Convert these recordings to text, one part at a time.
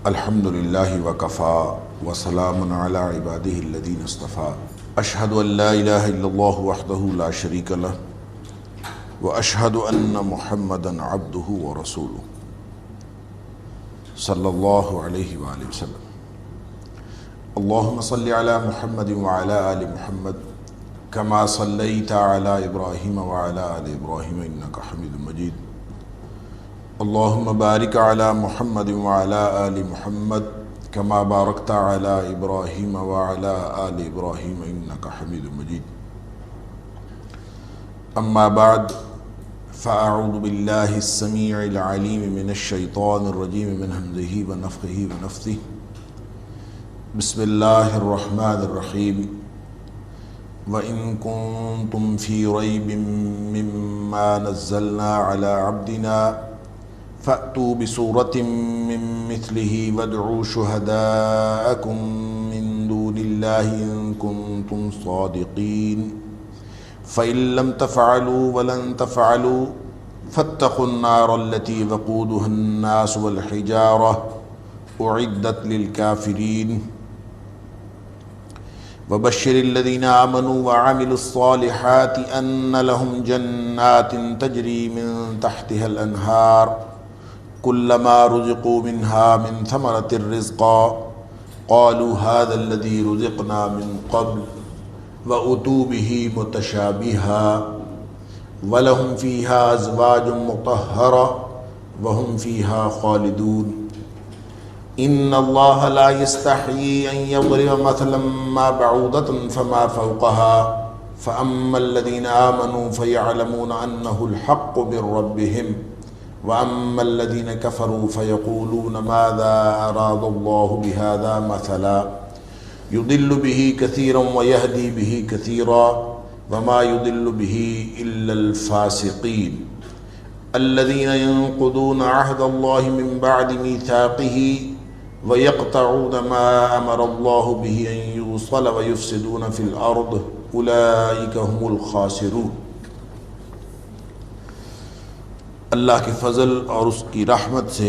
الحمدللہ وکفا وسلام علی عبادہ الذین اصطفیٰ اشہد ان لا الہ الا اللہ وحدہ لا شریک لہ واشہد ان محمدا عبدہ ورسولہ صلی اللہ علیہ وآلہ وسلم۔ اللہم صلی علی محمد وعلی آل محمد کما صلیت علی ابراہیم وعلی آل ابراہیم انک حمید مجید۔ اللہم بارک علی محمد وعلی آل محمد کما بارکت علی ابراہیم وعلی آل ابراہیم انک حمید مجید۔ اما بعد فاعوذ باللہ السمیع العلیم من الشیطان الرجیم من ہمزہ ونفخہ ونفثہ۔ بسم اللہ الرحمن الرحیم۔ وَإِن كُنتُمْ فِي رَيْبٍ مِّمَّا نَزَّلْنَا عَلَى عَبْدِنَا فَأْتُوا بِسُورَةٍ مِّن مِّثْلِهِ وَادْعُوا شُهَدَاءَكُم مِّن دُونِ اللَّهِ إِن كُنتُمْ صَادِقِينَ فَإِن لَّمْ تَفْعَلُوا وَلَن تَفْعَلُوا فَاتَّقُوا النَّارَ الَّتِي وَقُودُهَا النَّاسُ وَالْحِجَارَةُ أُعِدَّتْ لِلْكَافِرِينَ وَبَشِّرِ الَّذِينَ آمَنُوا وَعَمِلُوا الصَّالِحَاتِ أَنَّ لَهُمْ جَنَّاتٍ تَجْرِي مِن تَحْتِهَا الْأَنْهَارُ كُلَّمَا رُزِقُوا مِنْهَا مِن ثَمَرَةٍ رِزْقًا قَالُوا هَذَا الَّذِي رُزِقْنَا مِن قَبْلُ وَأُتُوا بِهِ مُتَشَابِهًا وَلَهُمْ فِيهَا أَزْوَاجٌ مُطَهَّرَةٌ وَهُمْ فِيهَا خَالِدُونَ۔ إِنَّ اللَّهَ لَا يَسْتَحْيِي أَن يَضْرِبَ مَثَلًا مَّا بَعُوضَةً فَمَا فَوْقَهَا فَأَمَّا الَّذِينَ آمَنُوا فَيَعْلَمُونَ أَنَّهُ الْحَقُّ مِن رَّبِّهِمْ وَأَمَّا الَّذِينَ كَفَرُوا فَيَقُولُونَ مَاذَا أَرَادَ اللَّهُ بِهَذَا مَثَلًا يُضِلُّ بِهِ كَثِيرًا وَيَهْدِي بِهِ كَثِيرًا وَمَا يُضِلُّ بِهِ إِلَّا الْفَاسِقِينَ الَّذِينَ يَنقُضُونَ عَهْدَ اللَّهِ مِن بَعْدِ مِيثَاقِهِ وَيَقْطَعُونَ مَا أَمَرَ اللَّهُ بِهِ أَن يُوصَلَ وَيُفْسِدُونَ فِي الْأَرْضِ أُولَئِكَ هُمُ الْخَاسِرُونَ۔ اللہ کے فضل اور اس کی رحمت سے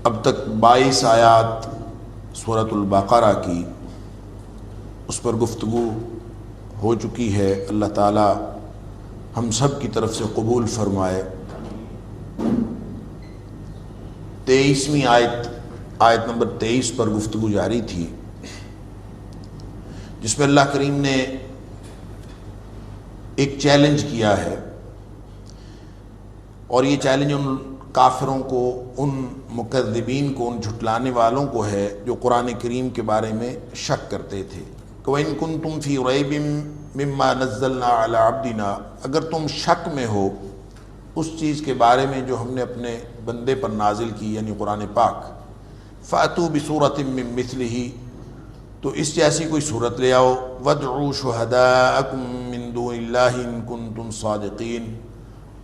اب تک 22 آیات سورۃ البقرہ کی اس پر گفتگو ہو چکی ہے۔ اللہ تعالی ہم سب کی طرف سے قبول فرمائے۔ 23ویں آیت نمبر 23 پر گفتگو جاری تھی، جس میں اللہ کریم نے ایک چیلنج کیا ہے، اور یہ چیلنج ان کافروں کو، ان مکذبین کو، ان جھٹلانے والوں کو ہے جو قرآن کریم کے بارے میں شک کرتے تھے کہ وَإِن كُنتُمْ فِي رَيْبٍ مِّمَّا نَزَّلْنَا عَلَىٰ عَبْدِنَا، اگر تم شک میں ہو اس چیز کے بارے میں جو ہم نے اپنے بندے پر نازل کی، یعنی قرآن پاک، فَأْتُوا بِسُورَةٍ مِّن مِّثْلِهِ، تو اس جیسی کوئی صورت لے آؤ، وَادْعُوا شُهَدَاءَكُم مِّن دُونِ اللَّهِ إِن كُنتُمْ صَادِقِينَ،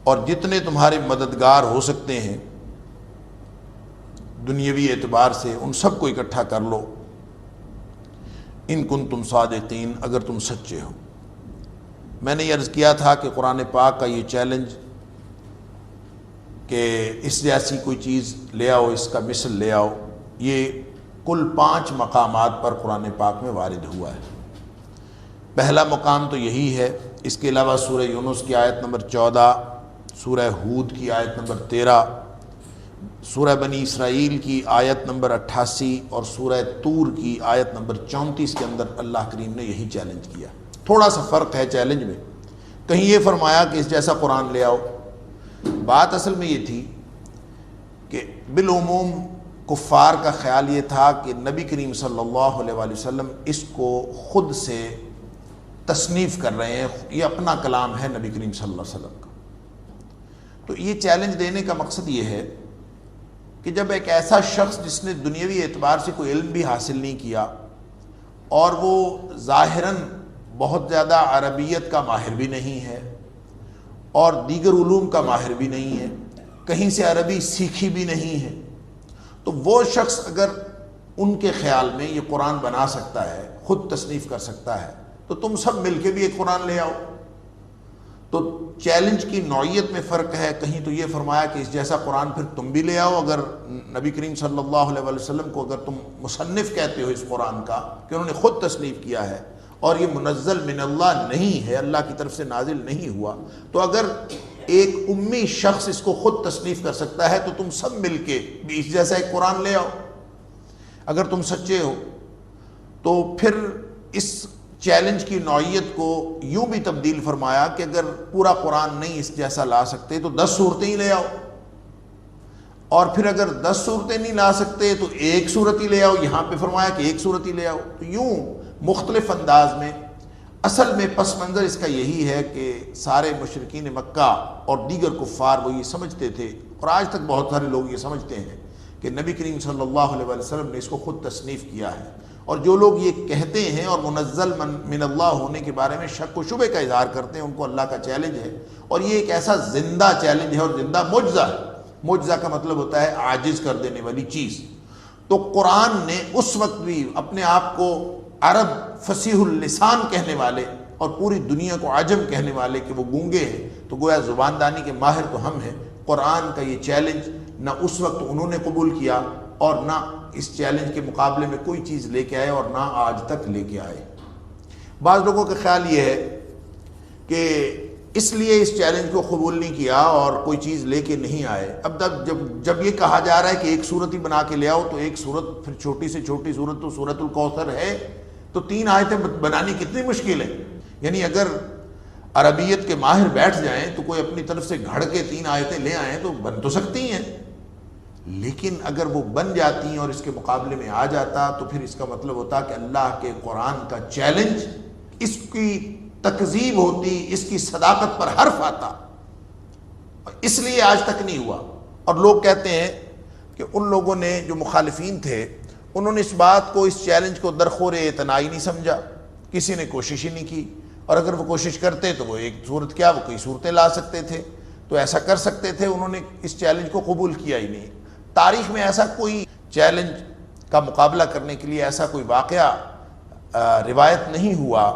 اور جتنے تمہارے مددگار ہو سکتے ہیں دنیاوی اعتبار سے ان سب کو اکٹھا کر لو، ان کنتم صادقین، اگر تم سچے ہو۔ میں نے یہ عرض کیا تھا کہ قرآن پاک کا یہ چیلنج کہ اس جیسی کوئی چیز لے آؤ، اس کا مثل لے آؤ، یہ کل 5 مقامات پر قرآن پاک میں وارد ہوا ہے۔ پہلا مقام تو یہی ہے، اس کے علاوہ سورہ یونس کی آیت نمبر 14، سورہ ہود کی آیت نمبر 13، سورہ بنی اسرائیل کی آیت نمبر 88 اور سورہ طور کی آیت نمبر 34 کے اندر اللہ کریم نے یہی چیلنج کیا۔ تھوڑا سا فرق ہے چیلنج میں، کہیں یہ فرمایا کہ اس جیسا قرآن لے آؤ، بات اصل میں یہ تھی کہ بالعموم کفار کا خیال یہ تھا کہ نبی کریم صلی اللہ علیہ وآلہ وسلم اس کو خود سے تصنیف کر رہے ہیں، یہ اپنا کلام ہے نبی کریم صلی اللہ علیہ وسلم کا، تو یہ چیلنج دینے کا مقصد یہ ہے کہ جب ایک ایسا شخص جس نے دنیاوی اعتبار سے کوئی علم بھی حاصل نہیں کیا اور وہ ظاہراً بہت زیادہ عربیت کا ماہر بھی نہیں ہے اور دیگر علوم کا ماہر بھی نہیں ہے، کہیں سے عربی سیکھی بھی نہیں ہے، تو وہ شخص اگر ان کے خیال میں یہ قرآن بنا سکتا ہے، خود تصنیف کر سکتا ہے، تو تم سب مل کے بھی ایک قرآن لے آؤ۔ تو چیلنج کی نوعیت میں فرق ہے، کہیں تو یہ فرمایا کہ اس جیسا قرآن پھر تم بھی لے آؤ، اگر نبی کریم صلی اللہ علیہ وسلم کو اگر تم مصنف کہتے ہو اس قرآن کا کہ انہوں نے خود تصنیف کیا ہے اور یہ منزل من اللہ نہیں ہے، اللہ کی طرف سے نازل نہیں ہوا، تو اگر ایک امی شخص اس کو خود تصنیف کر سکتا ہے تو تم سب مل کے بھی اس جیسا ایک قرآن لے آؤ۔ اگر تم سچے ہو تو پھر اس چیلنج کی نوعیت کو یوں بھی تبدیل فرمایا کہ اگر پورا قرآن نہیں اس جیسا لا سکتے تو 10 صورتیں ہی لے آؤ، اور پھر اگر 10 صورتیں نہیں لا سکتے تو ایک صورت ہی لے آؤ، یہاں پہ فرمایا کہ ایک صورت ہی لے آؤ۔ تو یوں مختلف انداز میں، اصل میں پس منظر اس کا یہی ہے کہ سارے مشرکین مکہ اور دیگر کفار وہ یہ سمجھتے تھے، اور آج تک بہت سارے لوگ یہ سمجھتے ہیں کہ نبی کریم صلی اللہ علیہ وسلم نے اس کو خود تصنیف کیا ہے، اور جو لوگ یہ کہتے ہیں اور منزل من اللہ ہونے کے بارے میں شک و شبے کا اظہار کرتے ہیں، ان کو اللہ کا چیلنج ہے، اور یہ ایک ایسا زندہ چیلنج ہے اور زندہ معجزہ ہے۔ معجزہ کا مطلب ہوتا ہے عاجز کر دینے والی چیز۔ تو قرآن نے اس وقت بھی اپنے آپ کو عرب فصیح اللسان کہنے والے اور پوری دنیا کو عجم کہنے والے کہ وہ گونگے ہیں، تو گویا زبان دانی کے ماہر تو ہم ہیں، قرآن کا یہ چیلنج نہ اس وقت انہوں نے قبول کیا اور نہ اس چیلنج کے مقابلے میں کوئی چیز لے کے آئے اور نہ آج تک لے کے آئے۔ بعض لوگوں کا خیال یہ ہے کہ اس لیے اس چیلنج کو قبول نہیں کیا اور کوئی چیز لے کے نہیں آئے۔ اب تک جب یہ کہا جا رہا ہے کہ ایک صورت ہی بنا کے لے آؤ، تو ایک صورت پھر چھوٹی سے چھوٹی صورت تو سورۃ الکوثر ہے، تو 3 آیتیں بنانی کتنی مشکل ہے۔ یعنی اگر عربیت کے ماہر بیٹھ جائیں تو کوئی اپنی طرف سے گھڑ کے 3 آیتیں لے آئیں تو بن تو سکتی ہیں، لیکن اگر وہ بن جاتی ہیں اور اس کے مقابلے میں آ جاتا تو پھر اس کا مطلب ہوتا کہ اللہ کے قرآن کا چیلنج، اس کی تکذیب ہوتی، اس کی صداقت پر حرف آتا، اس لیے آج تک نہیں ہوا۔ اور لوگ کہتے ہیں کہ ان لوگوں نے جو مخالفین تھے انہوں نے اس بات کو، اس چیلنج کو درخور اعتنائی نہیں سمجھا، کسی نے کوشش ہی نہیں کی، اور اگر وہ کوشش کرتے تو وہ ایک صورت کیا، وہ کئی صورتیں لا سکتے تھے، تو ایسا کر سکتے تھے، انہوں نے اس چیلنج کو قبول کیا ہی نہیں۔ تاریخ میں ایسا کوئی چیلنج کا مقابلہ کرنے کے لیے ایسا کوئی واقعہ روایت نہیں ہوا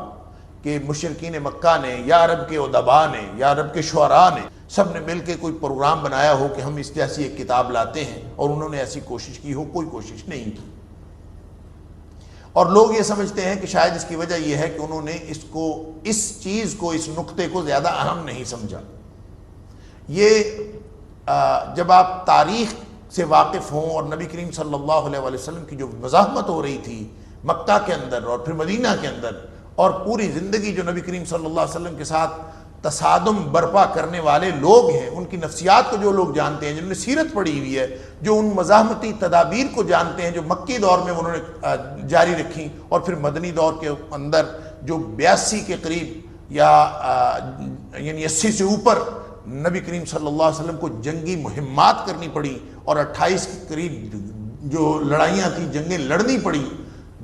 کہ مشرکین مکہ نے یا عرب کے ادباء نے یا عرب کے شعراء نے سب نے مل کے کوئی پروگرام بنایا ہو کہ ہم اس جیسی ایک کتاب لاتے ہیں، اور انہوں نے ایسی کوشش کی ہو، کوئی کوشش نہیں کی۔ اور لوگ یہ سمجھتے ہیں کہ شاید اس کی وجہ یہ ہے کہ انہوں نے اس چیز کو، اس نقطے کو زیادہ اہم نہیں سمجھا۔ یہ جب آپ تاریخ سے واقف ہوں اور نبی کریم صلی اللہ علیہ وسلم کی جو مزاحمت ہو رہی تھی مکہ کے اندر اور پھر مدینہ کے اندر، اور پوری زندگی جو نبی کریم صلی اللہ علیہ وسلم کے ساتھ تصادم برپا کرنے والے لوگ ہیں، ان کی نفسیات کو جو لوگ جانتے ہیں، جنہوں نے سیرت پڑھی ہوئی ہے، جو ان مزاحمتی تدابیر کو جانتے ہیں جو مکی دور میں انہوں نے جاری رکھی، اور پھر مدنی دور کے اندر جو 82 کے قریب یا یعنی 80 سے اوپر نبی کریم صلی اللہ علیہ وسلم کو جنگی مہمات کرنی پڑی، اور 28 کے قریب جو لڑائیاں تھیں، جنگیں لڑنی پڑی،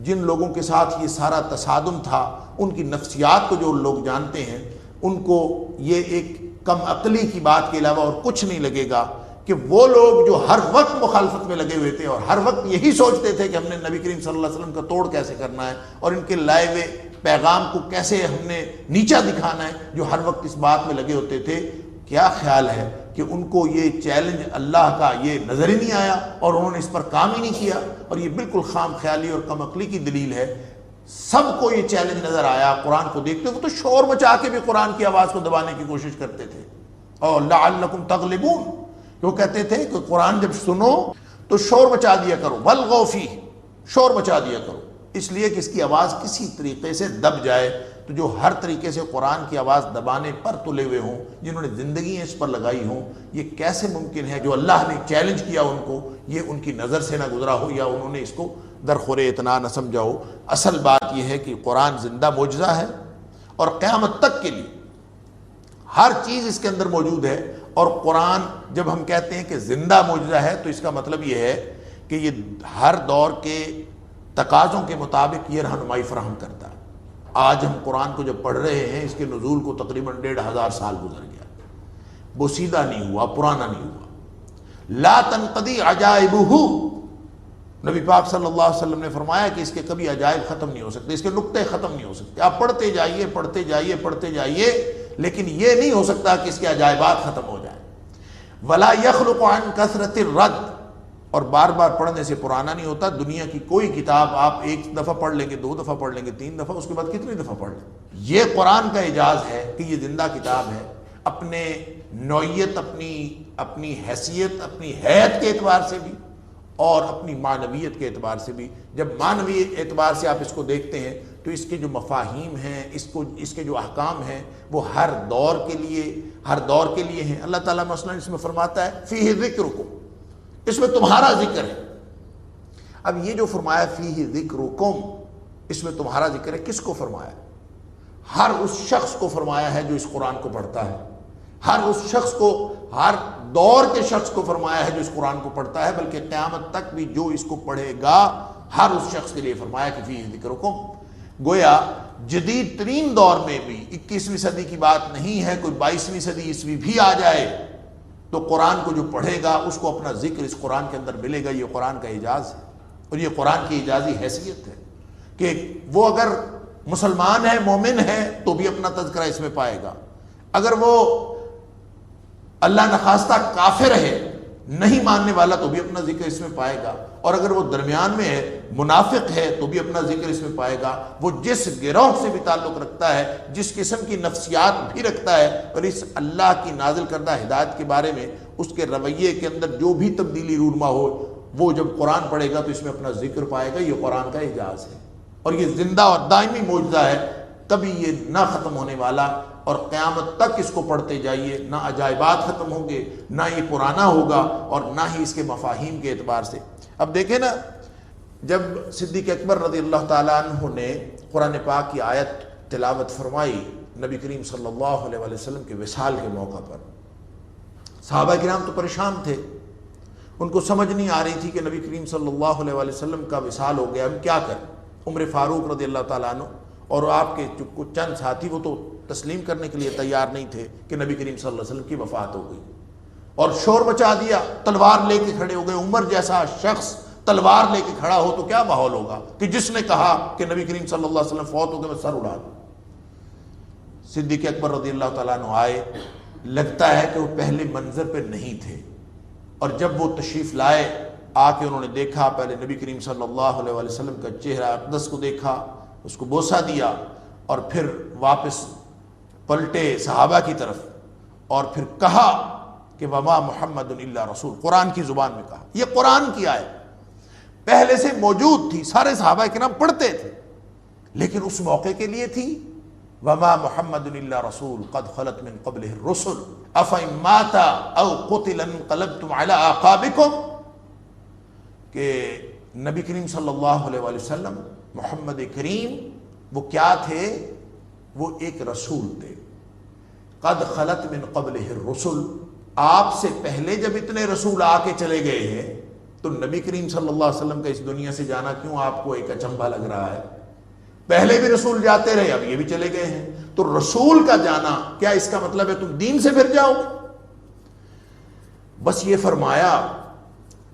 جن لوگوں کے ساتھ یہ سارا تصادم تھا، ان کی نفسیات کو جو لوگ جانتے ہیں، ان کو یہ ایک کم عقلی کی بات کے علاوہ اور کچھ نہیں لگے گا کہ وہ لوگ جو ہر وقت مخالفت میں لگے ہوئے تھے اور ہر وقت یہی سوچتے تھے کہ ہم نے نبی کریم صلی اللہ علیہ وسلم کا توڑ کیسے کرنا ہے اور ان کے لائے ہوئے پیغام کو کیسے ہم نے نیچا دکھانا ہے، جو ہر وقت اس بات میں لگے ہوتے تھے، کیا خیال ہے کہ ان کو یہ چیلنج اللہ کا یہ نظر ہی نہیں آیا اور انہوں نے اس پر کام ہی نہیں کیا؟ اور یہ بالکل خام خیالی اور کم عقلی کی دلیل ہے۔ سب کو یہ چیلنج نظر آیا، قرآن کو دیکھتے وہ تو شور مچا کے بھی قرآن کی آواز کو دبانے کی کوشش کرتے تھے، اور لعلکم تغلبون، وہ کہتے تھے کہ قرآن جب سنو تو شور مچا دیا کرو، والغوا فیہ، شور مچا دیا کرو، اس لیے کہ اس کی آواز کسی طریقے سے دب جائے۔ تو جو ہر طریقے سے قرآن کی آواز دبانے پر تلے ہوئے ہوں، جنہوں نے زندگیاں اس پر لگائی ہوں، یہ کیسے ممکن ہے جو اللہ نے چیلنج کیا ان کو، یہ ان کی نظر سے نہ گزرا ہو یا انہوں نے اس کو درخور اعتنا نہ سمجھا ہو۔ اصل بات یہ ہے کہ قرآن زندہ معجزہ ہے، اور قیامت تک کے لیے ہر چیز اس کے اندر موجود ہے، اور قرآن جب ہم کہتے ہیں کہ زندہ معجزہ ہے تو اس کا مطلب یہ ہے کہ یہ ہر دور کے تقاضوں کے مطابق یہ رہنمائی فراہم کرتا ہے۔ آج ہم قرآن کو جب پڑھ رہے ہیں اس کے نزول کو تقریباً 1500 سال گزر گیا، وہ سیدھا نہیں ہوا، پرانا نہیں ہوا۔ لا تنقضی عجائبہ، نبی پاک صلی اللہ علیہ وسلم نے فرمایا کہ اس کے کبھی عجائب ختم نہیں ہو سکتے، اس کے نقطے ختم نہیں ہو سکتے۔ آپ پڑھتے جائیے پڑھتے جائیے پڑھتے جائیے، لیکن یہ نہیں ہو سکتا کہ اس کے عجائبات ختم ہو جائیں۔ ولا یخلق عن کثرت الرد، اور بار بار پڑھنے سے پرانا نہیں ہوتا۔ دنیا کی کوئی کتاب آپ ایک دفعہ پڑھ لیں گے، 2 دفعہ پڑھ لیں گے، 3 دفعہ، اس کے بعد کتنی دفعہ پڑھ لیں۔ یہ قرآن کا اعجاز ہے کہ یہ زندہ کتاب ہے، اپنے نوعیت، اپنی حیثیت، اپنی حیت کے اعتبار سے بھی اور اپنی معنویت کے اعتبار سے بھی۔ جب معنوی اعتبار سے آپ اس کو دیکھتے ہیں تو اس کے جو مفاہیم ہیں، اس کے جو احکام ہیں، وہ ہر دور کے لیے ہیں۔ اللہ تعالیٰ مثلاً اس میں فرماتا ہے فیہ ذکرکم، اس میں تمہارا ذکر ہے۔ اب یہ جو فرمایا فیہ ذکرکم، اس میں تمہارا ذکر ہے، کس کو فرمایا؟ ہر اس شخص کو فرمایا ہے جو اس قرآن کو پڑھتا ہے، ہر اس شخص کو، ہر دور کے شخص کو فرمایا ہے جو اس قرآن کو پڑھتا ہے، بلکہ قیامت تک بھی جو اس کو پڑھے گا ہر اس شخص کے لیے فرمایا کہ فیہ ذکرکم۔ گویا جدید ترین دور میں بھی 21ویں صدی کی بات نہیں ہے، کوئی 22ویں صدی عیسوی بھی آ جائے تو قرآن کو جو پڑھے گا اس کو اپنا ذکر اس قرآن کے اندر ملے گا۔ یہ قرآن کا اعجاز ہے اور یہ قرآن کی اعجازی حیثیت ہے کہ وہ اگر مسلمان ہے، مومن ہے، تو بھی اپنا تذکرہ اس میں پائے گا۔ اگر وہ اللہ نخواستہ کافر ہے، نہیں ماننے والا، تو بھی اپنا ذکر اس میں پائے گا، اور اگر وہ درمیان میں ہے، منافق ہے، تو بھی اپنا ذکر اس میں پائے گا۔ وہ جس گروہ سے بھی تعلق رکھتا ہے، جس قسم کی نفسیات بھی رکھتا ہے، اور اس اللہ کی نازل کردہ ہدایت کے بارے میں اس کے رویے کے اندر جو بھی تبدیلی رونما ہو، وہ جب قرآن پڑھے گا تو اس میں اپنا ذکر پائے گا۔ یہ قرآن کا اعجاز ہے اور یہ زندہ اور دائمی معجزہ ہے، کبھی یہ نہ ختم ہونے والا، اور قیامت تک اس کو پڑھتے جائیے، نہ عجائبات ختم ہوں گے، نہ یہ پرانا ہوگا، اور نہ ہی اس کے مفاہیم کے اعتبار سے۔ اب دیکھیں نا، جب صدیق اکبر رضی اللہ تعالیٰ عنہ نے قرآن پاک کی آیت تلاوت فرمائی نبی کریم صلی اللہ علیہ وسلم کے وصال کے موقع پر، صحابہ کرام تو پریشان تھے، ان کو سمجھ نہیں آ رہی تھی کہ نبی کریم صلی اللہ علیہ وسلم کا وصال ہو گیا، ہم کیا کریں۔ عمر فاروق رضی اللہ تعالیٰ عنہ اور آپ کے چند ساتھی، وہ تو تسلیم کرنے کے لیے تیار نہیں تھے کہ نبی کریم صلی اللہ علیہ وسلم کی وفات ہو گئی، اور شور مچا دیا، تلوار لے کے کھڑے ہو گئے۔ عمر جیسا شخص تلوار لے کے کھڑا ہو تو کیا ماحول ہوگا کہ جس نے کہا کہ نبی کریم صلی اللہ علیہ وسلم فوت ہو گئے، میں سر اڑا دوں۔ صدیق اکبر رضی اللہ تعالیٰ عنہ آئے، لگتا ہے کہ وہ پہلے منظر پہ نہیں تھے، اور جب وہ تشریف لائے، آ کے انہوں نے دیکھا، پہلے نبی کریم صلی اللہ علیہ وسلم کا چہرہ اقدس کو دیکھا، اس کو بوسہ دیا، اور پھر واپس پلٹے صحابہ کی طرف، اور پھر کہا کہ وما محمد الا رسول، قرآن کی زبان میں کہا۔ یہ قرآن کی آیت پہلے سے موجود تھی، سارے صحابہ کرام پڑھتے تھے، لیکن اس موقع کے لیے تھی وما محمد الا رسول قد خلت من قبلہ الرسل افإن مات او قتل انقلبتم علی اعقابکم، کہ نبی کریم صلی اللہ علیہ وسلم، محمد کریم، وہ کیا تھے؟ وہ ایک رسول تھے۔ قد خلت من قبلہ الرسل، آپ سے پہلے جب اتنے رسول آ کے چلے گئے ہیں تو نبی کریم صلی اللہ علیہ وسلم کا اس دنیا سے جانا کیوں آپ کو ایک اچنبھا لگ رہا ہے؟ پہلے بھی رسول جاتے رہے، اب یہ بھی چلے گئے ہیں، تو رسول کا جانا کیا اس کا مطلب ہے تم دین سے پھر جاؤ گے؟ بس یہ فرمایا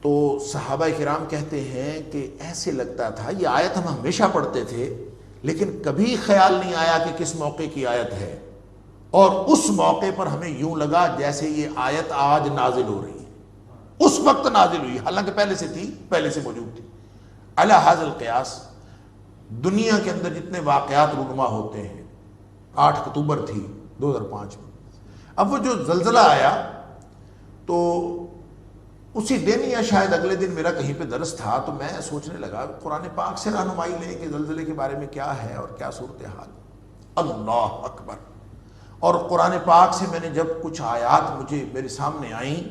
تو صحابہ کرام کہتے ہیں کہ ایسے لگتا تھا، یہ آیت ہم ہمیشہ پڑھتے تھے، لیکن کبھی خیال نہیں آیا کہ کس موقع کی آیت ہے، اور اس موقع پر ہمیں یوں لگا جیسے یہ آیت آج نازل ہو رہی ہے، اس وقت نازل ہوئی، حالانکہ پہلے سے تھی، پہلے سے موجود تھی۔ علی ھذا القیاس دنیا کے اندر جتنے واقعات رونما ہوتے ہیں، 8 اکتوبر تھی 2005 میں، اب وہ جو زلزلہ آیا تو اسی دن یا شاید اگلے دن میرا کہیں پہ درس تھا، تو میں سوچنے لگا قرآن پاک سے رہنمائی لیں کہ زلزلے کے بارے میں کیا ہے اور کیا صورتحال۔ اللہ اکبر! اور قرآن پاک سے میں نے جب کچھ آیات مجھے میرے سامنے آئیں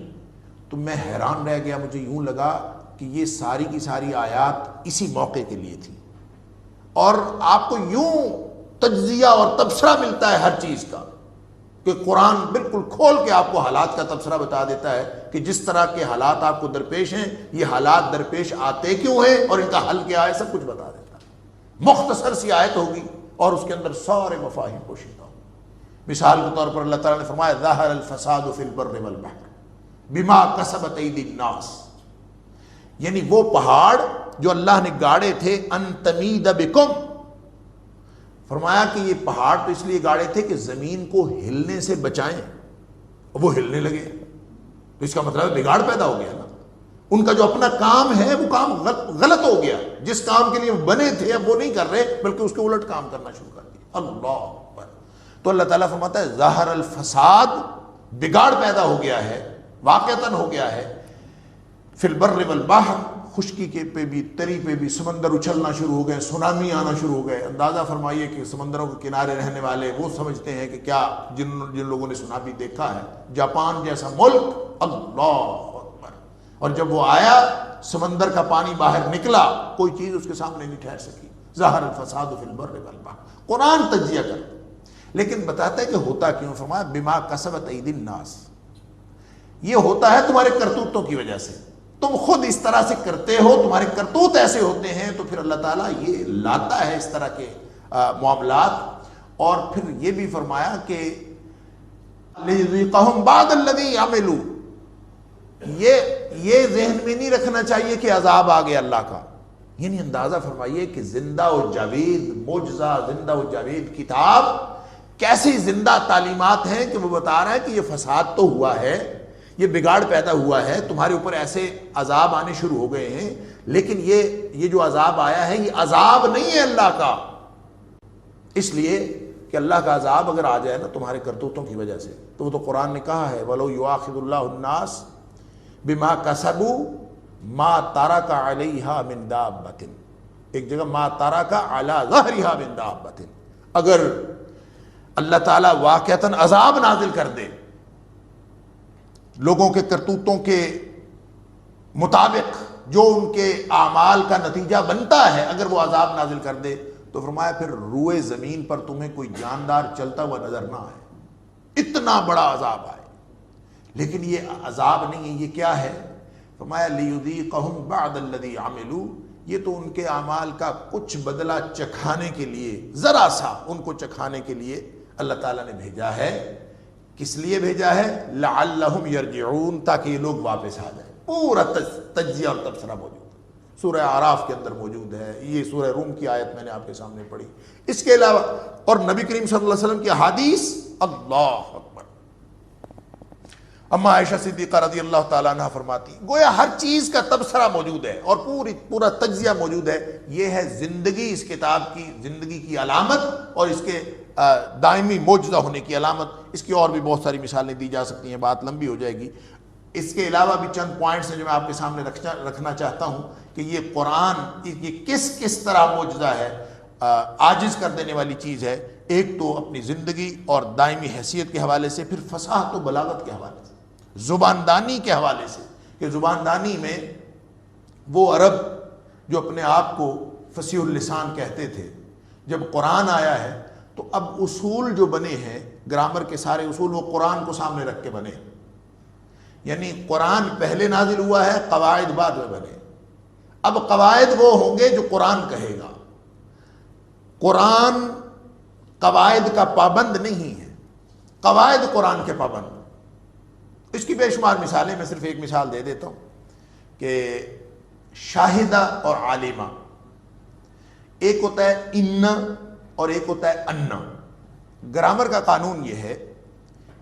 تو میں حیران رہ گیا، مجھے یوں لگا کہ یہ ساری کی ساری آیات اسی موقع کے لیے تھی، اور آپ کو یوں تجزیہ اور تبصرہ ملتا ہے ہر چیز کا کہ قرآن بالکل کھول کے آپ کو حالات کا تبصرہ بتا دیتا ہے کہ جس طرح کے حالات آپ کو درپیش ہیں یہ حالات درپیش آتے کیوں ہیں اور ان کا حل کیا ہے، سب کچھ بتا دیتا ہے۔ مختصر سی آیت ہوگی اور اس کے اندر سارے مفاہیم پوشیدہ ہوں۔ مثال کے طور پر اللہ تعالیٰ نے فرمایا ظاہر الفساد فی البر والبحر بما کسبت ایدی الناس، یعنی وہ پہاڑ جو اللہ نے گاڑے تھے ان تمید بکم، فرمایا کہ یہ پہاڑ تو اس لیے گاڑے تھے کہ زمین کو ہلنے سے بچائیں، وہ ہلنے لگے تو اس کا مطلب بگاڑ پیدا ہو گیا نا۔ ان کا جو اپنا کام ہے وہ کام غلط ہو گیا، جس کام کے لیے وہ بنے تھے اب وہ نہیں کر رہے بلکہ اس کے الٹ کام کرنا شروع کر دیا۔ اللہ اکبر۔ تو اللہ تعالیٰ فرماتا ہے ظاہر الفساد، بگاڑ پیدا ہو گیا ہے، واقعتاً ہو گیا ہے، فی البر والبحر، خشکی کے پہ بھی تری پہ بھی سمندر اچھلنا شروع ہو گئے، سونامی آنا شروع ہو گئے۔ اندازہ فرمائیے کہ سمندروں کے کنارے رہنے والے وہ سمجھتے ہیں کہ کیا جن لوگوں نے سونامی دیکھا ہے، جاپان جیسا ملک، اللہ اکبر، اور جب وہ آیا سمندر کا پانی باہر نکلا کوئی چیز اس کے سامنے نہیں ٹھہر سکی۔ ظاہر الفساد فی البر والبحر، قرآن تجزیہ کرتا لیکن بتاتا ہے کہ ہوتا کیوں، فرمایا بما کسبت ایدی الناس، یہ ہوتا ہے تمہارے کرتوتوں کی وجہ سے، تم خود اس طرح سے کرتے ہو، تمہارے کرتوت ایسے ہوتے ہیں تو پھر اللہ تعالیٰ یہ لاتا ہے اس طرح کے معاملات۔ اور پھر یہ بھی فرمایا کہ لِيُذِيقَهُمْ بَعْضَ الَّذِي عَمِلُوا، یہ ذہن میں نہیں رکھنا چاہیے کہ عذاب آ گیا اللہ کا، یعنی اندازہ فرمائیے کہ زندہ و جاوید معجزہ، زندہ و جاوید کتاب، کیسی زندہ تعلیمات ہیں کہ وہ بتا رہا ہے کہ یہ فساد تو ہوا ہے، یہ بگاڑ پیدا ہوا ہے، تمہارے اوپر ایسے عذاب آنے شروع ہو گئے ہیں، لیکن یہ جو عذاب آیا ہے یہ عذاب نہیں ہے اللہ کا، اس لیے کہ اللہ کا عذاب اگر آ جائے نا تمہارے کرتوتوں کی وجہ سے تو وہ تو قرآن نے کہا ہے وَلَوْ يُؤَاخِذُ اللَّهُ النَّاسَ بِمَا كَسَبُوا مَا تَرَكَ عَلَيْهَا مِن دَابَّةٍ، ایک جگہ مَا تَرَكَ عَلَى ظَهْرِهَا مِن دَابَّةٍ، اگر اللہ تعالیٰ واقعتاً عذاب نازل کر دے لوگوں کے کرتوتوں کے مطابق جو ان کے اعمال کا نتیجہ بنتا ہے، اگر وہ عذاب نازل کر دے تو فرمایا پھر روئے زمین پر تمہیں کوئی جاندار چلتا ہوا نظر نہ آئے، اتنا بڑا عذاب آئے، لیکن یہ عذاب نہیں ہے، یہ کیا ہے؟ فرمایا لِيُذِيقَهُمْ بَعْضَ الَّذِي عَمِلُوا، یہ تو ان کے اعمال کا کچھ بدلہ چکھانے کے لیے، ذرا سا ان کو چکھانے کے لیے اللہ تعالیٰ نے بھیجا ہے۔ کس لیے بھیجا ہے؟ لعلہم یرجعون، تاکہ یہ لوگ واپس آ جائیں۔ پورا تجزیہ اور تبصرہ موجود ہے، سورہ اعراف کے اندر موجود ہے، یہ سورہ روم کی آیت میں نے آپ کے سامنے پڑھی، اس کے علاوہ اور نبی کریم صلی اللہ علیہ وسلم کی حدیث، اللہ اکبر۔ اما عائشہ صدیقہ رضی اللہ تعالیٰ عنہ فرماتی گویا ہر چیز کا تبصرہ موجود ہے اور پورا تجزیہ موجود ہے، یہ ہے زندگی، اس کتاب کی زندگی کی علامت اور اس کے دائمی معجزہ ہونے کی علامت۔ اس کی اور بھی بہت ساری مثالیں دی جا سکتی ہیں، بات لمبی ہو جائے گی۔ اس کے علاوہ بھی چند پوائنٹس ہیں جو میں آپ کے سامنے رکھنا چاہتا ہوں کہ یہ قرآن یہ کس طرح معجزہ ہے، عاجز کر دینے والی چیز ہے۔ ایک تو اپنی زندگی اور دائمی حیثیت کے حوالے سے، پھر فصاحت و بلاغت کے حوالے سے، زباندانی کے حوالے سے، کہ زباندانی میں وہ عرب جو اپنے آپ کو فصیح اللسان کہتے تھے، جب قرآن آیا ہے تو اب اصول جو بنے ہیں، گرامر کے سارے اصول وہ قرآن کو سامنے رکھ کے بنے، یعنی قرآن پہلے نازل ہوا ہے، قواعد بعد میں بنے۔ اب قواعد وہ ہوں گے جو قرآن کہے گا، قرآن قواعد کا پابند نہیں ہے، قواعد قرآن کے پابند۔ اس کی بے شمار مثالیں، میں صرف ایک مثال دے دیتا ہوں کہ شاہدہ اور عالمہ، ایک ہوتا ہے انا اور ایک ہوتا ہے انا۔ گرامر کا قانون یہ ہے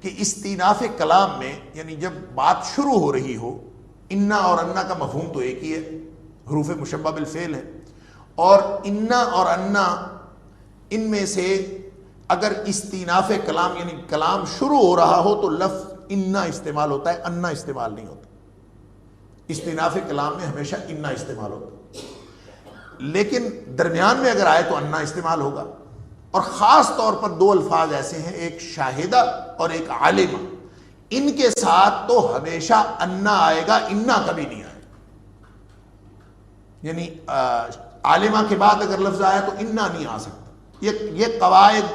کہ استئناف کلام میں، یعنی جب بات شروع ہو رہی ہو، انا اور انا کا مفہوم تو ایک ہی ہے، حروف مشبہ بالفعل ہے، اور انا اور انا ان میں سے اگر استئناف کلام یعنی کلام شروع ہو رہا ہو تو لفظ انا استعمال ہوتا ہے، انا استعمال نہیں ہوتا۔ استئناف کلام میں ہمیشہ انا استعمال ہوتا ہے، لیکن درمیان میں اگر آئے تو انا استعمال ہوگا۔ اور خاص طور پر دو الفاظ ایسے ہیں، ایک شاہدہ اور ایک عالمہ، ان کے ساتھ تو ہمیشہ انا آئے گا، انا کبھی نہیں آئے گا۔ یعنی عالمہ کے بعد اگر لفظ آیا تو انا نہیں آ سکتا۔ یہ قواعد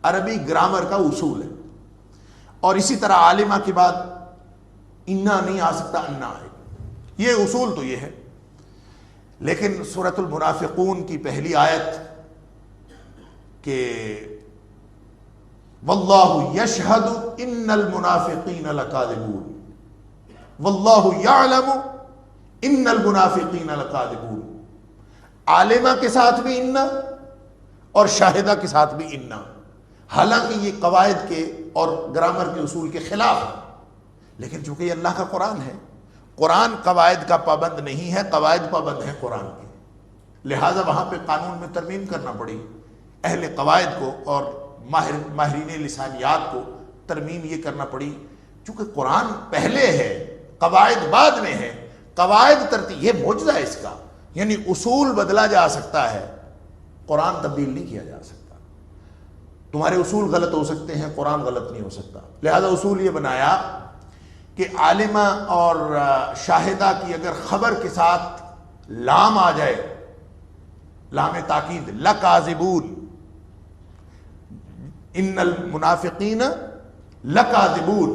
عربی گرامر کا اصول ہے۔ اور اسی طرح عالمہ کے بعد انا نہیں آ سکتا، انا آئے. یہ اصول تو یہ ہے. لیکن سورۃ المنافقون کی پہلی آیت کہ واللہ یشہد ان المنافقین لکاذبون، واللہ یعلم ان المنافقین لکاذبون، عالمہ کے ساتھ بھی انا اور شاہدہ کے ساتھ بھی انا، حالانکہ یہ قواعد کے اور گرامر کے اصول کے خلاف ہے. لیکن چونکہ یہ اللہ کا قرآن ہے، قرآن قواعد کا پابند نہیں ہے، قواعد پابند ہیں قرآن کے، لہٰذا وہاں پہ قانون میں ترمیم کرنا پڑی. اہل قواعد کو اور ماہرین لسانیات کو ترمیم یہ کرنا پڑی، چونکہ قرآن پہلے ہے، قواعد بعد میں ہے. قواعد ترتیب، یہ معجزہ ہے اس کا، یعنی اصول بدلا جا سکتا ہے، قرآن تبدیل نہیں کیا جا سکتا. تمہارے اصول غلط ہو سکتے ہیں، قرآن غلط نہیں ہو سکتا. لہذا اصول یہ بنایا کہ عالمہ اور شاہدہ کی اگر خبر کے ساتھ لام آ جائے، لام تاکید، لکاذبون، ان المنافقین لکاذبون،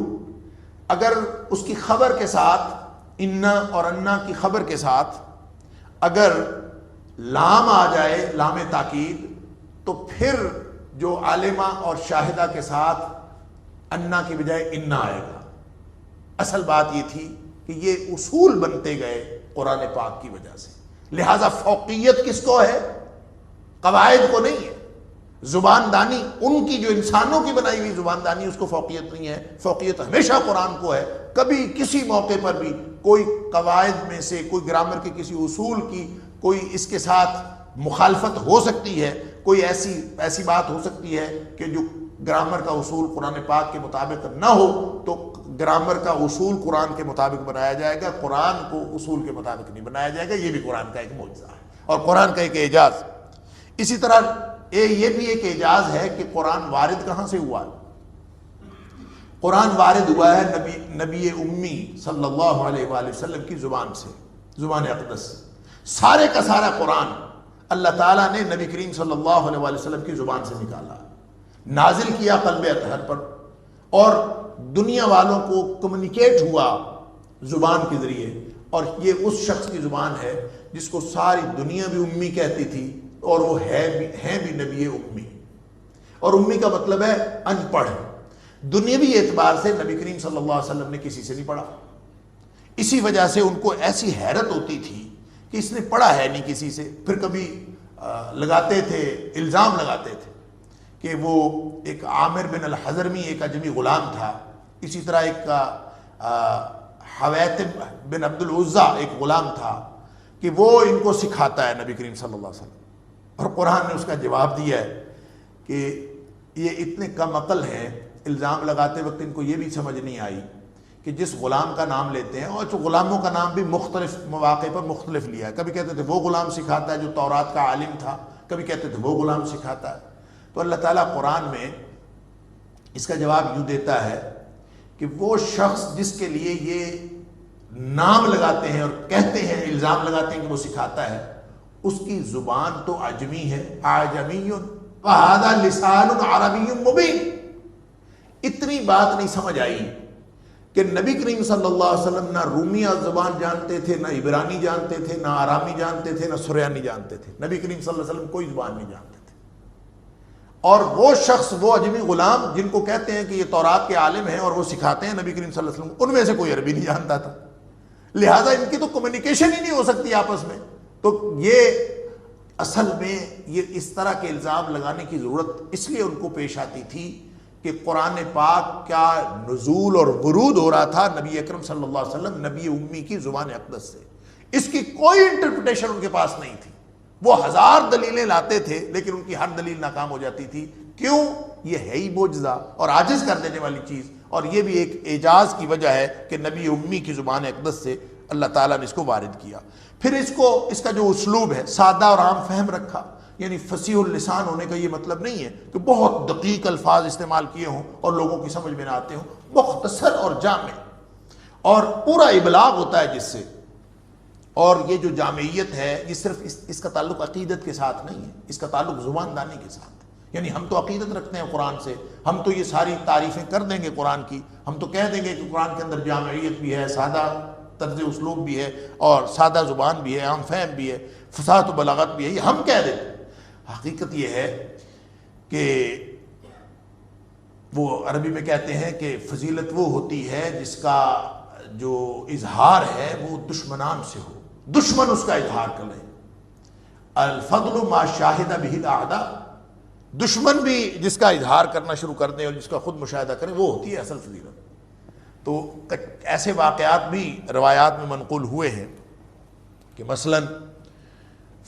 اگر اس کی خبر کے ساتھ انا اور انا کی خبر کے ساتھ اگر لام آ جائے، لام تاکید، تو پھر جو عالمہ اور شاہدہ کے ساتھ انا کی بجائے انا آئے گا. اصل بات یہ تھی کہ یہ اصول بنتے گئے قرآن پاک کی وجہ سے. لہذا فوقیت کس کو ہے؟ قواعد کو نہیں ہے. زبان دانی، ان کی جو انسانوں کی بنائی ہوئی زبان دانی، اس کو فوقیت نہیں ہے. فوقیت ہمیشہ قرآن کو ہے. کبھی کسی موقع پر بھی کوئی قواعد میں سے، کوئی گرامر کے کسی اصول کی کوئی اس کے ساتھ مخالفت ہو سکتی ہے، کوئی ایسی بات ہو سکتی ہے کہ جو گرامر کا اصول قرآن پاک کے مطابق نہ ہو، تو گرامر کا اصول قرآن کے مطابق بنایا جائے گا، قرآن کو اصول کے مطابق نہیں بنایا جائے گا. یہ بھی قرآن کا ایک معجزہ ہے اور قرآن کا ایک اعجاز. اسی طرح یہ بھی ایک اعجاز ہے کہ قرآن وارد کہاں سے ہوا ہے؟ قرآن وارد ہوا ہے نبی امی صلی اللہ علیہ وآلہ وسلم کی زبان سے، زبان اقدس سے. سارے کا سارا قرآن اللہ تعالیٰ نے نبی کریم صلی اللہ علیہ وآلہ وسلم کی زبان سے نکالا، نازل کیا قلب اطہر پر، اور دنیا والوں کو کمیونیکیٹ ہوا زبان کے ذریعے. اور یہ اس شخص کی زبان ہے جس کو ساری دنیا بھی امی کہتی تھی، اور وہ ہیں بھی نبی امی. اور امی کا مطلب ہے ان پڑھ. دنیاوی اعتبار سے نبی کریم صلی اللہ علیہ وسلم نے کسی سے نہیں پڑھا. اسی وجہ سے ان کو ایسی حیرت ہوتی تھی کہ اس نے پڑھا ہے نہیں کسی سے. پھر کبھی لگاتے تھے، الزام لگاتے تھے کہ وہ ایک عامر بن الحضرمی ایک اجمی غلام تھا، اسی طرح ایک حویتب بن عبد العزا ایک غلام تھا، کہ وہ ان کو سکھاتا ہے نبی کریم صلی اللہ علیہ وسلم. اور قرآن نے اس کا جواب دیا ہے کہ یہ اتنے کم عقل ہیں، الزام لگاتے وقت ان کو یہ بھی سمجھ نہیں آئی کہ جس غلام کا نام لیتے ہیں، اور جو غلاموں کا نام بھی مختلف مواقع پر مختلف لیا ہے. کبھی کہتے تھے وہ غلام سکھاتا ہے جو تورات کا عالم تھا، کبھی کہتے تھے وہ غلام سکھاتا ہے. تو اللہ تعالیٰ قرآن میں اس کا جواب یوں دیتا ہے کہ وہ شخص جس کے لیے یہ نام لگاتے ہیں اور کہتے ہیں، الزام لگاتے ہیں کہ وہ سکھاتا ہے، اس کی زبان تو عجمی ہے، اعجمی وہذا لسان عربی مبین. اتنی بات نہیں سمجھ آئی کہ نبی کریم صلی اللہ علیہ وسلم نہ رومیہ زبان جانتے تھے، نہ عبرانی جانتے تھے، نہ آرامی جانتے تھے، نہ سریانی جانتے تھے. نبی کریم صلی اللہ علیہ وسلم کوئی زبان نہیں جانتے تھے. اور وہ شخص، وہ اجمی غلام جن کو کہتے ہیں کہ یہ تورات کے عالم ہیں اور وہ سکھاتے ہیں نبی کریم صلی اللہ علیہ وسلم، ان میں سے کوئی عربی نہیں جانتا تھا. لہٰذا ان کی تو کمیونیکیشن ہی نہیں ہو سکتی آپس میں. تو یہ اصل میں یہ اس طرح کے الزام لگانے کی ضرورت اس لیے ان کو پیش آتی تھی کہ قرآن پاک کا نزول اور ورود ہو رہا تھا نبی اکرم صلی اللہ علیہ وسلم نبی امی کی زبان اقدس سے. اس کی کوئی انٹرپریٹیشن ان کے پاس نہیں تھی. وہ ہزار دلیلیں لاتے تھے لیکن ان کی ہر دلیل ناکام ہو جاتی تھی. کیوں؟ یہ ہے ہی معجزہ اور عاجز کر دینے والی چیز. اور یہ بھی ایک اعجاز کی وجہ ہے کہ نبی امی کی زبان اقدس سے اللہ تعالیٰ نے اس کو وارد کیا. پھر اس کا جو اسلوب ہے سادہ اور عام فہم رکھا. یعنی فصیح اللسان ہونے کا یہ مطلب نہیں ہے کہ بہت دقیق الفاظ استعمال کیے ہوں اور لوگوں کی سمجھ میں نہ آتے ہوں. مختصر اور جامع اور پورا ابلاغ ہوتا ہے جس سے. اور یہ جو جامعیت ہے یہ صرف اس کا تعلق عقیدت کے ساتھ نہیں ہے، اس کا تعلق زبان دانی کے ساتھ. یعنی ہم تو عقیدت رکھتے ہیں قرآن سے، ہم تو یہ ساری تعریفیں کر دیں گے قرآن کی، ہم تو کہہ دیں گے کہ قرآن کے اندر جامعیت بھی ہے، سادہ طرز اسلوب بھی ہے، اور سادہ زبان بھی ہے، عام فہم بھی ہے، فصاحت و بلاغت بھی ہے، یہ ہم کہہ دیتے ہیں۔ حقیقت یہ ہے کہ وہ عربی میں کہتے ہیں کہ فضیلت وہ ہوتی ہے جس کا جو اظہار ہے وہ دشمنان سے ہو، دشمن اس کا اظہار کرے۔ الفضل ما شاہد بہ الاعداء، دشمن بھی جس کا اظہار کرنا شروع کر دیں اور جس کا خود مشاہدہ کریں، وہ ہوتی ہے اصل فضیلت۔ تو ایسے واقعات بھی روایات میں منقول ہوئے ہیں کہ مثلا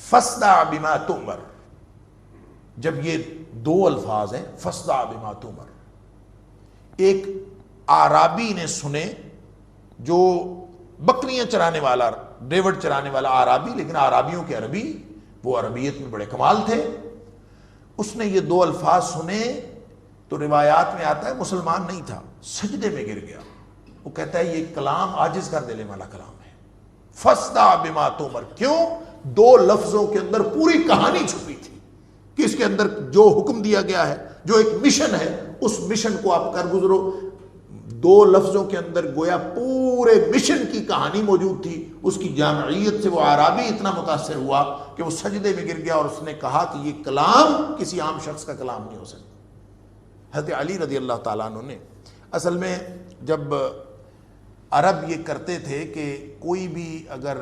فاصدع بما تؤمر، جب یہ دو الفاظ ہیں فاصدع بما تؤمر، ایک اعرابی نے سنے، جو بکریاں چرانے والا، ڈیوڈ چرانے والا اعرابی، لیکن اعرابیوں کے عربی، وہ عربیت میں بڑے کمال تھے، اس نے یہ دو الفاظ سنے تو روایات میں آتا ہے مسلمان نہیں تھا، سجدے میں گر گیا۔ وہ کہتا ہے یہ کلام عاجز کر دینے والا کلام ہے، فاصدع بما تؤمر۔ کیوں؟ دو لفظوں کے اندر پوری کہانی چھپی تھی کہ اس کے اندر جو حکم دیا گیا ہے، جو ایک مشن ہے، اس مشن کو آپ کر گزرو۔ دو لفظوں کے اندر گویا پورے مشن کی کہانی موجود تھی۔ اس کی جامعیت سے وہ اعرابی اتنا متاثر ہوا کہ وہ سجدے میں گر گیا اور اس نے کہا کہ یہ کلام کسی عام شخص کا کلام نہیں ہو سکتا۔ حضرت علی رضی اللہ تعالیٰ عنہ نے اصل میں، جب عرب یہ کرتے تھے کہ کوئی بھی اگر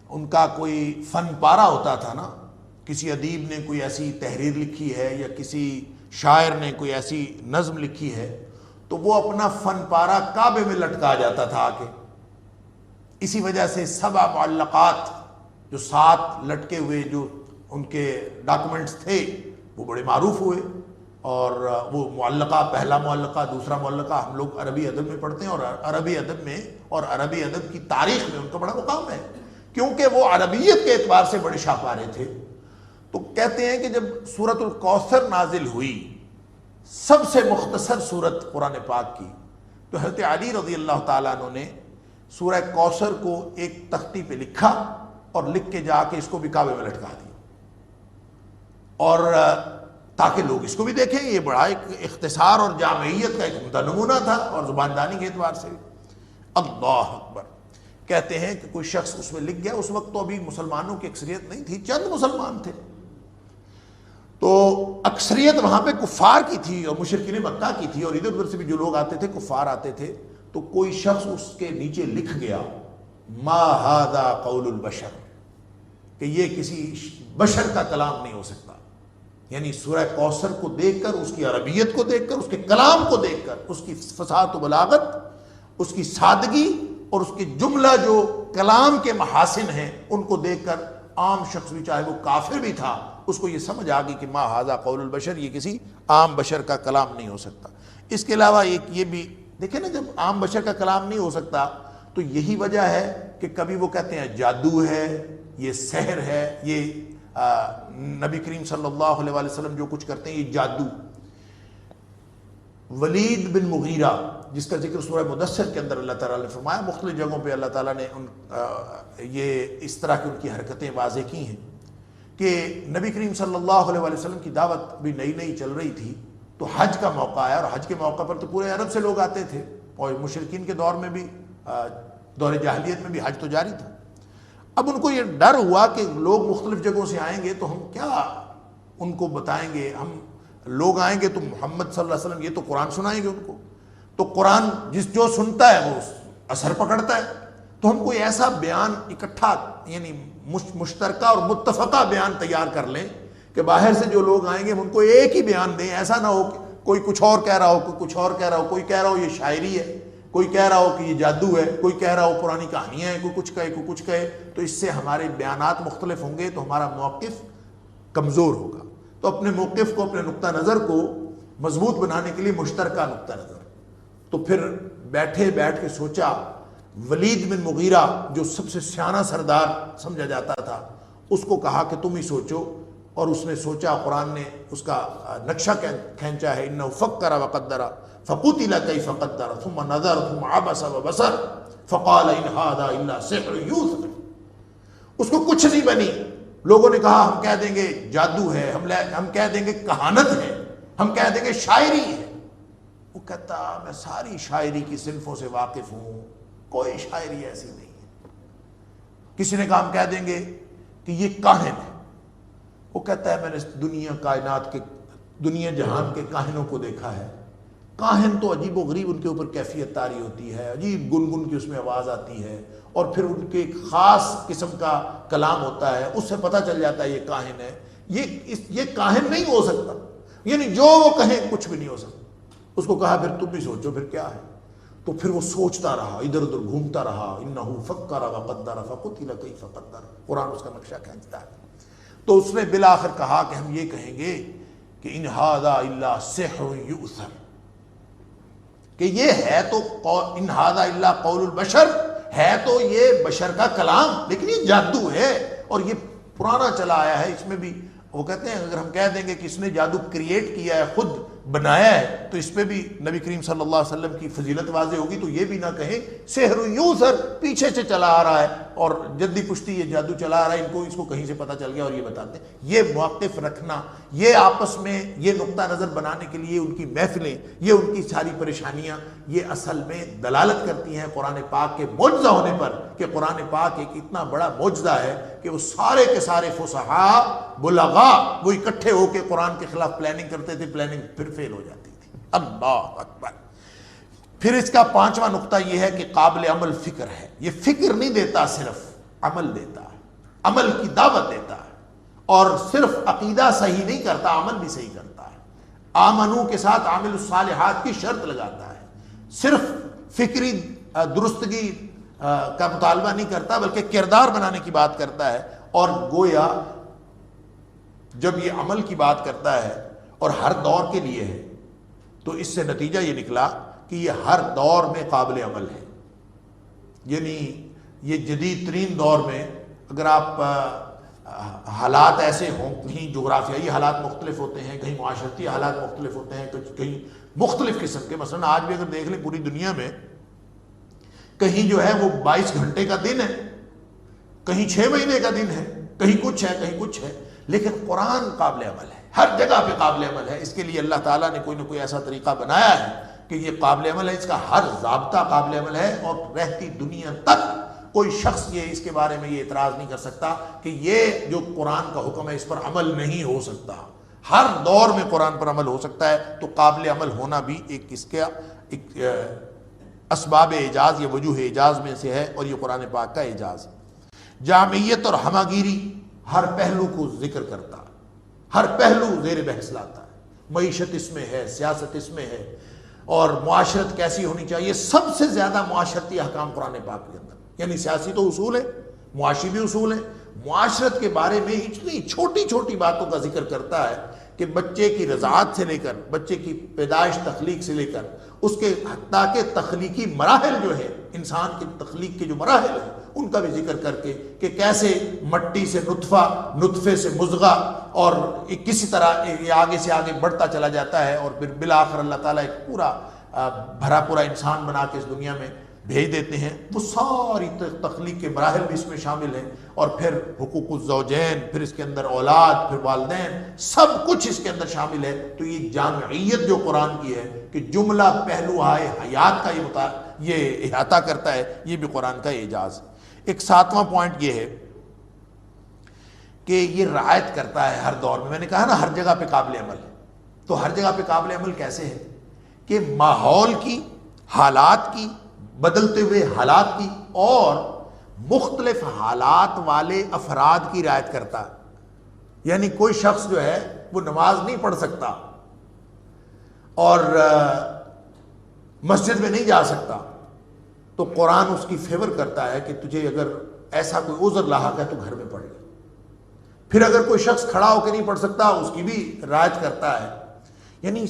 ان کا کوئی فن پارا ہوتا تھا نا، کسی ادیب نے کوئی ایسی تحریر لکھی ہے یا کسی شاعر نے کوئی ایسی نظم لکھی ہے، تو وہ اپنا فن پارا کعبے میں لٹکا جاتا تھا آ کے۔ اسی وجہ سے 7 معلقات، جو 7 لٹکے ہوئے جو ان کے ڈاکومنٹس تھے، وہ بڑے معروف ہوئے۔ اور وہ معلقہ، پہلا معلقہ، دوسرا معلقہ ہم لوگ عربی ادب میں پڑھتے ہیں، اور عربی ادب میں اور عربی ادب کی تاریخ میں ان کا بڑا مقام ہے، کیونکہ وہ عربیت کے اعتبار سے بڑے شاہکار تھے۔ تو کہتے ہیں کہ جب سورۃ الکوثر نازل ہوئی، سب سے مختصر سورت قرآن پاک کی، تو حضرت علی رضی اللہ تعالیٰ عنہ نے سورہ کوثر کو ایک تختی پہ لکھا اور لکھ کے جا کے اس کو بھی کعبے میں لٹکا دیا، اور تاکہ لوگ اس کو بھی دیکھیں۔ یہ بڑا ایک اختصار اور جامعیت کا ایک عمدہ نمونہ تھا، اور زباندانی کے اعتبار سے بھی۔ اللہ اکبر! کہتے ہیں کہ کوئی شخص اس میں لکھ گیا، اس وقت تو ابھی مسلمانوں کی اکثریت نہیں تھی، چند مسلمان تھے، تو اکثریت وہاں پہ کفار کی تھی اور مشرکین مکہ کی تھی، اور ادھر ادھر سے بھی جو لوگ آتے تھے کفار آتے تھے۔ تو کوئی شخص اس کے نیچے لکھ گیا ما ھذا قول البشر، کہ یہ کسی بشر کا کلام نہیں ہو سکتا۔ یعنی سورہ کوثر کو دیکھ کر، اس کی عربیت کو دیکھ کر، اس کے کلام کو دیکھ کر، اس کی فصاحت و بلاغت، اس کی سادگی، اور اس کے جملہ جو کلام کے محاسن ہیں، ان کو دیکھ کر عام شخص بھی، چاہے وہ کافر بھی تھا، اس کو یہ سمجھ آ گئی کہ ما ھذا قول البشر، یہ کسی عام بشر کا کلام نہیں ہو سکتا۔ اس کے علاوہ ایک یہ بھی دیکھیں نا، جب عام بشر کا کلام نہیں ہو سکتا تو یہی وجہ ہے کہ کبھی وہ کہتے ہیں جادو ہے، یہ سحر ہے، یہ نبی کریم صلی اللہ علیہ وآلہ وسلم جو کچھ کرتے ہیں یہ جادو۔ ولید بن مغیرہ، جس کا ذکر سورہ مدثر کے اندر اللہ تعالیٰ نے فرمایا، مختلف جگہوں پہ اللہ تعالیٰ نے یہ اس طرح کی ان کی حرکتیں واضح کی ہیں کہ نبی کریم صلی اللہ علیہ وآلہ وسلم کی دعوت بھی نئی نئی چل رہی تھی، تو حج کا موقع آیا، اور حج کے موقع پر تو پورے عرب سے لوگ آتے تھے، اور مشرکین کے دور میں بھی، دور جاہلیت میں بھی حج تو جاری تھا۔ اب ان کو یہ ڈر ہوا کہ لوگ مختلف جگہوں سے آئیں گے تو ہم کیا ان کو بتائیں گے، ہم لوگ آئیں گے تو محمد صلی اللہ علیہ وسلم، یہ تو قرآن سنائیں گے ان کو، تو قرآن جو سنتا ہے وہ اثر پکڑتا ہے، تو ہم کوئی ایسا بیان اکٹھا، یعنی مشترکہ اور متفقہ بیان تیار کر لیں کہ باہر سے جو لوگ آئیں گے ہم ان کو ایک ہی بیان دیں، ایسا نہ ہو کہ کوئی کچھ اور کہہ رہا ہو، کوئی کچھ اور کہہ رہا ہو، کوئی کہہ رہا ہو یہ شاعری ہے، کوئی کہہ رہا ہو کہ یہ جادو ہے، کوئی کہہ رہا ہو پرانی کہانیاں ہیں، کوئی کچھ کہے کوئی کچھ کہے، تو اس سے ہمارے بیانات مختلف ہوں گے، تو ہمارا موقف کمزور ہوگا۔ تو اپنے موقف کو، اپنے نقطہ نظر کو مضبوط بنانے کے لیے مشترکہ نقطہ نظر، تو پھر بیٹھ کے سوچا، ولید بن مغیرہ جو سب سے سیانہ سردار سمجھا جاتا تھا، اس کو کہا کہ تم ہی سوچو، اور اس نے سوچا، قرآن نے اس کا نقشہ کھینچا ہے، انہ فکر وقدر فقتل کیف قدر ثم نظر ثم عبس وبصر فقال ان ھذا الا سحر یوثر۔ اس کو کچھ نہیں بنی، لوگوں نے کہا ہم کہہ دیں گے جادو ہے، ہم کہہ دیں گے کہانت ہے، ہم کہہ دیں گے شاعری ہے۔ وہ کہتا میں ساری شاعری کی صنفوں سے واقف ہوں، کوئی شاعری ایسی نہیں ہے۔ کسی نے کہا ہم کہہ دیں گے کہ یہ کاہن ہے۔ وہ کہتا ہے میں نے دنیا کائنات کے دنیا جہان کے کاہنوں کو دیکھا ہے، کاہن تو عجیب و غریب ان کے اوپر کیفیت طاری ہوتی ہے، عجیب گنگن کی اس میں آواز آتی ہے، اور پھر ان کے ایک خاص قسم کا کلام ہوتا ہے، اس سے پتہ چل جاتا ہے یہ کاہن ہے۔ یہ کاہن نہیں ہو سکتا، یعنی جو وہ کہیں کچھ بھی نہیں ہو سکتا۔ اس کو کہا پھر تم بھی سوچو پھر کیا ہے۔ تو پھر وہ سوچتا رہا، ادھر ادھر گھومتا رہا، انہ فکر وقدر فقتل کیف قدر، قرآن اس کا نقشہ کھینچتا ہے۔ تو اس نے بالآخر کہا کہ ہم یہ کہیں گے کہ ان ھذا الا سحر یؤثر، کہ یہ ہے تو ان ھذا الا قول البشر، ہے تو یہ بشر کا کلام، لیکن یہ جادو ہے اور یہ پرانا چلا آیا ہے۔ اس میں بھی وہ کہتے ہیں اگر ہم کہہ دیں گے کہ اس نے جادو کریٹ کیا ہے، خود بنایا ہے، تو اس پہ بھی نبی کریم صلی اللہ علیہ وسلم کی فضیلت واضح ہوگی۔ تو یہ بھی نہ کہیں سحر یوثر، پیچھے سے چلا آ رہا ہے اور جدی پشتی یہ جادو چلا آ رہا ہے، اس کو کہیں سے پتہ چل گیا اور یہ بتاتے ہیں۔ یہ موقف رکھنا، یہ آپس میں یہ نقطہ نظر بنانے کے لیے ان کی محفلیں، یہ ان کی ساری پریشانیاں، یہ اصل میں دلالت کرتی ہیں قرآن پاک کے معجزہ ہونے پر، کہ قرآن پاک ایک اتنا بڑا معجزہ ہے کہ وہ سارے کے سارے فصحاء بلغاء وہ اکٹھے ہو کے قرآن کے خلاف پلاننگ کرتے تھے، پلاننگ پھر فیل ہو جاتی تھی۔ اللہ اکبر۔ پھر اس کا پانچواں نقطہ یہ ہے کہ قابل عمل فکر ہے۔ یہ فکر نہیں دیتا، صرف عمل دیتا ہے، عمل کی دعوت دیتا ہے، اور صرف عقیدہ صحیح نہیں کرتا، عمل بھی صحیح کرتا ہے۔ آمنو کے ساتھ عامل الصالحات کی شرط لگاتا ہے، صرف فکری درستگی کا مطالبہ نہیں کرتا بلکہ کردار بنانے کی بات کرتا ہے۔ اور گویا جب یہ عمل کی بات کرتا ہے اور ہر دور کے لیے ہے، تو اس سے نتیجہ یہ نکلا کہ یہ ہر دور میں قابل عمل ہے۔ یعنی یہ جدید ترین دور میں اگر آپ حالات ایسے ہوں، کہیں جغرافیائی حالات مختلف ہوتے ہیں، کہیں معاشرتی حالات مختلف ہوتے ہیں، کہیں مختلف قسم کے، مثلا آج بھی اگر دیکھ لیں پوری دنیا میں، کہیں جو ہے وہ 22 گھنٹے کا دن ہے، کہیں 6 مہینے کا دن ہے، کہیں کچھ ہے کہیں کچھ ہے، لیکن قرآن قابل عمل ہے، ہر جگہ پہ قابل عمل ہے۔ اس کے لیے اللہ تعالیٰ نے کوئی نہ کوئی ایسا طریقہ بنایا ہے کہ یہ قابل عمل ہے، اس کا ہر ضابطہ قابل عمل ہے، اور رہتی دنیا تک کوئی شخص یہ اس کے بارے میں یہ اعتراض نہیں کر سکتا کہ یہ جو قرآن کا حکم ہے اس پر عمل نہیں ہو سکتا۔ ہر دور میں قرآن پر عمل ہو سکتا ہے، تو قابل عمل ہونا بھی ایک اس کا ایک اسباب اعجاز یا وجوہ اعجاز میں سے ہے، اور یہ قرآن پاک کا اعجاز ہے۔ جامعیت اور ہماگیری ہر پہلو کو ذکر کرتا، ہر پہلو زیر بحث لاتا ہے۔ معیشت اس میں ہے، سیاست اس میں ہے، اور معاشرت کیسی ہونی چاہیے۔ سب سے زیادہ معاشرتی احکام قرآن پاک کے اندر، یعنی سیاسی تو اصول ہے، معاشی بھی اصول ہے، معاشرت کے بارے میں اتنی چھوٹی چھوٹی باتوں کا ذکر کرتا ہے کہ بچے کی رضاعت سے لے کر، بچے کی پیدائش تخلیق سے لے کر، اس کے حتیٰ کہ تخلیقی مراحل جو ہے، انسان کی تخلیق کے جو مراحل ہیں ان کا بھی ذکر کر کے کہ کیسے مٹی سے نطفہ، نطفے سے مضغہ، اور کسی طرح یہ آگے سے آگے بڑھتا چلا جاتا ہے، اور پھر بالآخر اللہ تعالیٰ ایک پورا بھرا پورا انسان بنا کے اس دنیا میں بھیج دیتے ہیں۔ وہ ساری تخلیق کے مراحل بھی اس میں شامل ہیں، اور پھر حقوق الزوجین، پھر اس کے اندر اولاد، پھر والدین، سب کچھ اس کے اندر شامل ہے۔ تو یہ جامعیت جو قرآن کی ہے کہ جملہ پہلو آئے حیات کا یہ احاطہ کرتا ہے، یہ بھی قرآن کا اعجاز ہے۔ ایک ساتواں پوائنٹ یہ ہے کہ یہ رعایت کرتا ہے ہر دور میں۔ میں نے کہا نا ہر جگہ پہ قابل عمل ہے، تو ہر جگہ پہ قابل عمل کیسے ہے کہ ماحول کی، حالات کی، بدلتے ہوئے حالات کی، اور مختلف حالات والے افراد کی رعایت کرتا ہے۔ یعنی کوئی شخص جو ہے وہ نماز نہیں پڑھ سکتا اور مسجد میں نہیں جا سکتا، تو قرآن اس کی فیور کرتا ہے کہ تجھے اگر ایسا کوئی عذر لاحق ہے تو گھر میں پڑھ لے۔ پھر اگر کوئی شخص کھڑا ہو کے نہیں پڑھ سکتا، اس کی بھی رعایت کرتا ہے۔ یعنی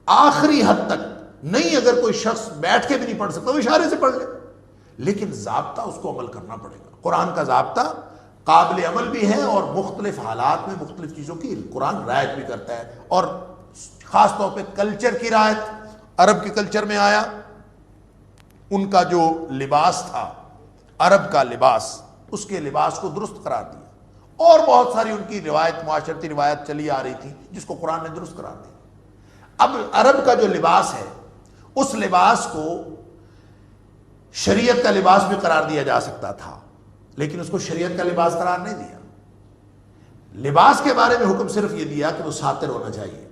آخری حد تک نہیں، اگر کوئی شخص بیٹھ کے بھی نہیں پڑھ سکتا وہ اشارے سے پڑھ لے، لیکن ضابطہ اس کو عمل کرنا پڑے گا۔ قرآن کا ضابطہ قابل عمل بھی ہے، اور مختلف حالات میں مختلف چیزوں کی قرآن رعایت بھی کرتا ہے۔ اور خاص طور پہ کلچر کی رعایت، عرب کے کلچر میں آیا، ان کا جو لباس تھا، عرب کا لباس، اس کے لباس کو درست قرار دیا، اور بہت ساری ان کی روایت، معاشرتی روایت چلی آ رہی تھی جس کو قرآن نے درست قرار دیا۔ اب عرب کا جو لباس ہے اس لباس کو شریعت کا لباس بھی قرار دیا جا سکتا تھا، لیکن اس کو شریعت کا لباس قرار نہیں دیا۔ لباس کے بارے میں حکم صرف یہ دیا کہ وہ ساتر ہونا چاہیے،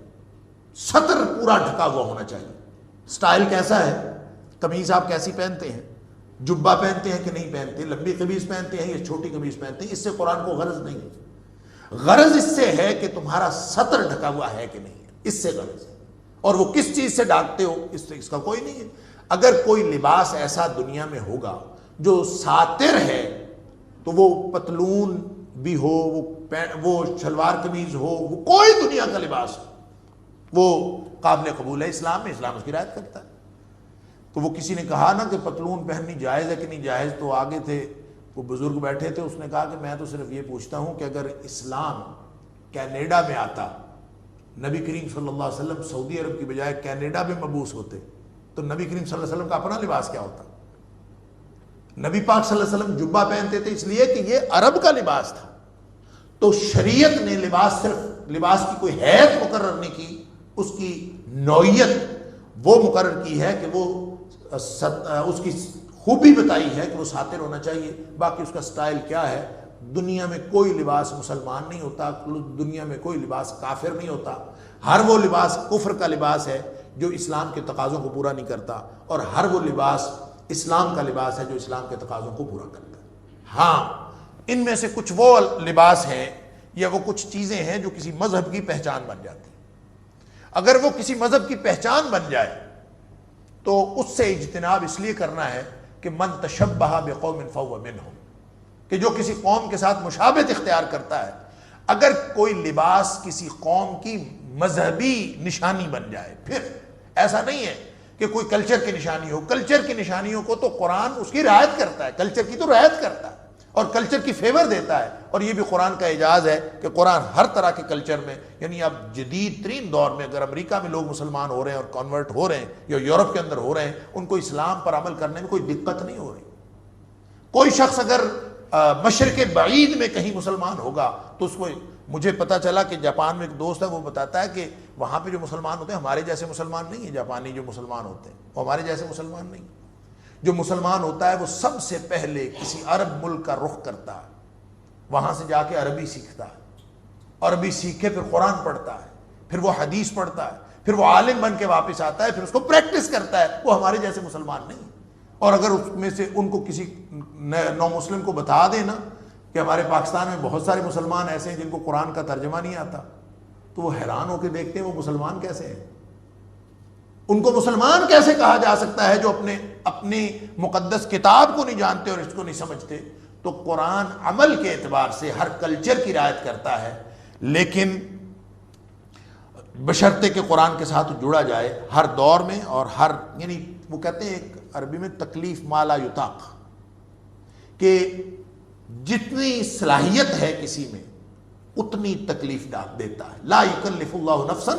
سطر پورا ڈھکا ہوا ہونا چاہیے۔ سٹائل کیسا ہے، قمیص آپ کیسی پہنتے ہیں، جبہ پہنتے ہیں کہ نہیں پہنتے، لمبی قمیص پہنتے ہیں یا چھوٹی قمیص پہنتے ہیں، اس سے قرآن کو غرض نہیں ہے۔ غرض اس سے ہے کہ تمہارا سطر ڈھکا ہوا ہے کہ نہیں ہے، اس سے غرض ہے۔ اور وہ کس چیز سے ڈھانپتے ہو اس سے اس کا کوئی نہیں ہے۔ اگر کوئی لباس ایسا دنیا میں ہوگا جو ساتر ہے تو وہ پتلون بھی ہو، وہ شلوار قمیض ہو، وہ کوئی دنیا کا لباس ہو، وہ قابل قبول ہے اسلام میں، اسلام اس کی رعایت کرتا ہے۔ تو وہ کسی نے کہا نا کہ پتلون پہننی جائز ہے کہ نہیں جائز، تو آگے تھے وہ بزرگ بیٹھے تھے، اس نے کہا کہ میں تو صرف یہ پوچھتا ہوں کہ اگر اسلام کینیڈا میں آتا، نبی کریم صلی اللہ علیہ وسلم سعودی عرب کی بجائے کینیڈا میں مبعوث ہوتے، تو نبی کریم صلی اللہ علیہ وسلم کا اپنا لباس کیا ہوتا؟ نبی پاک صلی اللہ علیہ وسلم جبہ پہنتے تھے اس لیے کہ یہ عرب کا لباس تھا۔ تو شریعت نے لباس صرف لباس کی کوئی حیث مقرر نہیں کی، اس کی نوعیت وہ مقرر کی ہے کہ وہ اس کی خوبی بتائی ہے کہ وہ ساتر ہونا چاہیے۔ باقی اس کا سٹائل کیا ہے، دنیا میں کوئی لباس مسلمان نہیں ہوتا، دنیا میں کوئی لباس کافر نہیں ہوتا، ہر وہ لباس کفر کا لباس ہے جو اسلام کے تقاضوں کو پورا نہیں کرتا، اور ہر وہ لباس اسلام کا لباس ہے جو اسلام کے تقاضوں کو پورا کرتا ہے۔ ہاں، ان میں سے کچھ وہ لباس ہیں یا وہ کچھ چیزیں ہیں جو کسی مذہب کی پہچان بن جاتی ہیں۔ اگر وہ کسی مذہب کی پہچان بن جائے تو اس سے اجتناب اس لیے کرنا ہے کہ من تشبہ بقوم فہو منہم، کہ جو کسی قوم کے ساتھ مشابہت اختیار کرتا ہے۔ اگر کوئی لباس کسی قوم کی مذہبی نشانی بن جائے، پھر ایسا نہیں ہے کہ کوئی کلچر کی نشانی ہو، کلچر کی نشانیوں کو تو قرآن اس کی رعایت کرتا ہے، کلچر کی تو رعایت کرتا ہے اور کلچر کی فیور دیتا ہے، اور یہ بھی قرآن کا اعجاز ہے کہ قرآن ہر طرح کے کلچر میں، یعنی اب جدید ترین دور میں اگر امریکہ میں لوگ مسلمان ہو رہے ہیں اور کنورٹ ہو رہے ہیں یا یورپ کے اندر ہو رہے ہیں، ان کو اسلام پر عمل کرنے میں کوئی دقت نہیں ہو رہی۔ کوئی شخص اگر مشرق بعید میں کہیں مسلمان ہوگا تو اس کو، مجھے پتا چلا کہ جاپان میں ایک دوست ہے، وہ بتاتا ہے کہ وہاں پہ جو مسلمان ہوتے ہیں ہمارے جیسے مسلمان نہیں ہیں، جاپانی جو مسلمان ہوتے ہیں وہ ہمارے جیسے مسلمان نہیں۔ جو مسلمان ہوتا ہے وہ سب سے پہلے کسی عرب ملک کا رخ کرتا ہے، وہاں سے جا کے عربی سیکھتا ہے، عربی سیکھ کے پھر قرآن پڑھتا ہے، پھر وہ حدیث پڑھتا ہے، پھر وہ عالم بن کے واپس آتا ہے، پھر اس کو پریکٹس کرتا ہے۔ وہ ہمارے جیسے مسلمان نہیں۔ اور اگر اس میں سے ان کو کسی نو مسلم کو بتا دینا کہ ہمارے پاکستان میں بہت سارے مسلمان ایسے ہیں جن کو قرآن کا ترجمہ نہیں آتا، تو وہ حیران ہو کے دیکھتے ہیں وہ مسلمان کیسے ہیں، ان کو مسلمان کیسے کہا جا سکتا ہے جو اپنی مقدس کتاب کو نہیں جانتے اور اس کو نہیں سمجھتے۔ تو قرآن عمل کے اعتبار سے ہر کلچر کی رعایت کرتا ہے، لیکن بشرطے کہ قرآن کے ساتھ جڑا جائے ہر دور میں، اور ہر، یعنی وہ کہتے ہیں ایک عربی میں تکلیف ما لا یطاق، کہ جتنی صلاحیت ہے کسی میں اتنی تکلیف دیتا ہے۔ لا یکلف اللہ نفسا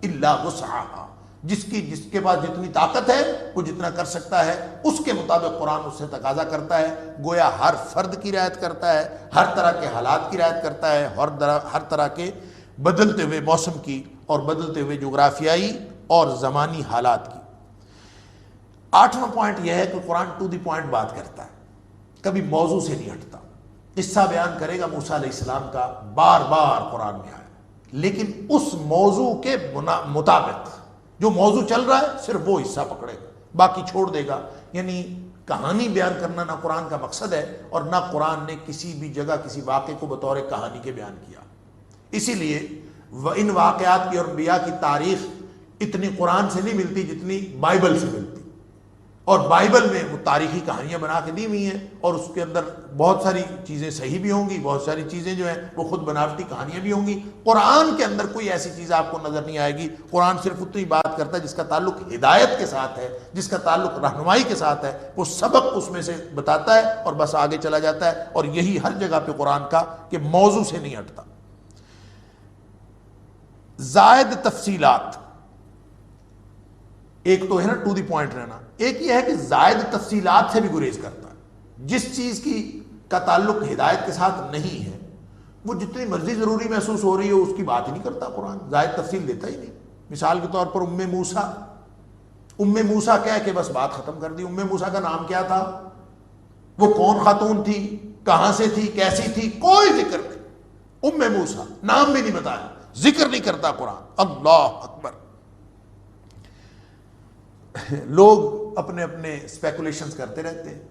الا وسعها، جس کے پاس جتنی طاقت ہے وہ جتنا کر سکتا ہے اس کے مطابق قرآن اس سے تقاضا کرتا ہے۔ گویا ہر فرد کی رعایت کرتا ہے، ہر طرح کے حالات کی رعایت کرتا ہے، ہر طرح کے بدلتے ہوئے موسم کی اور بدلتے ہوئے جغرافیائی اور زمانی حالات کی۔ 8واں پوائنٹ یہ ہے کہ قرآن ٹو دی پوائنٹ بات کرتا ہے، کبھی موضوع سے نہیں ہٹتا۔ قصہ بیان کرے گا موسیٰ علیہ السلام کا، بار بار قرآن میں آیا، لیکن اس موضوع کے مطابق جو موضوع چل رہا ہے صرف وہ حصہ پکڑے گا، باقی چھوڑ دے گا۔ یعنی کہانی بیان کرنا نہ قرآن کا مقصد ہے، اور نہ قرآن نے کسی بھی جگہ کسی واقعے کو بطور کہانی کے بیان کیا۔ اسی لیے ان واقعات کی اور انبیاء کی تاریخ اتنی قرآن سے نہیں ملتی جتنی بائبل سے ملتی، اور بائبل میں وہ تاریخی کہانیاں بنا کے دی ہوئی ہیں، اور اس کے اندر بہت ساری چیزیں صحیح بھی ہوں گی، بہت ساری چیزیں جو ہیں وہ خود بناوٹی کہانیاں بھی ہوں گی۔ قرآن کے اندر کوئی ایسی چیز آپ کو نظر نہیں آئے گی۔ قرآن صرف اتنی بات کرتا ہے جس کا تعلق ہدایت کے ساتھ ہے، جس کا تعلق رہنمائی کے ساتھ ہے، وہ سبق اس میں سے بتاتا ہے اور بس آگے چلا جاتا ہے۔ اور یہی ہر جگہ پہ قرآن کا کہ موضوع سے نہیں ہٹتا۔ زائد تفصیلات، ایک تو ہے نا ٹو دی پوائنٹ رہنا، ایک یہ ہے کہ زائد تفصیلات سے بھی گریز کرتا ہے۔ جس چیز کا تعلق ہدایت کے ساتھ نہیں ہے وہ جتنی مرضی ضروری محسوس ہو رہی ہو اس کی بات ہی نہیں کرتا قرآن، زائد تفصیل دیتا ہی نہیں۔ مثال کے طور پر ام موسیٰ کہہ کے بس بات ختم کر دی۔ ام موسیٰ کا نام کیا تھا، وہ کون خاتون تھی، کہاں سے تھی، کیسی تھی، کوئی ذکر نہیں۔ ام موسیٰ نام بھی نہیں بتایا، ذکر نہیں کرتا قرآن۔ اللہ اکبر۔ لوگ اپنے اپنے اسپیکولیشنز کرتے رہتے ہیں۔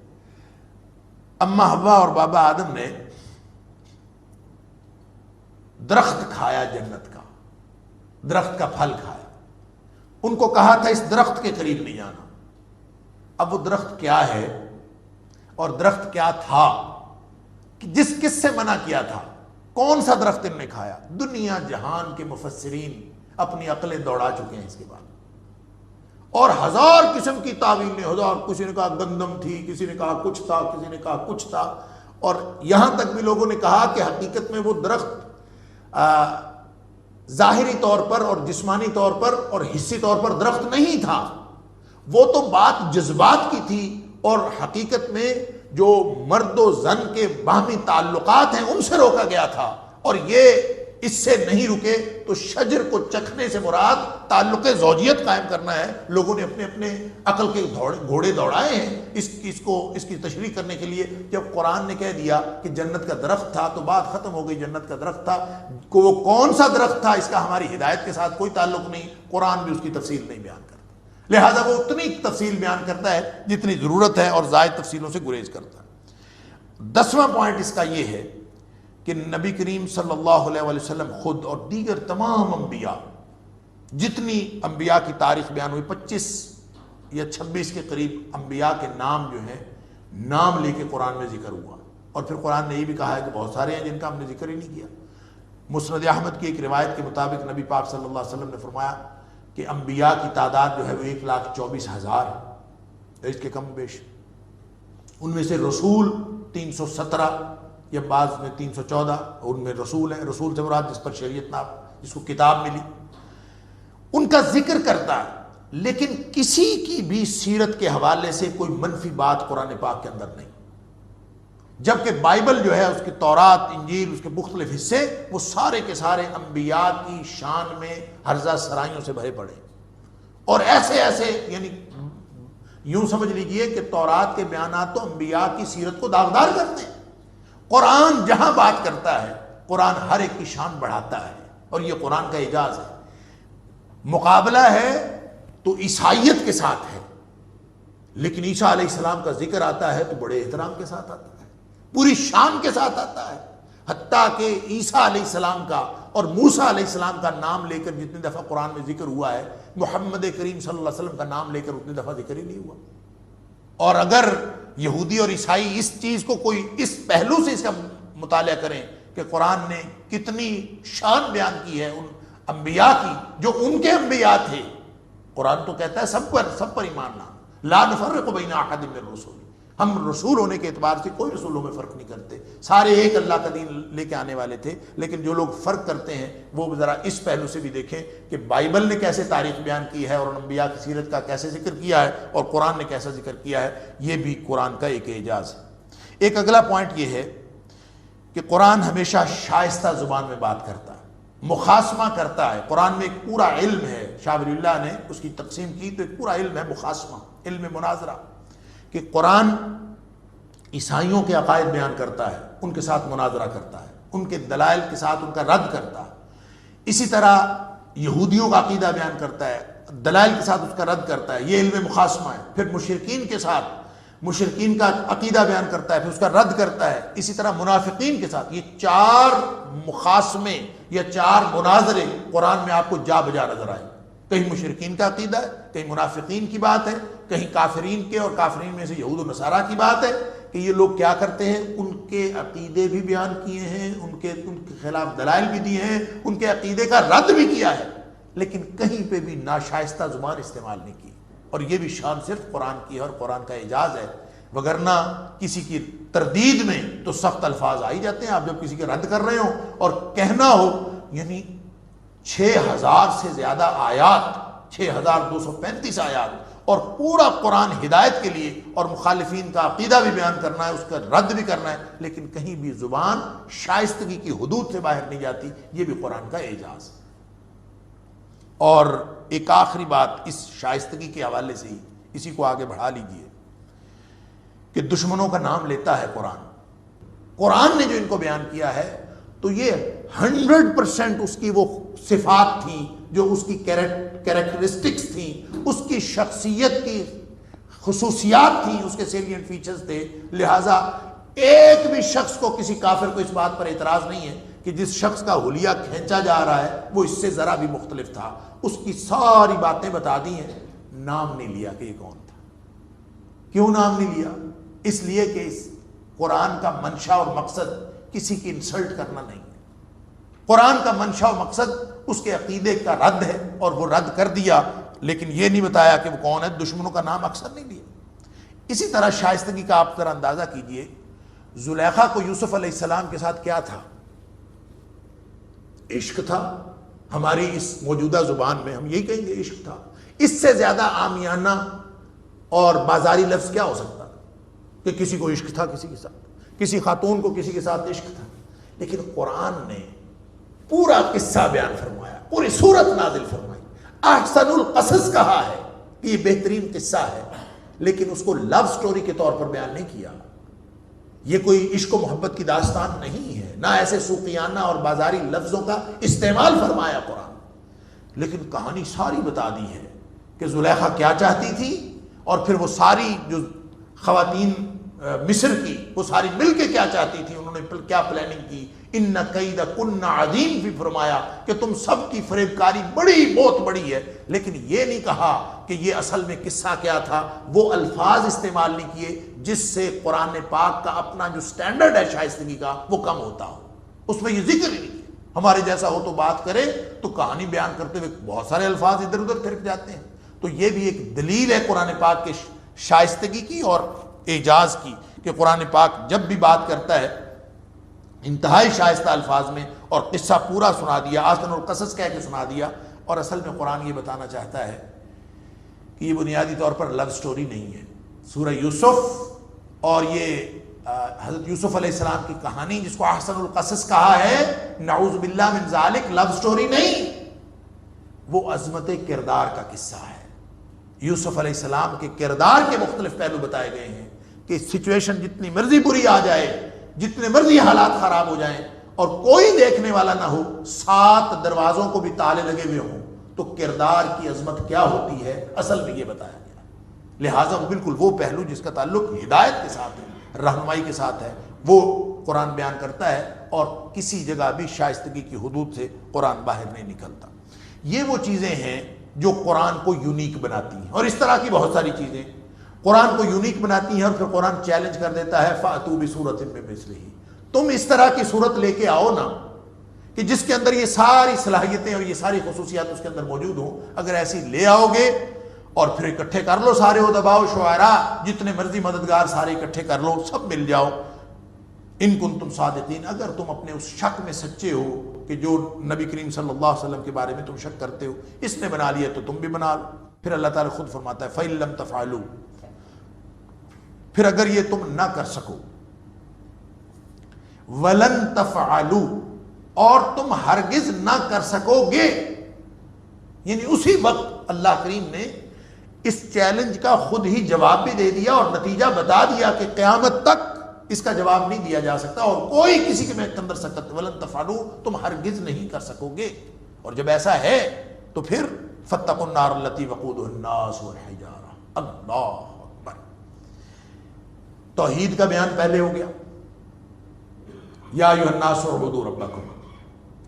اما حوا اور بابا آدم نے درخت کھایا، جنت کا درخت کا پھل کھایا، ان کو کہا تھا اس درخت کے قریب نہیں جانا۔ اب وہ درخت کیا ہے اور درخت کیا تھا کہ کس سے منع کیا تھا، کون سا درخت انہوں نے کھایا؟ دنیا جہان کے مفسرین اپنی عقلیں دوڑا چکے ہیں اس کے بعد، اور ہزار قسم کی تعویلیں، کسی نے کہا گندم تھی، کسی نے کہا کچھ تھا، کسی نے کہا کچھ تھا، اور یہاں تک بھی لوگوں نے کہا کہ حقیقت میں وہ درخت ظاہری طور پر اور جسمانی طور پر اور حصی طور پر درخت نہیں تھا، وہ تو بات جذبات کی تھی، اور حقیقت میں جو مرد و زن کے باہمی تعلقات ہیں ان سے روکا گیا تھا، اور یہ اس سے نہیں رکے تو شجر کو چکھنے سے مراد تعلق زوجیت قائم کرنا ہے۔ لوگوں نے اپنے اپنے عقل کے گھوڑے دوڑائے ہیں اس کی تشریح کرنے کے لیے۔ جب قرآن نے کہہ دیا کہ جنت کا درخت تھا تو بات ختم ہو گئی، جنت کا درخت تھا، وہ کون سا درخت تھا اس کا ہماری ہدایت کے ساتھ کوئی تعلق نہیں، قرآن بھی اس کی تفصیل نہیں بیان کرتا، لہذا وہ اتنی تفصیل بیان کرتا ہے جتنی ضرورت ہے اور زائد تفصیلوں سے گریز کرتا ہے۔ 10واں پوائنٹ اس کا یہ ہے کہ نبی کریم صلی اللہ علیہ وسلم خود اور دیگر تمام انبیاء، جتنی انبیاء کی تاریخ بیان ہوئی، 25 یا 26 کے قریب انبیاء کے نام جو ہیں، نام لے کے قرآن میں ذکر ہوا، اور پھر قرآن نے یہ بھی کہا ہے کہ بہت سارے ہیں جن کا ہم نے ذکر ہی نہیں کیا۔ مسند احمد کی ایک روایت کے مطابق نبی پاک صلی اللہ علیہ وسلم نے فرمایا کہ انبیاء کی تعداد جو ہے وہ 1,24,000 ہے، اس کے کم بیش۔ ان میں سے رسول 317 یا بعض میں 314 ان میں رسول ہیں، رسول سے مراد جس پر شریعت ناب، جس کو کتاب ملی، ان کا ذکر کرتا ہے، لیکن کسی کی بھی سیرت کے حوالے سے کوئی منفی بات قرآن پاک کے اندر نہیں، جبکہ بائبل جو ہے اس کی تورات، انجیل، اس کے مختلف حصے وہ سارے کے سارے انبیاء کی شان میں ہرزہ سرائیوں سے بھرے پڑے، اور ایسے یعنی یوں سمجھ لیجئے کہ تورات کے بیانات تو انبیاء کی سیرت کو داغدار کرتے ہیں۔ قرآن جہاں بات کرتا ہے قرآن ہر ایک کی شان بڑھاتا ہے، اور یہ قرآن کا اعجاز ہے۔ مقابلہ ہے تو عیسائیت کے ساتھ ہے، لیکن عیسیٰ علیہ السلام کا ذکر آتا ہے تو بڑے احترام کے ساتھ آتا ہے، پوری شان کے ساتھ آتا ہے، حتیٰ کہ عیسیٰ علیہ السلام کا اور موسیٰ علیہ السلام کا نام لے کر جتنی دفعہ قرآن میں ذکر ہوا ہے، محمد کریم صلی اللہ علیہ وسلم کا نام لے کر اتنی دفعہ ذکر ہی نہیں ہوا۔ اور اگر یہودی اور عیسائی اس چیز کو کوئی اس پہلو سے اس کا مطالعہ کریں کہ قرآن نے کتنی شان بیان کی ہے ان انبیاء کی جو ان کے انبیاء تھے، قرآن تو کہتا ہے سب پر ایمان لانا، لا نفرق بین احد من الرسل، ہم رسول ہونے کے اعتبار سے کوئی رسولوں میں فرق نہیں کرتے، سارے ایک اللہ کا دین لے کے آنے والے تھے، لیکن جو لوگ فرق کرتے ہیں وہ ذرا اس پہلو سے بھی دیکھیں کہ بائبل نے کیسے تاریخ بیان کی ہے اور انبیاء کی سیرت کا کیسے ذکر کیا ہے اور قرآن نے کیسا ذکر کیا ہے، یہ بھی قرآن کا ایک اعجاز ہے۔ ایک اگلا پوائنٹ یہ ہے کہ قرآن ہمیشہ شائستہ زبان میں بات کرتا ہے، مخاصمہ کرتا ہے۔ قرآن میں ایک پورا علم ہے، شاہ ولی اللہ نے اس کی تقسیم کی تو ایک پورا علم ہے مخاصمہ، علم مناظرہ، کہ قرآن عیسائیوں کے عقائد بیان کرتا ہے، ان کے ساتھ مناظرہ کرتا ہے، ان کے دلائل کے ساتھ ان کا رد کرتا ہے، اسی طرح یہودیوں کا عقیدہ بیان کرتا ہے، دلائل کے ساتھ اس کا رد کرتا ہے، یہ علم مخاصمہ ہے۔ پھر مشرکین کے ساتھ مشرکین کا عقیدہ بیان کرتا ہے، پھر اس کا رد کرتا ہے، اسی طرح منافقین کے ساتھ۔ یہ 4 مخاصمے یا 4 مناظرے قرآن میں آپ کو جا بجا نظر آئیں، کہیں مشرکین کا عقیدہ ہے، کہیں منافقین کی بات ہے، کہیں کافرین کے اور کافرین میں سے یہود و نصارہ کی بات ہے کہ یہ لوگ کیا کرتے ہیں، ان کے عقیدے بھی بیان کیے ہیں، ان کے خلاف دلائل بھی دیے ہیں، ان کے عقیدے کا رد بھی کیا ہے، لیکن کہیں پہ بھی ناشائستہ زبان استعمال نہیں کی، اور یہ بھی شان صرف قرآن کی ہے اور قرآن کا اعجاز ہے، وگرنہ کسی کی تردید میں تو سخت الفاظ آ ہی جاتے ہیں۔ آپ جب کسی کے رد کر رہے ہو اور کہنا ہو، یعنی 6000 سے زیادہ آیات، 6235 آیات، اور پورا قرآن ہدایت کے لیے اور مخالفین کا عقیدہ بھی بیان کرنا ہے، اس کا رد بھی کرنا ہے، لیکن کہیں بھی زبان شائستگی کی حدود سے باہر نہیں جاتی، یہ بھی قرآن کا اعجاز ہے۔ اور ایک آخری بات اس شائستگی کے حوالے سے ہی اسی کو آگے بڑھا لیجئے کہ دشمنوں کا نام لیتا ہے قرآن نے جو ان کو بیان کیا ہے تو یہ 100% اس کی وہ صفات تھیں جو اس کی کیریکٹرسٹکس تھیں، اس کی شخصیت کی خصوصیات تھیں، اس کے سیلینٹ فیچرز تھے، لہٰذا ایک بھی شخص کو، کسی کافر کو اس بات پر اعتراض نہیں ہے کہ جس شخص کا حلیہ کھینچا جا رہا ہے وہ اس سے ذرا بھی مختلف تھا، اس کی ساری باتیں بتا دی ہیں، نام نہیں لیا کہ یہ کون تھا۔ کیوں نام نہیں لیا؟ اس لیے کہ اس قرآن کا منشا اور مقصد کسی کی انسلٹ کرنا نہیں ہے۔ قرآن کا منشا و مقصد اس کے عقیدے کا رد ہے اور وہ رد کر دیا، لیکن یہ نہیں بتایا کہ وہ کون ہے، دشمنوں کا نام اکثر نہیں لیا۔ اسی طرح شائستگی کا آپ ذرا اندازہ کیجئے، زلیخا کو یوسف علیہ السلام کے ساتھ کیا تھا؟ عشق تھا۔ ہماری اس موجودہ زبان میں ہم یہی کہیں گے عشق تھا۔ اس سے زیادہ عامیانہ اور بازاری لفظ کیا ہو سکتا کہ کسی کو عشق تھا کسی کے ساتھ، کسی خاتون کو کسی کے ساتھ عشق تھا؟ لیکن قرآن نے پورا قصہ بیان فرمایا، پوری سورت نازل فرمائی، احسن القصص کہا ہے کہ یہ بہترین قصہ ہے، لیکن اس کو لو سٹوری کے طور پر بیان نہیں کیا۔ یہ کوئی عشق و محبت کی داستان نہیں ہے، نہ ایسے سوقیانہ اور بازاری لفظوں کا استعمال فرمایا قرآن، لیکن کہانی ساری بتا دی ہے کہ زلیخا کیا چاہتی تھی، اور پھر وہ ساری جو خواتین مصر کی وہ ساری مل کے کیا چاہتی تھی، انہوں نے کیا پلاننگ کی۔ ان قید کن عظیم بھی فرمایا کہ تم سب کی فریب کاری بہت بڑی ہے، لیکن یہ نہیں کہا کہ یہ اصل میں قصہ کیا تھا، وہ الفاظ استعمال نہیں کیے جس سے قرآن پاک کا اپنا جو سٹینڈرڈ ہے شائستگی کا وہ کم ہوتا ہو، اس میں یہ ذکر ہی نہیں کیا۔ ہمارے جیسا ہو تو بات کرے تو کہانی بیان کرتے ہوئے بہت سارے الفاظ ادھر ادھر پھرک جاتے ہیں، تو یہ بھی ایک دلیل ہے قرآن پاک کے شائستگی کی اور اعجاز کی کہ قرآن پاک جب بھی بات کرتا ہے انتہائی شائستہ الفاظ میں، اور قصہ پورا سنا دیا، احسن القصص کہہ کے سنا دیا۔ اور اصل میں قرآن یہ بتانا چاہتا ہے کہ یہ بنیادی طور پر لو سٹوری نہیں ہے۔ سورہ یوسف اور یہ حضرت یوسف علیہ السلام کی کہانی جس کو احسن القصص کہا ہے، نعوذ باللہ من ذالک، لو سٹوری نہیں، وہ عظمت کردار کا قصہ ہے۔ یوسف علیہ السلام کے کردار کے مختلف پہلو بتائے گئے ہیں کہ سچویشن جتنی مرضی بری آ جائے، جتنے مرضی حالات خراب ہو جائیں اور کوئی دیکھنے والا نہ ہو، 7 دروازوں کو بھی تالے لگے ہوئے ہوں، تو کردار کی عظمت کیا ہوتی ہے اصل میں یہ بتایا گیا۔ لہٰذا بالکل وہ پہلو جس کا تعلق ہدایت کے ساتھ ہے، رہنمائی کے ساتھ ہے، وہ قرآن بیان کرتا ہے، اور کسی جگہ بھی شائستگی کی حدود سے قرآن باہر نہیں نکلتا۔ یہ وہ چیزیں ہیں جو قرآن کو یونیک بناتی ہیں، اور اس طرح کی بہت ساری چیزیں قرآن کو یونیک بناتی ہیں، اور پھر قرآن چیلنج کر دیتا ہے فَأْتُوا بِسُورَةٍ مِّن مِّثْلِهِ، تم اس طرح کی صورت لے کے آؤ نا کہ جس کے اندر یہ ساری صلاحیتیں اور یہ ساری خصوصیات اس کے اندر موجود ہوں۔ اگر ایسی لے آؤ گے اور پھر اکٹھے کر لو سارے ادباء و شعراء، جتنے مرضی مددگار سارے اکٹھے کر لو، سب مل جاؤ، ان کنتم صادقین، اگر تم اپنے اس شک میں سچے ہو کہ جو نبی کریم صلی اللہ علیہ وسلم کے بارے میں تم شک کرتے ہو اس نے بنا لیا تو تم بھی بنا لو۔ پھر اللہ تعالیٰ خود فرماتا ہے فَإِن لَمْ تَفْعَلُوا، پھر اگر یہ تم نہ کر سکو، وَلَن تَفْعَلُوا، اور تم ہرگز نہ کر سکو گے، یعنی اسی وقت اللہ کریم نے اس چیلنج کا خود ہی جواب بھی دے دیا اور نتیجہ بتا دیا کہ قیامت تک اس کا جواب نہیں دیا جا سکتا، اور کوئی کسی کے اندر سکت وَلَن تَفْعَلُوا، تم ہرگز نہیں کر سکو گے۔ اور جب ایسا ہے تو پھر فَاتَّقُوا النَّارَ الَّتِي وَقُودُهَا النَّاسُ وَالْحِجَارَةُ، اللہ اکبر۔ توحید کا بیان پہلے ہو گیا، یا ایھا الناس اعبدوا ربکم،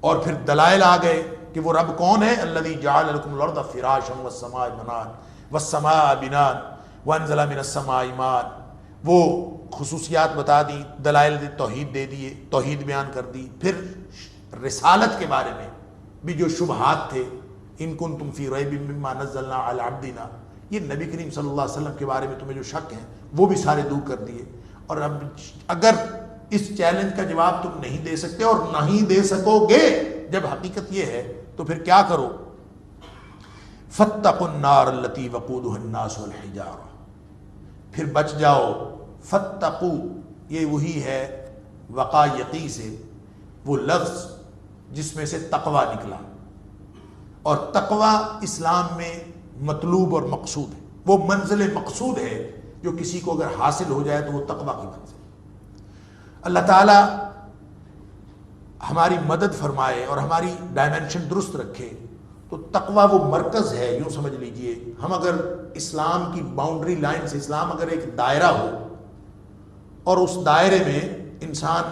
اور پھر دلائل آ گئے کہ وہ رب کون ہے، الذی جعل لکم الارض فراشا والسماء بناء والسماء بناء وانزل من السماء ماء، وہ خصوصیات بتا دی، دلائل توحید دے دیے، توحید بیان کر دی۔ پھر رسالت کے بارے میں بھی جو شبہات تھے، ان کنتم فی ریب مما نزلنا علی عبدنا، یہ نبی کریم صلی اللہ علیہ وسلم کے بارے میں تمہیں جو شک ہیں وہ بھی سارے دور کر دیے۔ اور اب اگر اس چیلنج کا جواب تم نہیں دے سکتے اور نہیں دے سکو گے، جب حقیقت یہ ہے تو پھر کیا کرو، فاتقوا النار التي وقودها الناس والحجارہ، پھر بچ جاؤ. فتقو یہ وہی ہے وقا یقی سے وہ لفظ جس میں سے تقوی نکلا، اور تقوی اسلام میں مطلوب اور مقصود ہے. وہ منزل مقصود ہے جو کسی کو اگر حاصل ہو جائے تو وہ تقوی کی منزل. اللہ تعالی ہماری مدد فرمائے اور ہماری ڈائمنشن درست رکھے. تو تقوی وہ مرکز ہے، یوں سمجھ لیجئے. ہم اگر اسلام کی باؤنڈری لائن سے، اسلام اگر ایک دائرہ ہو اور اس دائرے میں انسان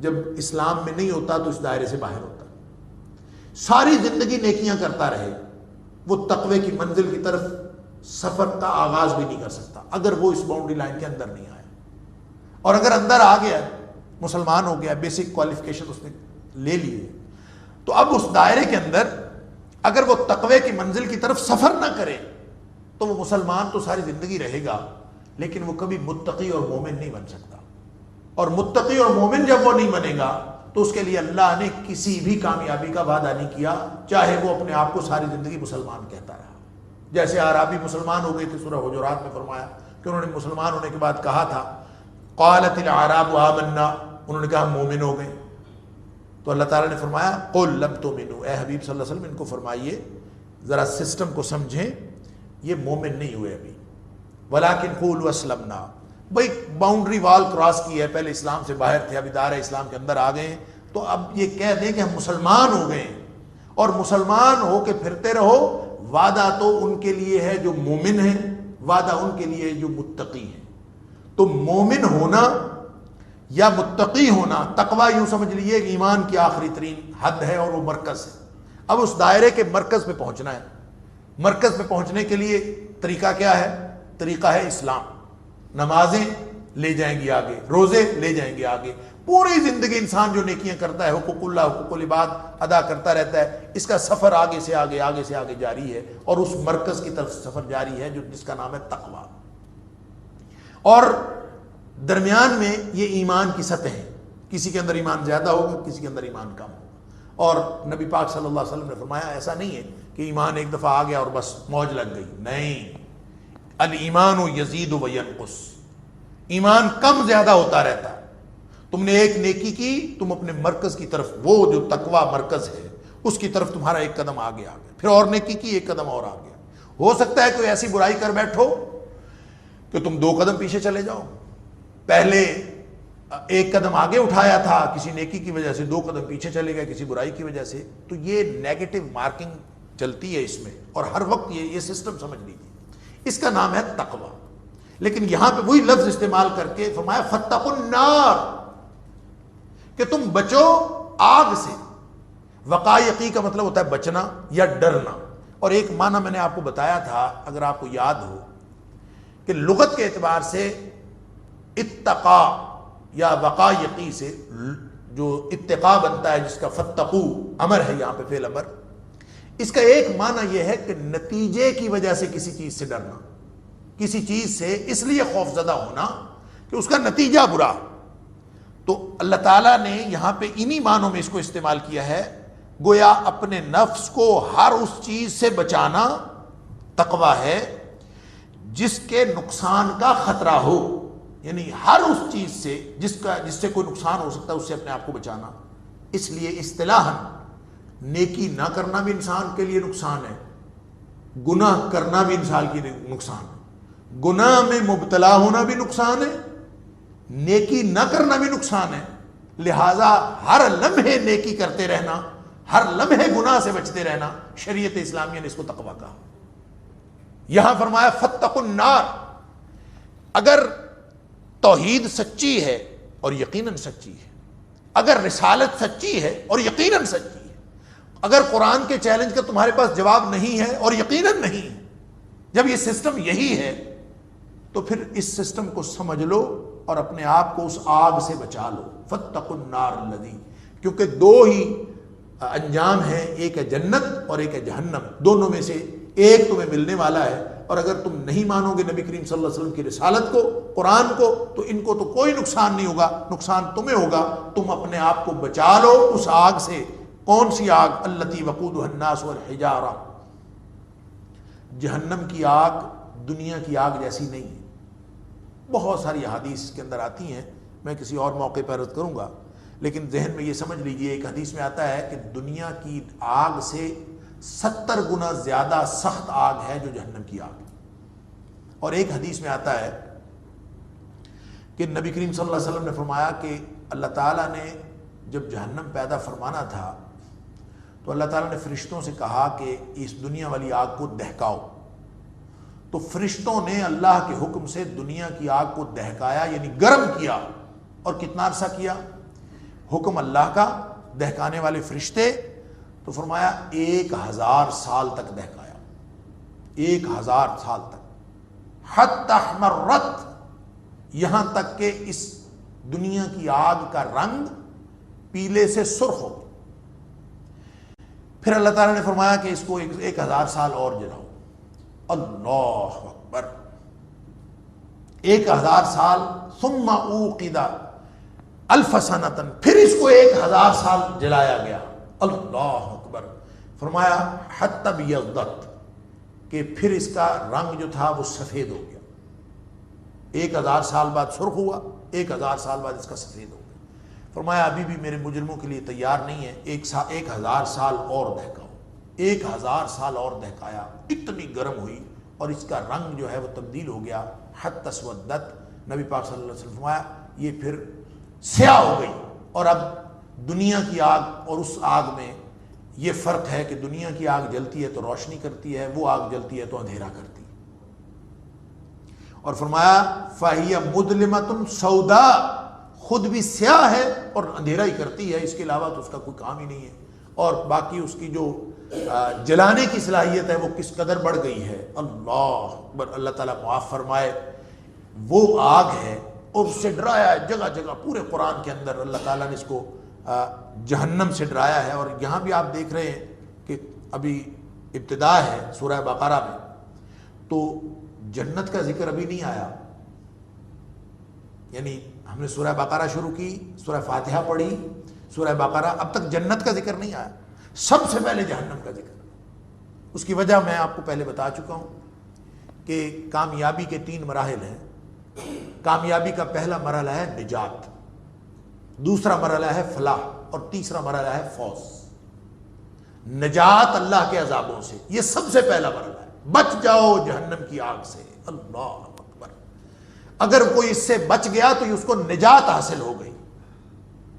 جب اسلام میں نہیں ہوتا تو اس دائرے سے باہر ہوتا، ساری زندگی نیکیاں کرتا رہے، وہ تقوی کی منزل کی طرف سفر کا آغاز بھی نہیں کر سکتا اگر وہ اس باؤنڈری لائن کے اندر نہیں آیا. اور اگر اندر آ گیا، مسلمان ہو گیا، بیسک کوالیفیکیشن اس نے لے لی ہے، تو اب اس دائرے کے اندر اگر وہ تقوی کی منزل کی طرف سفر نہ کرے تو وہ مسلمان تو ساری زندگی رہے گا لیکن وہ کبھی متقی اور مومن نہیں بن سکتا. اور متقی اور مومن جب وہ نہیں بنے گا تو اس کے لیے اللہ نے کسی بھی کامیابی کا وعدہ نہیں کیا، چاہے وہ اپنے آپ کو ساری زندگی مسلمان کہتا رہا. جیسے اعرابی مسلمان ہو گئے تھے، سورہ حجرات میں فرمایا کہ انہوں نے مسلمان ہونے کے بعد کہا تھا قالت الاعراب آمنا، انہوں نے کہا مومن ہو گئے. تو اللہ تعالیٰ نے فرمایا قل لم تؤمنوا، اے حبیب صلی اللہ علیہ وسلم ان کو فرمائیے ذرا سسٹم کو سمجھیں، یہ مومن نہیں ہوئے ابھی. ولیکن قولوا اسلمنا، بھائی باؤنڈری وال کراس کی ہے، پہلے اسلام سے باہر تھے، ابھی دائرہ اسلام کے اندر آ گئے ہیں، تو اب یہ کہہ دیں کہ ہم مسلمان ہو گئے ہیں. اور مسلمان ہو کے پھرتے رہو، وعدہ تو ان کے لیے ہے جو مومن ہیں، وعدہ ان کے لیے جو متقی ہیں. تو مومن ہونا یا متقی ہونا، تقوی یوں سمجھ لیجیے ایمان کی آخری ترین حد ہے اور وہ مرکز ہے. اب اس دائرے کے مرکز پہ پہنچنا ہے. مرکز پہ پہنچنے کے لیے طریقہ کیا ہے؟ طریقہ ہے اسلام. نمازیں لے جائیں گی آگے، روزے لے جائیں گے آگے، پوری زندگی انسان جو نیکیاں کرتا ہے، حقوق اللہ حقوق العباد ادا کرتا رہتا ہے، اس کا سفر آگے سے آگے، آگے سے آگے جاری ہے، اور اس مرکز کی طرف سفر جاری ہے جس کا نام ہے تقوی. اور درمیان میں یہ ایمان کی سطح ہے، کسی کے اندر ایمان زیادہ ہوگا، کسی کے اندر ایمان کم ہوگا. اور نبی پاک صلی اللہ علیہ وسلم نے فرمایا ایسا نہیں ہے کہ ایمان ایک دفعہ آ گیا اور بس موج لگ گئی، نہیں، الایمان یزید و ینقص، ایمان کم زیادہ ہوتا رہتا ہے. تم نے ایک نیکی کی، تم اپنے مرکز کی طرف، وہ جو تقوی مرکز ہے اس کی طرف تمہارا ایک قدم آگے آ گیا، پھر اور نیکی کی، ایک قدم اور آگے. ہو سکتا ہے کوئی ایسی برائی کر بیٹھو کہ تم 2 قدم پیچھے چلے جاؤ. پہلے 1 قدم آگے اٹھایا تھا کسی نیکی کی وجہ سے، 2 قدم پیچھے چلے گئے کسی برائی کی وجہ سے. تو یہ نیگیٹو مارکنگ چلتی ہے اس میں، اور ہر وقت یہ سسٹم سمجھ لیجیے، اس کا نام ہے تقوی. لیکن یہاں پہ وہی لفظ استعمال کر کے فرمایا فاتقوا النار، کہ تم بچو آگ سے. وقایقی کا مطلب ہوتا ہے بچنا یا ڈرنا. اور ایک معنی میں نے آپ کو بتایا تھا، اگر آپ کو یاد ہو، کہ لغت کے اعتبار سے اتقا یا وقایقی سے جو اتقا بنتا ہے، جس کا فتقو امر ہے یہاں پہ فعل امر، اس کا ایک معنی یہ ہے کہ نتیجے کی وجہ سے کسی چیز سے ڈرنا، کسی چیز سے اس لیے خوف زدہ ہونا کہ اس کا نتیجہ برا. تو اللہ تعالیٰ نے یہاں پہ انہی معنوں میں اس کو استعمال کیا ہے، گویا اپنے نفس کو ہر اس چیز سے بچانا تقوی ہے جس کے نقصان کا خطرہ ہو. یعنی ہر اس چیز سے جس سے کوئی نقصان ہو سکتا ہے، اس سے اپنے آپ کو بچانا. اس لیے اصطلاحاً نیکی نہ کرنا بھی انسان کے لیے نقصان ہے، گناہ کرنا بھی انسان کے لیے نقصان ہے. گناہ میں مبتلا ہونا بھی نقصان ہے، نیکی نہ کرنا بھی نقصان ہے. لہذا ہر لمحے نیکی کرتے رہنا، ہر لمحے گناہ سے بچتے رہنا، شریعت اسلامیہ نے اس کو تقوی کہا. یہاں فرمایا فاتقوا النار. اگر توحید سچی ہے اور یقیناً سچی ہے، اگر رسالت سچی ہے اور یقیناً سچی ہے، اگر قرآن کے چیلنج کا تمہارے پاس جواب نہیں ہے اور یقیناً نہیں ہے، جب یہ سسٹم یہی ہے تو پھر اس سسٹم کو سمجھ لو اور اپنے آپ کو اس آگ سے بچا لو. فاتقوا النار الذی، کیونکہ 2 ہی انجام ہیں، ایک ہے جنت اور ایک ہے جہنم. دونوں میں سے ایک تمہیں ملنے والا ہے، اور اگر تم نہیں مانو گے نبی کریم صلی اللہ علیہ وسلم کی رسالت کو، قرآن کو، تو ان کو تو کوئی نقصان نہیں ہوگا، نقصان تمہیں ہوگا. تم اپنے آپ کو بچا لو اس آگ سے. کون سی آگ؟ التی وقودها الناس والحجارہ. جہنم کی آگ دنیا کی آگ جیسی نہیں ہے. بہت ساری احادیث اس کے اندر آتی ہیں، میں کسی اور موقع پر عرض کروں گا، لیکن ذہن میں یہ سمجھ لیجئے ایک حدیث میں آتا ہے کہ دنیا کی آگ سے 70 گنا زیادہ سخت آگ ہے جو جہنم کی آگ ہے. اور ایک حدیث میں آتا ہے کہ نبی کریم صلی اللہ علیہ وسلم نے فرمایا کہ اللہ تعالیٰ نے جب جہنم پیدا فرمانا تھا تو اللہ تعالیٰ نے فرشتوں سے کہا کہ اس دنیا والی آگ کو دہکاؤ. تو فرشتوں نے اللہ کے حکم سے دنیا کی آگ کو دہکایا، یعنی گرم کیا. اور کتنا عرصہ کیا؟ حکم اللہ کا، دہکانے والے فرشتے. تو فرمایا 1000 سال تک دہکایا، 1000 سال تک. حتی احمرت، یہاں تک کہ اس دنیا کی آگ کا رنگ پیلے سے سرخ ہو. پھر اللہ تعالیٰ نے فرمایا کہ اس کو 1000 سال اور جلاؤ. اللہ اکبر، 1000 سال. ثم اوقد 1000 سنۃ، پھر اس کو 1000 سال جلایا گیا. اللہ اکبر. فرمایا حتی بیضت، کہ پھر اس کا رنگ جو تھا وہ سفید ہو گیا. 1000 سال بعد سرخ ہوا، 1000 سال بعد اس کا سفید ہو گیا. فرمایا ابھی بھی میرے مجرموں کے لیے تیار نہیں ہے، 1000 سال اور دہکاؤ. 1000 سال اور دہکایا، اتنی گرم ہوئی اور اس کا رنگ جو ہے وہ تبدیل ہو گیا. حتی اسودت، نبی پاک صلی اللہ علیہ وسلم فرمایا یہ پھر سیاہ ہو گئی. اور اب دنیا کی آگ اور اس آگ میں یہ فرق ہے کہ دنیا کی آگ جلتی ہے تو روشنی کرتی ہے، وہ آگ جلتی ہے تو اندھیرا کرتی ہے. اور فرمایا فَهِيَ مُظْلِمَةٌ سَوْدَاء، خود بھی سیاہ ہے اور اندھیرا ہی کرتی ہے، اس کے علاوہ تو اس کا کوئی کام ہی نہیں ہے. اور باقی اس کی جو جلانے کی صلاحیت ہے وہ کس قدر بڑھ گئی ہے. اللہ اکبر. اللہ تعالیٰ معاف فرمائے. وہ آگ ہے اور اس سے ڈرایا ہے جگہ جگہ. پورے قرآن کے اندر اللہ تعالیٰ نے اس کو جہنم سے ڈرایا ہے. اور یہاں بھی آپ دیکھ رہے ہیں کہ ابھی ابتدا ہے سورہ بقرہ میں، تو جنت کا ذکر ابھی نہیں آیا. یعنی ہم نے سورہ بقرہ شروع کی، سورہ فاتحہ پڑھی، سورہ بقرہ، اب تک جنت کا ذکر نہیں آیا. سب سے پہلے جہنم کا ذکر. اس کی وجہ میں آپ کو پہلے بتا چکا ہوں کہ کامیابی کے 3 مراحل ہیں. کامیابی کا پہلا مرحلہ ہے نجات، دوسرا مرحلہ ہے فلاح، اور تیسرا مرحلہ ہے فوز. نجات اللہ کے عذابوں سے، یہ سب سے پہلا مرحلہ ہے. بچ جاؤ جہنم کی آگ سے. اللہ اکبر. اگر کوئی اس سے بچ گیا تو اس کو نجات حاصل ہو گئی.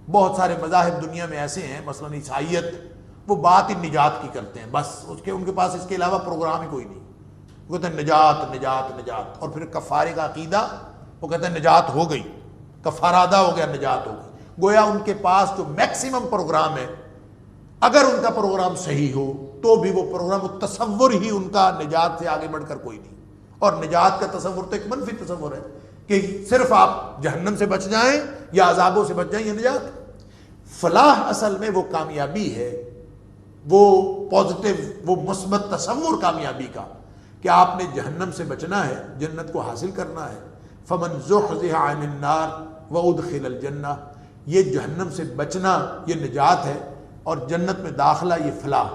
بہت سارے مذاہب دنیا میں ایسے ہیں، مثلا عیسائیت، وہ بات ہی نجات کی کرتے ہیں، بس ان کے پاس اس کے علاوہ پروگرام ہی کوئی نہیں. وہ کہتے ہیں نجات نجات نجات. اور پھر کفارے کا عقیدہ، وہ کہتے ہیں نجات ہو گئی، کفارہ ادا ہو گیا، نجات ہو گئی. گویا ان کے پاس جو میکسیمم پروگرام ہے، اگر ان کا پروگرام صحیح ہو تو بھی وہ پروگرام، تصور ہی ان کا نجات سے آگے بڑھ کر کوئی نہیں. اور نجات کا تصور تو ایک منفی تصور ہے کہ صرف آپ جہنم سے بچ جائیں یا عذابوں سے بچ جائیں، یہ نجات. فلاح اصل میں وہ کامیابی ہے، وہ پازیٹیو، وہ مثبت تصور کامیابی کا، کہ آپ نے جہنم سے بچنا ہے، جنت کو حاصل کرنا ہے. فمن زحزح عن النار وادخل الجنہ، یہ جہنم سے بچنا یہ نجات ہے، اور جنت میں داخلہ یہ فلاح.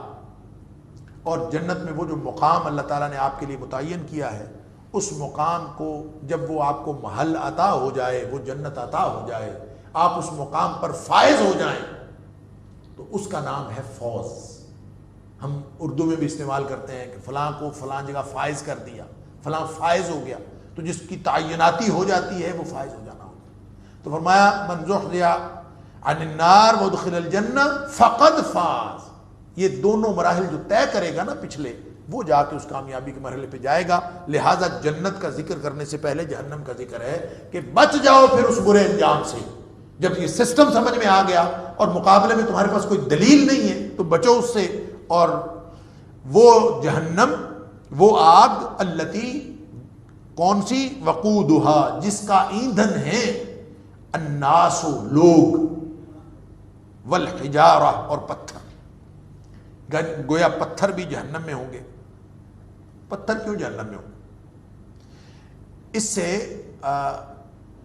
اور جنت میں وہ جو مقام اللہ تعالیٰ نے آپ کے لیے متعین کیا ہے، اس مقام کو جب وہ آپ کو محل عطا ہو جائے، وہ جنت عطا ہو جائے، آپ اس مقام پر فائز ہو جائیں، تو اس کا نام ہے فوز. ہم اردو میں بھی استعمال کرتے ہیں کہ فلاں کو فلاں جگہ فائز کر دیا، فلاں فائز ہو گیا. تو جس کی تعیناتی ہو جاتی ہے وہ فائز ہو جانا ہوتا ہے. تو فرمایا من زحزح عن النار وادخل الجنہ فقد فاز. یہ دونوں مراحل جو طے کرے گا نا پچھلے، وہ جا کے اس کامیابی کے مرحلے پہ جائے گا. لہٰذا جنت کا ذکر کرنے سے پہلے جہنم کا ذکر ہے کہ بچ جاؤ پھر اس برے انجام سے. جب یہ سسٹم سمجھ میں آ گیا اور مقابلے میں تمہارے پاس کوئی دلیل نہیں ہے تو بچو اس سے. اور وہ جہنم، وہ آگ، التی، کون سی؟ وقودھا، جس کا ایندھن ہے الناس، لوگ، والحجارہ، اور پتھر. گویا پتھر بھی جہنم میں ہوں گے. پتھر کیوں جہنم میں ہوں گے؟ اس سے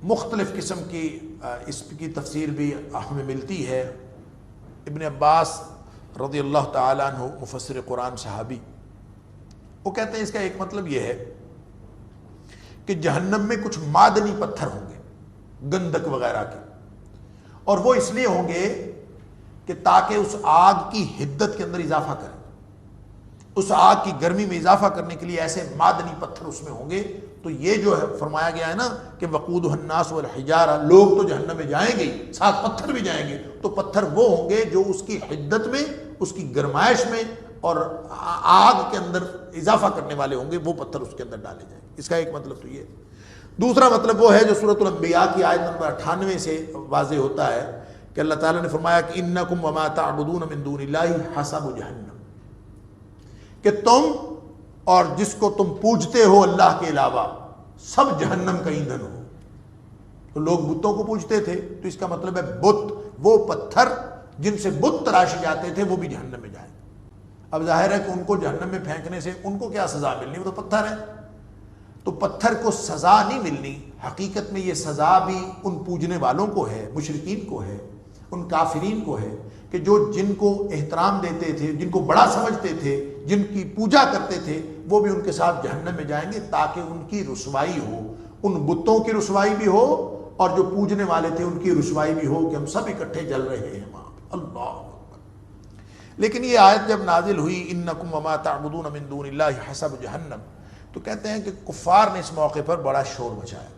مختلف قسم کی اس کی تفسیر بھی ہمیں ملتی ہے. ابن عباس رضی اللہ تعالیٰ عنہ، مفسر قرآن صحابی، وہ کہتے ہیں اس کا ایک مطلب یہ ہے کہ جہنم میں کچھ معدنی پتھر ہوں گے گندک وغیرہ کے، اور وہ اس لیے ہوں گے کہ تاکہ اس آگ کی حدت کے اندر اضافہ کریں، اس آگ کی گرمی میں اضافہ کرنے کے لیے ایسے معدنی پتھر اس میں ہوں گے۔ تو یہ جو ہے فرمایا گیا ہے نا کہ وقودہ الناس والحجارہ، لوگ تو جہنم میں جائیں گے، ساتھ پتھر بھی جائیں گے، تو پتھر وہ ہوں گے جو اس کی حدت میں، اس کی گرمائش میں اور آگ کے اندر اضافہ کرنے والے ہوں گے، وہ پتھر اس کے اندر ڈالے جائیں گے۔ اس کا ایک مطلب تو یہ۔ دوسرا مطلب وہ ہے جو سورۃ الانبیاء کی آیت نمبر 98 سے واضح ہوتا ہے کہ اللہ تعالیٰ نے فرمایا کہ انکم وما تعبدون من دون اللہ حسب جہنم، کہ تم اور جس کو تم پوجتے ہو اللہ کے علاوہ سب جہنم کا ایندھن ہو۔ تو لوگ بتوں کو پوجتے تھے، تو اس کا مطلب ہے بت، وہ پتھر جن سے بت تراشے جاتے تھے وہ بھی جہنم میں جائیں۔ اب ظاہر ہے کہ ان کو جہنم میں پھینکنے سے ان کو کیا سزا ملنی، وہ تو پتھر ہے۔ تو پتھر کو سزا نہیں ملنی، حقیقت میں یہ سزا بھی ان پوجنے والوں کو ہے، مشرکین کو ہے، ان کافرین کو ہے، کہ جو جن کو احترام دیتے تھے، جن کو بڑا سمجھتے تھے، جن کی پوجا کرتے تھے، وہ بھی ان کے ساتھ جہنم میں جائیں گے، تاکہ ان کی رسوائی ہو، ان بتوں کی رسوائی بھی ہو اور جو پوجنے والے تھے ان کی رسوائی بھی ہو کہ ہم سب اکٹھے جل رہے ہیں وہاں پہ۔ اللہ اکبر۔ لیکن یہ آیت جب نازل ہوئی انکم وما تعبدون من دون اللہ حسب جہنم، تو کہتے ہیں کہ کفار نے اس موقع پر بڑا شور مچایا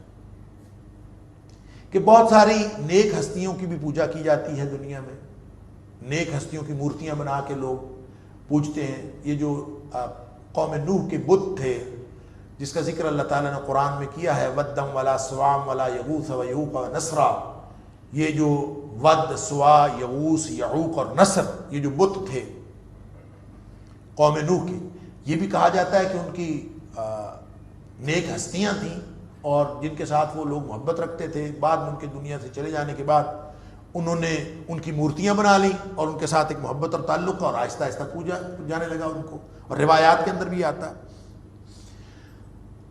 کہ بہت ساری نیک ہستیوں کی بھی پوجا کی جاتی ہے دنیا میں، نیک ہستیوں کی مورتیاں بنا کے لوگ پوجتے ہیں۔ یہ جو قوم نوح کے بت تھے جس کا ذکر اللہ تعالیٰ نے قرآن میں کیا ہے، ودم ولا سوام ولا یغوث ویعوق ونسرا، یہ جو ود، سوا، یغوث، یعوق اور نصر، یہ جو بت تھے قوم نوح کے، یہ بھی کہا جاتا ہے کہ ان کی نیک ہستیاں تھیں اور جن کے ساتھ وہ لوگ محبت رکھتے تھے۔ بعد میں ان کے دنیا سے چلے جانے کے بعد انہوں نے ان کی مورتیاں بنا لی اور ان کے ساتھ ایک محبت اور تعلق، اور آہستہ آہستہ پوجا جانے لگا ان کو، اور روایات کے اندر بھی آتا ہے۔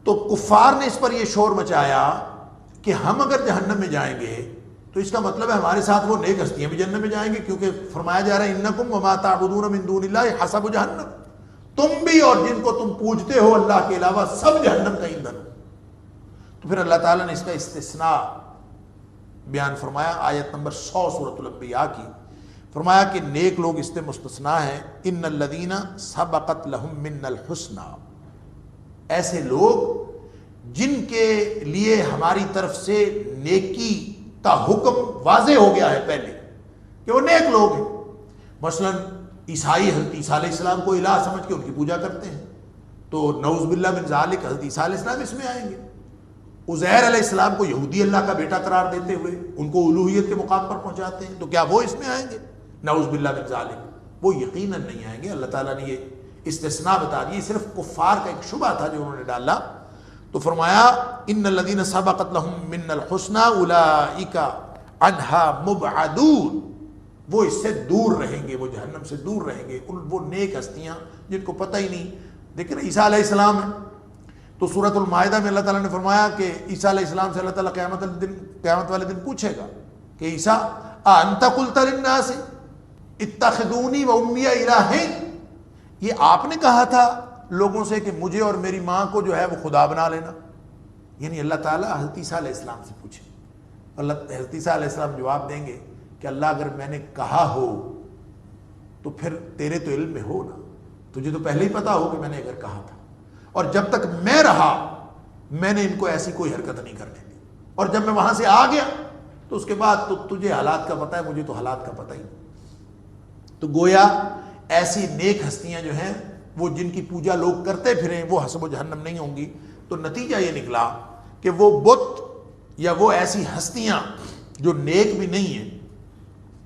تو کفار نے اس پر یہ شور مچایا کہ ہم اگر جہنم میں جائیں گے تو اس کا مطلب ہے ہمارے ساتھ وہ نیک ہستیاں بھی جہنم میں جائیں گے، کیونکہ فرمایا جا رہا ہے انکم وما تعبدون من دون اللہ حسب جہنم، تم بھی اور جن کو تم پوجتے ہو اللہ کے علاوہ سب جہنم کا ایندھن۔ تو پھر اللہ تعالیٰ نے اس کا استثناء بیان فرمایا آیت نمبر 100 سورۃ الانبیاء کی، فرمایا کہ نیک لوگ اس سے مستثنیٰ ہیں، ان الذین سبقت لہم منا الحسنی، ایسے لوگ جن کے لیے ہماری طرف سے نیکی کا حکم واضح ہو گیا ہے پہلے کہ وہ نیک لوگ ہیں۔ مثلا عیسائی حضرت عیسیٰ علیہ السلام کو الہ سمجھ کے ان کی پوجا کرتے ہیں، تو نعوذ باللہ من ذالک حضرت عیسیٰ علیہ السلام اس میں آئیں گے۔ عزیر علیہ السلام کو یہودی اللہ کا بیٹا قرار دیتے ہوئے ان کو الوہیت کے مقام پر پہنچاتے ہیں، تو کیا وہ اس میں آئیں گے؟ نعوذ باللہ من ذالک، وہ یقیناً نہیں آئیں گے۔ اللہ تعالیٰ نے یہ استثناء بتا دی، صرف کفار کا ایک شبہ تھا جو انہوں نے ڈالا۔ تو فرمایا ان الذین سبقت لہم منا الحسنی اولئک عنہا مبعدون، وہ اس سے دور رہیں گے، وہ جہنم سے دور رہیں گے۔ وہ نیک ہستیاں جن کو پتہ ہی نہیں، لیکن عیسیٰ علیہ السلام ہے، تو سورۃ المائدہ میں اللہ تعالیٰ نے فرمایا کہ عیسیٰ علیہ السلام سے اللہ تعالیٰ قیامت والے دن پوچھے گا کہ عیسیٰ انت قلت للناس اتخذونی و امی الہین، یہ آپ نے کہا تھا لوگوں سے کہ مجھے اور میری ماں کو جو ہے وہ خدا بنا لینا؟ یعنی اللہ تعالیٰ حضرت عیسیٰ علیہ السلام سے پوچھے، حضرت عیسیٰ علیہ السلام جواب دیں گے کہ اللہ اگر میں نے کہا ہو تو پھر تیرے تو علم میں ہو نا، تجھے تو پہلے ہی پتا ہو کہ میں نے اگر کہا تھا، اور جب تک میں رہا میں نے ان کو ایسی کوئی حرکت نہیں کرنے دی، اور جب میں وہاں سے آ گیا تو اس کے بعد تو تجھے حالات کا پتہ ہے، مجھے تو حالات کا پتہ ہی نہیں۔ تو گویا ایسی نیک ہستیاں جو ہیں وہ جن کی پوجا لوگ کرتے پھریں وہ حسب و جہنم نہیں ہوں گی۔ تو نتیجہ یہ نکلا کہ وہ بت یا وہ ایسی ہستیاں جو نیک بھی نہیں ہیں،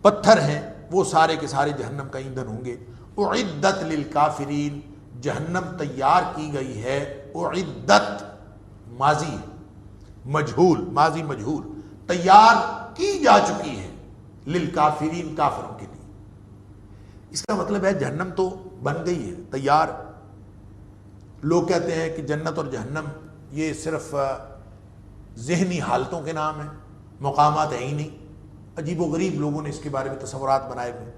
پتھر ہیں، وہ سارے کے سارے جہنم کا ایندھن ہوں گے۔ اعدت للکافرین، جہنم تیار کی گئی ہے، اعدت ماضی مجہول، ماضی مجہول، تیار کی جا چکی ہے، للکافرین، کافروں کے لیے۔ اس کا مطلب ہے جہنم تو بن گئی ہے، تیار۔ لوگ کہتے ہیں کہ جنت اور جہنم یہ صرف ذہنی حالتوں کے نام ہیں، مقامات ہیں ہی نہیں۔ عجیب و غریب لوگوں نے اس کے بارے میں تصورات بنائے ہوئے،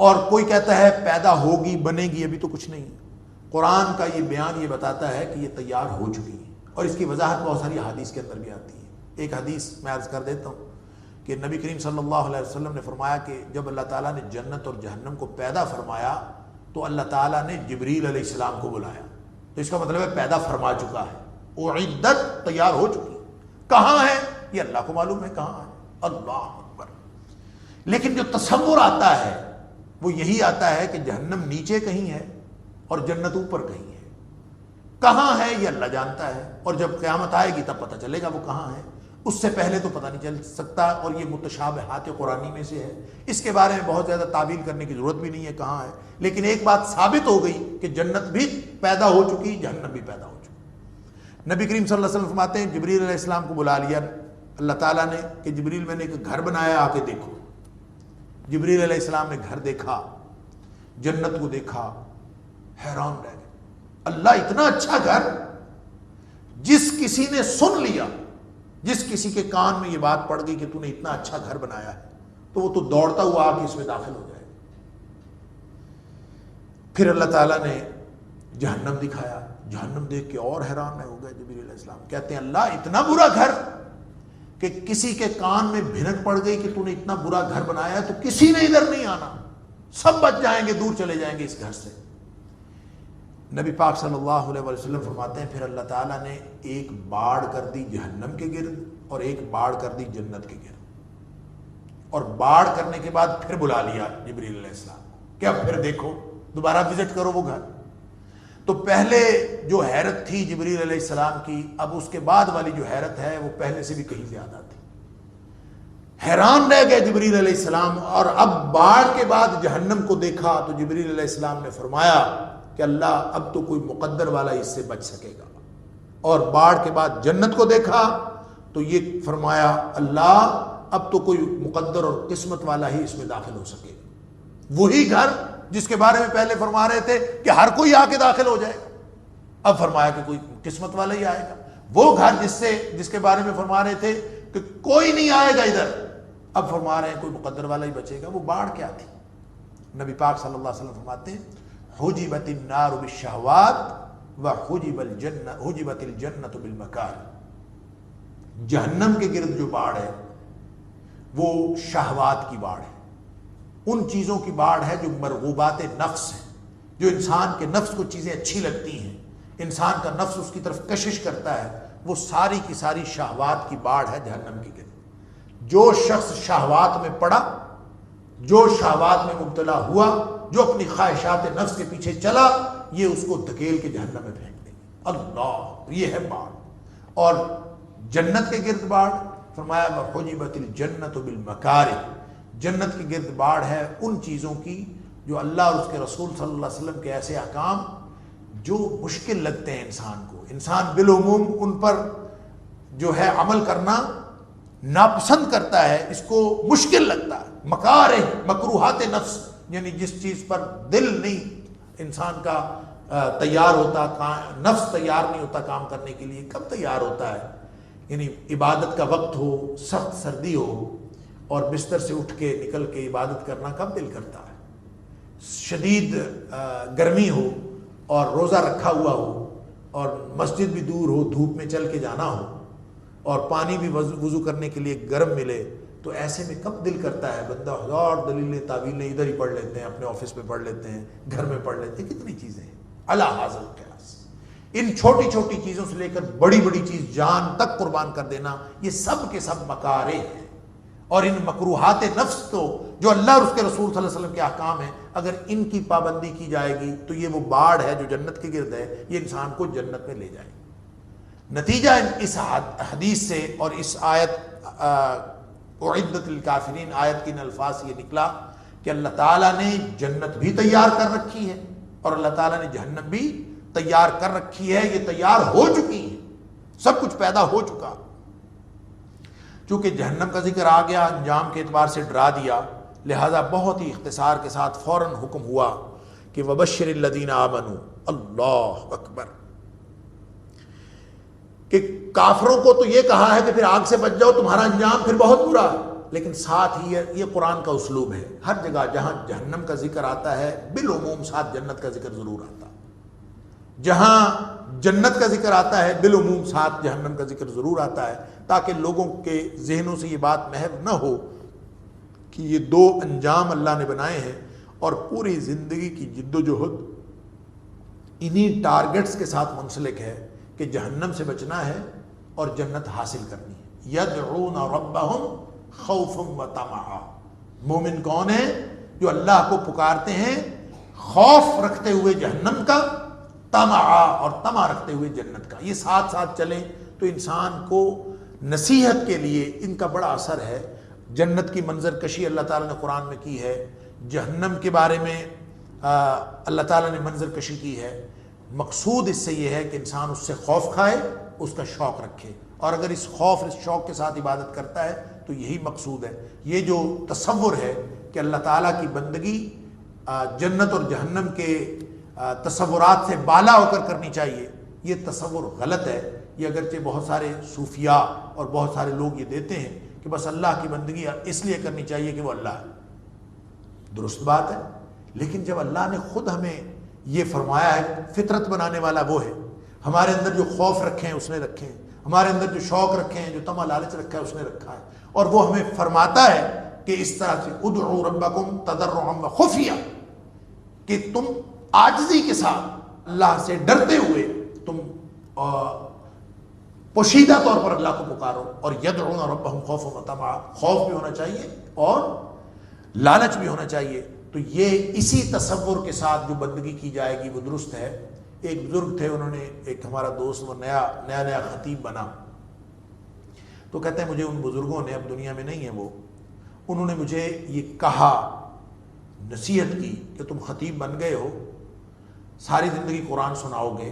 اور کوئی کہتا ہے پیدا ہوگی، بنے گی، ابھی تو کچھ نہیں ہے۔ قرآن کا یہ بیان یہ بتاتا ہے کہ یہ تیار ہو چکی ہے، اور اس کی وضاحت بہت ساری حدیث کے اندر بھی آتی ہے۔ ایک حدیث میں عرض کر دیتا ہوں کہ نبی کریم صلی اللہ علیہ وسلم نے فرمایا کہ جب اللہ تعالیٰ نے جنت اور جہنم کو پیدا فرمایا تو اللہ تعالیٰ نے جبریل علیہ السلام کو بلایا، تو اس کا مطلب ہے پیدا فرما چکا ہے، اعدت تیار ہو چکی۔ کہاں ہے یہ اللہ کو معلوم ہے کہاں ہے، اللہ اکبر۔ لیکن جو تصور آتا ہے وہ یہی آتا ہے کہ جہنم نیچے کہیں ہے اور جنت اوپر کہیں ہے، کہاں ہے یہ اللہ جانتا ہے، اور جب قیامت آئے گی تب پتہ چلے گا وہ کہاں ہے، اس سے پہلے تو پتہ نہیں چل سکتا، اور یہ متشابہات قرآنی میں سے ہے، اس کے بارے میں بہت زیادہ تعویل کرنے کی ضرورت بھی نہیں ہے کہاں ہے، لیکن ایک بات ثابت ہو گئی کہ جنت بھی پیدا ہو چکی، جہنم بھی پیدا ہو چکی۔ نبی کریم صلی اللہ علیہ وسلم فرماتے ہیں جبریل علیہ السلام کو بلا لیا اللہ تعالیٰ نے کہ جبریل میں نے ایک گھر بنایا، آ کے دیکھو۔ جبریل علیہ السلام نے گھر دیکھا، جنت کو دیکھا، حیران رہ گئے، اللہ اتنا اچھا گھر، جس کسی نے سن لیا، جس کسی کے کان میں یہ بات پڑ گئی کہ تو نے اتنا اچھا گھر بنایا ہے تو وہ تو دوڑتا ہوا آ کے اس میں داخل ہو جائے۔ پھر اللہ تعالیٰ نے جہنم دکھایا، جہنم دیکھ کے اور حیران ہو گئے جبریل علیہ السلام، کہتے ہیں اللہ اتنا برا گھر کہ کسی کے کان میں بھنک پڑ گئی کہ تو نے اتنا برا گھر بنایا ہے تو کسی نے ادھر نہیں آنا، سب بچ جائیں گے، دور چلے جائیں گے اس گھر سے۔ نبی پاک صلی اللہ علیہ وسلم فرماتے ہیں پھر اللہ تعالیٰ نے ایک باڑ کر دی جہنم کے گرد اور ایک باڑ کر دی جنت کے گرد، اور باڑ کرنے کے بعد پھر بلا لیا جبریل علیہ السلام کو کہ اب پھر دیکھو، دوبارہ وزٹ کرو وہ گھر۔ تو پہلے جو حیرت تھی جبریل علیہ السلام کی، اب اس کے بعد والی جو حیرت ہے وہ پہلے سے بھی کہیں زیادہ تھی۔ حیران رہ گئے جبریل علیہ السلام، اور اب باڑ کے بعد جہنم کو دیکھا تو جبریل علیہ السلام نے فرمایا کہ اللہ اب تو کوئی مقدر والا اس سے بچ سکے گا، اور باڑ کے بعد جنت کو دیکھا تو یہ فرمایا اللہ اب تو کوئی مقدر اور قسمت والا ہی اس میں داخل ہو سکے گا۔ وہی گھر جس کے بارے میں پہلے فرما رہے تھے کہ ہر کوئی آ کے داخل ہو جائے گا، اب فرمایا کہ کوئی قسمت والا ہی آئے گا۔ وہ گھر جس کے بارے میں فرما رہے تھے کہ کوئی نہیں آئے گا ادھر، اب فرما رہے ہیں کوئی مقدر والا ہی بچے گا۔ وہ باڑ کیا تھی؟ نبی پاک صلی اللہ علیہ وسلم فرماتے ہیں حجبت النار بالشہوات حجبت الجنت بالمکارہ۔ جہنم کے گرد جو باڑ ہے وہ شہوات کی باڑ ہے، ان چیزوں کی باڑ ہے جو مرغوبات نفس ہیں، جو انسان کے نفس کو چیزیں اچھی لگتی ہیں، انسان کا نفس اس کی طرف کشش کرتا ہے، وہ ساری کی ساری شہوات کی باڑ ہے جہنم کی گرد۔ جو شخص شہوات میں پڑا، جو شہوات میں مبتلا ہوا، جو اپنی خواہشات نفس کے پیچھے چلا، یہ اس کو دھکیل کے جہنم میں پھینک دے گی۔ اللہ، یہ ہے باڑ۔ اور جنت کے گرد باڑ فرمایا وحجبت الجنت بالمکارہ، جنت کے گرد باڑ ہے ان چیزوں کی جو اللہ اور اس کے رسول صلی اللہ علیہ وسلم کے ایسے احکام جو مشکل لگتے ہیں انسان کو، انسان بالعموم ان پر جو ہے عمل کرنا ناپسند کرتا ہے، اس کو مشکل لگتا ہے۔ مکارہ، مکروہات نفس، یعنی جس چیز پر دل نہیں انسان کا تیار ہوتا، نفس تیار نہیں ہوتا کام کرنے کے لیے، کب تیار ہوتا ہے؟ یعنی عبادت کا وقت ہو، سخت سردی ہو اور بستر سے اٹھ کے نکل کے عبادت کرنا کب دل کرتا ہے؟ شدید گرمی ہو اور روزہ رکھا ہوا ہو اور مسجد بھی دور ہو، دھوپ میں چل کے جانا ہو اور پانی بھی وضو کرنے کے لیے گرم ملے، تو ایسے میں کب دل کرتا ہے بندہ ہزار دلیلیں تعویلیں ادھر ہی پڑھ لیتے ہیں، اپنے آفس میں پڑھ لیتے ہیں، گھر میں پڑھ لیتے ہیں، کتنی چیزیں ہیں اعلیٰ حاضر قیاس۔ ان چھوٹی چھوٹی چیزوں سے لے کر بڑی بڑی چیز جان تک قربان کر دینا، یہ سب کے سب مکارہ ہیں۔ اور ان مکروہات نفس تو جو اللہ اور اس کے رسول صلی اللہ علیہ وسلم کے احکام ہیں، اگر ان کی پابندی کی جائے گی تو یہ وہ باڑ ہے جو جنت کے گرد ہے، یہ انسان کو جنت میں لے جائے گی۔ نتیجہ اس حدیث سے اور اس آیت اعدت للکافرین آیت کے ان الفاظ سے یہ نکلا کہ اللہ تعالیٰ نے جنت بھی تیار کر رکھی ہے اور اللہ تعالیٰ نے جہنم بھی تیار کر رکھی ہے، یہ تیار ہو چکی ہے، سب کچھ پیدا ہو چکا۔ چونکہ جہنم کا ذکر آ گیا، انجام کے اعتبار سے ڈرا دیا، لہذا بہت ہی اختصار کے ساتھ فوراً حکم ہوا کہ وبشر الذین آمنوا، اللہ اکبر، کہ کافروں کو تو یہ کہا ہے کہ پھر آگ سے بچ جاؤ، تمہارا انجام پھر بہت برا ہے، لیکن ساتھ ہی یہ قرآن کا اسلوب ہے، ہر جگہ جہاں جہنم کا ذکر آتا ہے بالعموم ساتھ جنت کا ذکر ضرور آتا ہے۔ جہاں جنت کا ذکر آتا ہے بالعموم ساتھ جہنم کا ذکر ضرور آتا ہے، تاکہ لوگوں کے ذہنوں سے یہ بات محو نہ ہو کہ یہ دو انجام اللہ نے بنائے ہیں اور پوری زندگی کی جد و جہد انہی ٹارگٹس کے ساتھ منسلک ہے کہ جہنم سے بچنا ہے اور جنت حاصل کرنی ہے۔ یدعون ربہم خوفا و طمعا، مومن کون ہے؟ جو اللہ کو پکارتے ہیں خوف رکھتے ہوئے جہنم کا، طمعا اور طمع رکھتے ہوئے جنت کا، یہ ساتھ ساتھ چلیں تو انسان کو نصیحت کے لیے ان کا بڑا اثر ہے۔ جنت کی منظر کشی اللہ تعالیٰ نے قرآن میں کی ہے، جہنم کے بارے میں اللہ تعالیٰ نے منظر کشی کی ہے۔ مقصود اس سے یہ ہے کہ انسان اس سے خوف کھائے، اس کا شوق رکھے، اور اگر اس خوف اس شوق کے ساتھ عبادت کرتا ہے تو یہی مقصود ہے۔ یہ جو تصور ہے کہ اللہ تعالیٰ کی بندگی جنت اور جہنم کے تصورات سے بالا ہو کر کرنی چاہیے، یہ تصور غلط ہے۔ یہ اگرچہ بہت سارے صوفیاء اور بہت سارے لوگ یہ دیتے ہیں کہ بس اللہ کی بندگی اس لیے کرنی چاہیے کہ وہ اللہ ہے، درست بات ہے، لیکن جب اللہ نے خود ہمیں یہ فرمایا ہے، فطرت بنانے والا وہ ہے، ہمارے اندر جو خوف رکھے ہیں اس نے رکھے ہیں، ہمارے اندر جو شوق رکھے ہیں، جو طمع لالچ رکھا ہے اس نے رکھا ہے، اور وہ ہمیں فرماتا ہے کہ اس طرح سے ادعوا ربکم تضرعا وخفیا، کہ تم عاجزی کے ساتھ اللہ سے ڈرتے ہوئے تم پوشیدہ طور پر اللہ کو پکارو، اور یدعون ربہم خوفا وطمعا، خوف بھی ہونا چاہیے اور لالچ بھی ہونا چاہیے۔ تو یہ اسی تصور کے ساتھ جو بندگی کی جائے گی وہ درست ہے۔ ایک بزرگ تھے، انہوں نے، ایک ہمارا دوست، وہ نیا خطیب بنا، تو کہتے ہیں مجھے ان بزرگوں نے، اب دنیا میں نہیں ہیں وہ، انہوں نے مجھے یہ کہا، نصیحت کی کہ تم خطیب بن گئے ہو، ساری زندگی قرآن سناؤ گے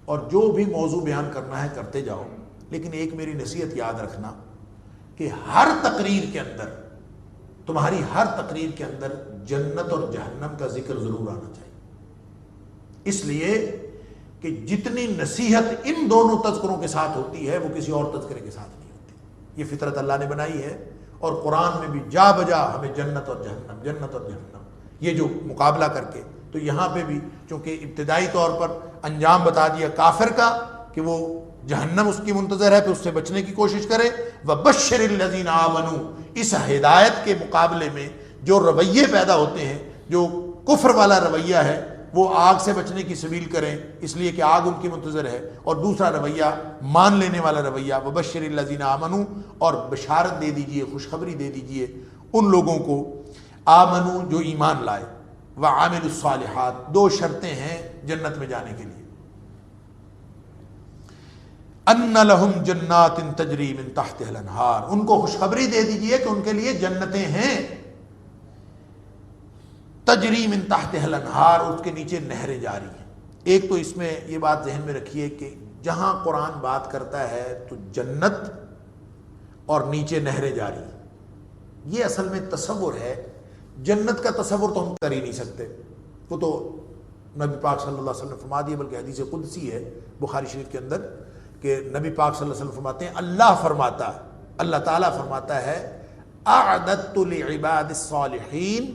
اور جو بھی موضوع بیان کرنا ہے کرتے جاؤ، لیکن ایک میری نصیحت یاد رکھنا کہ ہر تقریر کے اندر، تمہاری ہر تقریر کے اندر جنت اور جہنم کا ذکر ضرور آنا چاہیے، اس لیے کہ جتنی نصیحت ان دونوں تذکروں کے ساتھ ہوتی ہے وہ کسی اور تذکرے کے ساتھ نہیں ہوتی۔ یہ فطرت اللہ نے بنائی ہے، اور قرآن میں بھی جا بجا ہمیں جنت اور جہنم، جنت اور جہنم، یہ جو مقابلہ کر کے، تو یہاں پہ بھی چونکہ ابتدائی طور پر انجام بتا دیا کافر کا کہ وہ جہنم اس کی منتظر ہے، پھر اس سے بچنے کی کوشش کرے۔ وَبَشِّرِ الَّذِينَ آمَنُوا، اس ہدایت کے مقابلے میں جو رویے پیدا ہوتے ہیں، جو کفر والا رویہ ہے، وہ آگ سے بچنے کی سبیل کریں اس لیے کہ آگ ان کی منتظر ہے، اور دوسرا رویہ مان لینے والا رویہ، وَبَشِّرِ الَّذِينَ آمَنُوا، اور بشارت دے دیجئے، خوشخبری دے دیجئے ان لوگوں کو، آمنو جو ایمان لائے، وَعَمِلُوا الصَّالِحَاتِ، دو شرطیں ہیں جنت میں جانے کے لیے، أَنَّ لَهُمْ جَنَّاتٍ تَجْرِي مِن تَحْتِهَا الْأَنْهَارُ، ان کو خوشخبری دے دیجئے کہ ان کے لیے جنتیں ہیں، تجری من تحتها الانہار، اس کے نیچے نہریں جاری ہیں۔ ایک تو اس میں یہ بات ذہن میں رکھیے کہ جہاں قرآن بات کرتا ہے تو جنت اور نیچے نہریں جاری ہیں، یہ اصل میں تصور ہے۔ جنت کا تصور تو ہم کر ہی نہیں سکتے، وہ تو نبی پاک صلی اللہ علیہ وسلم فرما دیے، بلکہ حدیث قدسی ہے بخاری شریف کے اندر کہ نبی پاک صلی اللہ علیہ وسلم فرماتے ہیں، اللہ فرماتا ہے، اللہ تعالیٰ فرماتا ہے، اعددت لعباد الصالحین،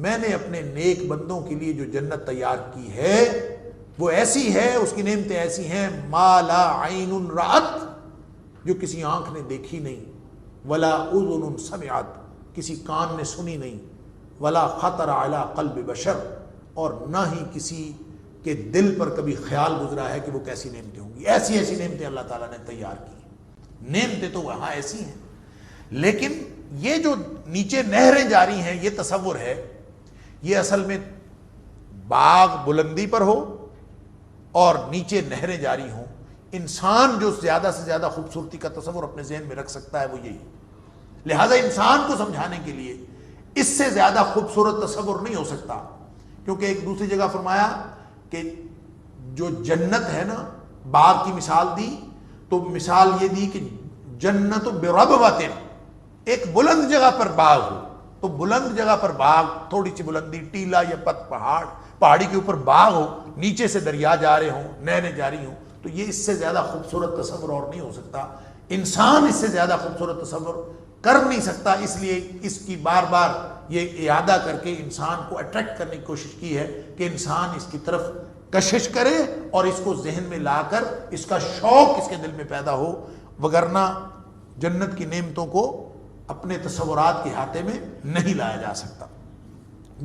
میں نے اپنے نیک بندوں کے لیے جو جنت تیار کی ہے وہ ایسی ہے، اس کی نعمتیں ایسی ہیں، ما لا عین رأت، جو کسی آنکھ نے دیکھی نہیں، ولا اذن سمعت، کسی کان نے سنی نہیں، ولا خطر علی قلب بشر، اور نہ ہی کسی کے دل پر کبھی خیال گزرا ہے کہ وہ کیسی نعمتیں ہوں گی۔ ایسی ایسی نعمتیں اللہ تعالیٰ نے تیار کی، نعمتیں تو وہاں ایسی ہیں، لیکن یہ جو نیچے نہریں جاری ہیں یہ تصور ہے، یہ اصل میں باغ بلندی پر ہو اور نیچے نہریں جاری ہوں۔ انسان جو زیادہ سے زیادہ خوبصورتی کا تصور اپنے ذہن میں رکھ سکتا ہے وہ یہی، لہذا انسان کو سمجھانے کے لیے اس سے زیادہ خوبصورت تصور نہیں ہو سکتا، کیونکہ ایک دوسری جگہ فرمایا کہ جو جنت ہے نا، باغ کی مثال دی تو مثال یہ دی کہ جنت بربوۃ، ایک بلند جگہ پر باغ ہو، تو بلند جگہ پر باغ، تھوڑی سی بلندی، ٹیلا یا پت پہاڑی کے اوپر باغ ہو، نیچے سے دریا جا رہے ہوں، نہریں جاری ہوں، تو یہ اس سے زیادہ خوبصورت تصور اور نہیں ہو سکتا۔ انسان اس سے زیادہ خوبصورت تصور کر نہیں سکتا، اس لیے اس کی بار بار یہ اعادہ کر کے انسان کو اٹریکٹ کرنے کی کوشش کی ہے کہ انسان اس کی طرف کشش کرے اور اس کو ذہن میں لا کر اس کا شوق اس کے دل میں پیدا ہو، وگرنہ جنت کی نعمتوں کو اپنے تصورات کے احاطے میں نہیں لایا جا سکتا۔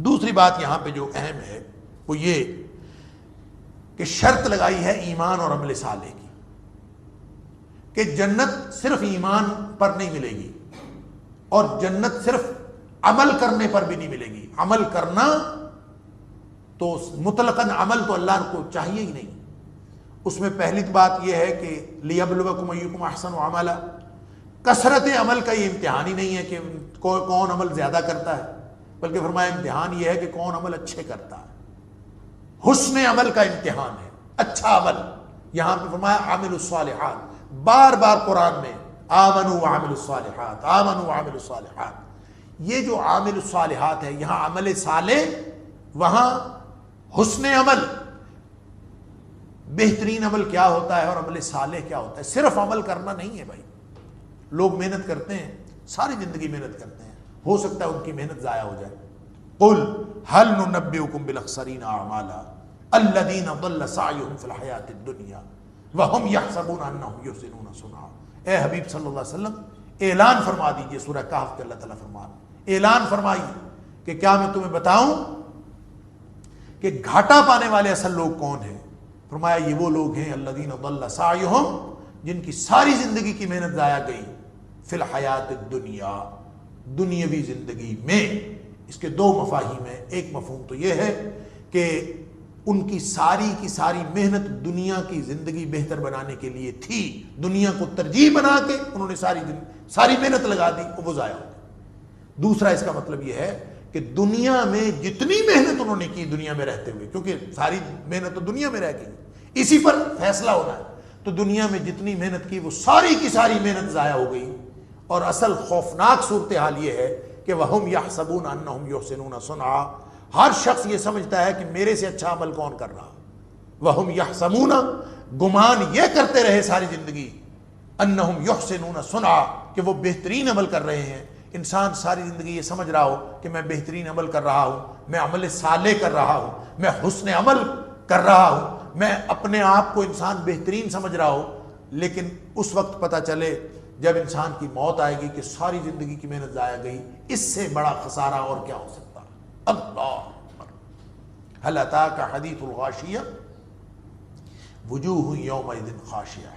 دوسری بات یہاں پہ جو اہم ہے وہ یہ کہ شرط لگائی ہے ایمان اور عمل صالح کی، کہ جنت صرف ایمان پر نہیں ملے گی اور جنت صرف عمل کرنے پر بھی نہیں ملے گی۔ عمل کرنا تو مطلقاً عمل تو اللہ کو چاہیے ہی نہیں، اس میں پہلی بات یہ ہے کہ لِيَبْلُوَكُمْ أَيُّكُمْ أَحْسَنُ عَمَلًا، کثرت عمل کا یہ امتحان ہی نہیں ہے کہ کون عمل زیادہ کرتا ہے، بلکہ فرمایا امتحان یہ ہے کہ کون عمل اچھے کرتا ہے۔ حسن عمل کا امتحان ہے، اچھا عمل۔ یہاں پہ فرمایا عامل الصالحات، بار بار قرآن میں آمنوا وعملوا الصالحات، آمنوا وعملوا الصالحات۔ یہ جو عامل الصالحات ہے، یہاں عمل صالح، وہاں حسن عمل۔ بہترین عمل کیا ہوتا ہے اور عمل صالح کیا ہوتا ہے؟ صرف عمل کرنا نہیں ہے بھائی۔ لوگ محنت کرتے ہیں، ساری زندگی محنت کرتے ہیں، ہو سکتا ہے ان کی محنت ضائع ہو جائے۔ قل هل ننبئكم بالاخسرین اعمالا الذین ضل سعیهم فی الحیاۃ الدنیا وهم یحسبون انهم یحسنون صنعا۔ اے حبیب صلی اللہ علیہ وسلم اعلان فرما دیجئے، سورہ کہف کے اللہ تعالیٰ فرمان اعلان فرمائیے کہ کیا میں تمہیں بتاؤں کہ گھاٹا پانے والے اصل لوگ کون ہیں؟ فرمایا یہ وہ لوگ ہیں الذین ضل سعیهم، جن کی ساری زندگی کی محنت ضائع گئی، فی الحیات الدنیا، دنیاوی زندگی میں۔ اس کے دو مفاہیم ہیں، ایک مفہوم تو یہ ہے کہ ان کی ساری محنت دنیا کی زندگی بہتر بنانے کے لیے تھی، دنیا کو ترجیح بنا کے انہوں نے ساری محنت لگا دی، وہ ضائع ہو گئی۔ دوسرا اس کا مطلب یہ ہے کہ دنیا میں جتنی محنت انہوں نے کی دنیا میں رہتے ہوئے، کیونکہ ساری محنت تو دنیا میں رہ گئی، اسی پر فیصلہ ہونا ہے، تو دنیا میں جتنی محنت کی وہ ساری کی ساری محنت ضائع ہو گئی۔ اور اصل خوفناک صورتحال یہ ہے کہ وَهُمْ يَحْسَبُونَ أَنَّهُمْ يُحْسِنُونَ صُنْعًا، ہر شخص یہ سمجھتا ہے کہ میرے سے اچھا عمل کون کر رہا۔ وَهُمْ يَحْسَبُونَ، گمان یہ کرتے رہے ساری زندگی، أَنَّهُمْ يُحْسِنُونَ صُنْعًا، کہ وہ بہترین عمل کر رہے ہیں۔ انسان ساری زندگی یہ سمجھ رہا ہو کہ میں بہترین عمل کر رہا ہوں، میں عمل صالح کر رہا ہوں، میں حسن عمل کر رہا ہوں، میں اپنے آپ کو انسان بہترین سمجھ رہا ہو، لیکن اس وقت پتہ چلے جب انسان کی موت آئے گی کہ ساری زندگی کی محنت ضائع گئی، اس سے بڑا خسارہ اور کیا ہو سکتا ہے؟ اللہ اکبر۔ هل اتاک حدیث الغاشیہ وجوہ یومئذ خاشعہ،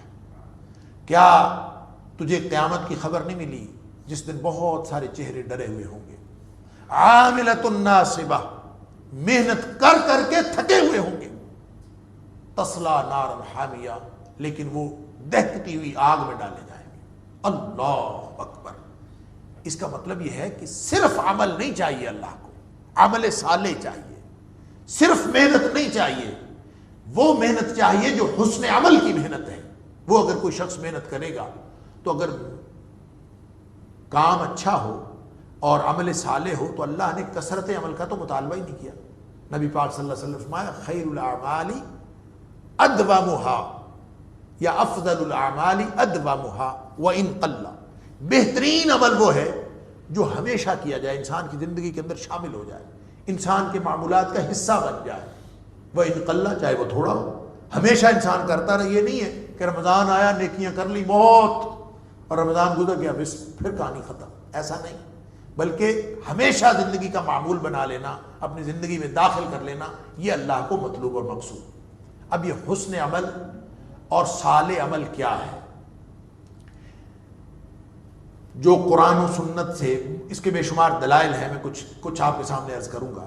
کیا تجھے قیامت کی خبر نہیں ملی جس دن بہت سارے چہرے ڈرے ہوئے ہوں گے، عاملۃ ناصبہ، محنت کر کر کے تھکے ہوئے ہوں گے، تصلی نارا حامیہ، لیکن وہ دہکتی ہوئی آگ میں ڈالے جائیں گے۔ اللہ اکبر۔ اس کا مطلب یہ ہے کہ صرف عمل نہیں چاہیے اللہ کو، عمل صالح چاہیے، صرف محنت نہیں چاہیے، وہ محنت چاہیے جو حسن عمل کی محنت ہے۔ وہ اگر کوئی شخص محنت کرے گا تو اگر کام اچھا ہو اور عمل صالح ہو تو اللہ نے کثرت عمل کا تو مطالبہ ہی نہیں کیا۔ نبی پاک صلی اللہ علیہ وسلم فرمایا خیر الاعمال ادومها، یا افضل الاعمال ادومها وان قل، بہترین عمل وہ ہے جو ہمیشہ کیا جائے، انسان کی زندگی کے اندر شامل ہو جائے، انسان کے معمولات کا حصہ بن جائے، وان قل، چاہے وہ تھوڑا ہو، ہمیشہ انسان کرتا رہے۔ یہ نہیں ہے کہ رمضان آیا نیکیاں کر لی بہت اور رمضان گزر گیا بس پھر کہانی ختم، ایسا نہیں، بلکہ ہمیشہ زندگی کا معمول بنا لینا، اپنی زندگی میں داخل کر لینا، یہ اللہ کو مطلوب اور مقصود۔ اب یہ حسن عمل اور صالح عمل کیا ہے؟ جو قرآن و سنت سے اس کے بے شمار دلائل ہیں، میں کچھ آپ کے سامنے عرض کروں گا۔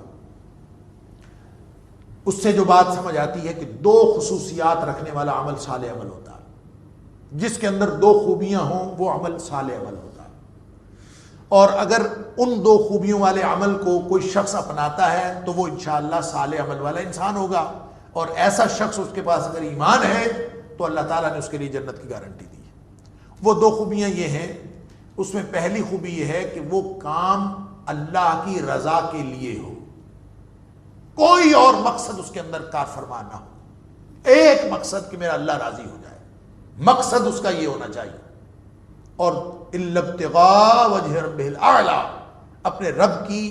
اس سے جو بات سمجھ آتی ہے کہ دو خصوصیات رکھنے والا عمل صالح عمل ہوتا ہے، جس کے اندر دو خوبیاں ہوں وہ عمل صالح عمل ہوتا ہے۔ اور اگر ان دو خوبیوں والے عمل کو کوئی شخص اپناتا ہے تو وہ انشاءاللہ صالح عمل والا انسان ہوگا، اور ایسا شخص اس کے پاس اگر ایمان ہے تو اللہ تعالیٰ نے اس کے لیے جنت کی گارنٹی دی ہے۔ وہ دو خوبیاں یہ ہیں، اس میں پہلی خوبی یہ ہے کہ وہ کام اللہ کی رضا کے لیے ہو، کوئی اور مقصد اس کے اندر کار فرما نہ ہو، ایک مقصد کہ میرا اللہ راضی ہو جائے، مقصد اس کا یہ ہونا چاہیے۔ اور الا ابتغاء وجہ ربہ الاعلی، اپنے رب کی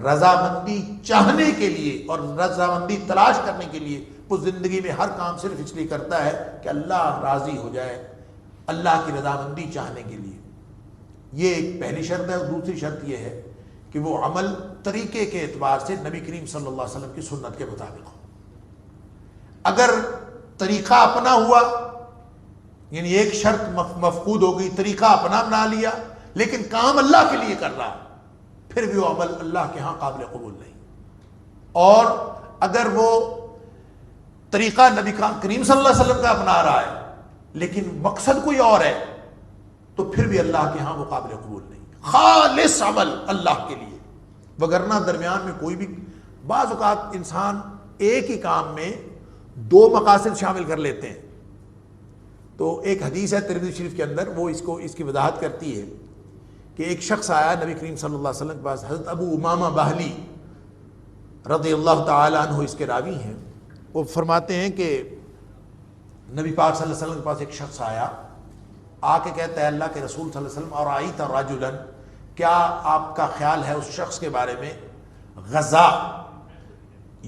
رضامندی چاہنے کے لیے اور رضامندی تلاش کرنے کے لیے وہ زندگی میں ہر کام صرف اس لیے کرتا ہے کہ اللہ راضی ہو جائے، اللہ کی رضامندی چاہنے کے لیے. یہ ایک پہلی شرط ہے. اور دوسری شرط یہ ہے کہ وہ عمل طریقے کے اعتبار سے نبی کریم صلی اللہ علیہ وسلم کی سنت کے مطابق ہو. اگر طریقہ اپنا ہوا، یعنی ایک شرط مفقود ہو گئی، طریقہ اپنا بنا لیا لیکن کام اللہ کے لیے کر رہا، پھر بھی وہ عمل اللہ کے ہاں قابل قبول نہیں. اور اگر وہ طریقہ نبی کریم صلی اللہ علیہ وسلم کا اپنا رہا ہے لیکن مقصد کوئی اور ہے، تو پھر بھی اللہ کے ہاں وہ قابل قبول نہیں. خالص عمل اللہ کے لیے. وگرنہ درمیان میں کوئی بھی، بعض اوقات انسان ایک ہی کام میں دو مقاصد شامل کر لیتے ہیں. تو ایک حدیث ہے ترمذی شریف کے اندر، وہ اس کی وضاحت کرتی ہے کہ ایک شخص آیا نبی کریم صلی اللہ علیہ وسلم کے پاس. حضرت ابو امامہ باہلی رضی اللہ تعالی عنہ اس کے راوی ہیں. وہ فرماتے ہیں کہ نبی پاک صلی اللہ علیہ وسلم کے پاس ایک شخص آیا، آ کے کہتا ہے اللہ کے رسول صلی اللہ علیہ وسلم، اور آئیت رجلا، کیا آپ کا خیال ہے اس شخص کے بارے میں، غزا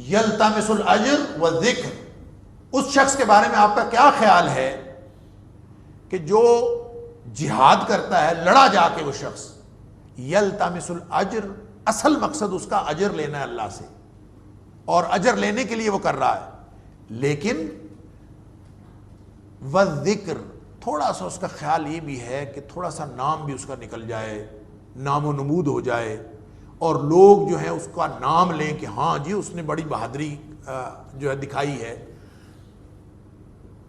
یلتمس الاجر والذکر، اس شخص کے بارے میں آپ کا کیا خیال ہے کہ جو جہاد کرتا ہے، لڑا جا کے وہ شخص، یلتمس الاجر، اصل مقصد اس کا اجر لینا ہے اللہ سے، اور اجر لینے کے لیے وہ کر رہا ہے، لیکن والذکر، تھوڑا سا اس کا خیال یہ بھی ہے کہ تھوڑا سا نام بھی اس کا نکل جائے، نام و نمود ہو جائے، اور لوگ جو ہیں اس کا نام لیں کہ ہاں جی اس نے بڑی بہادری جو ہے دکھائی ہے.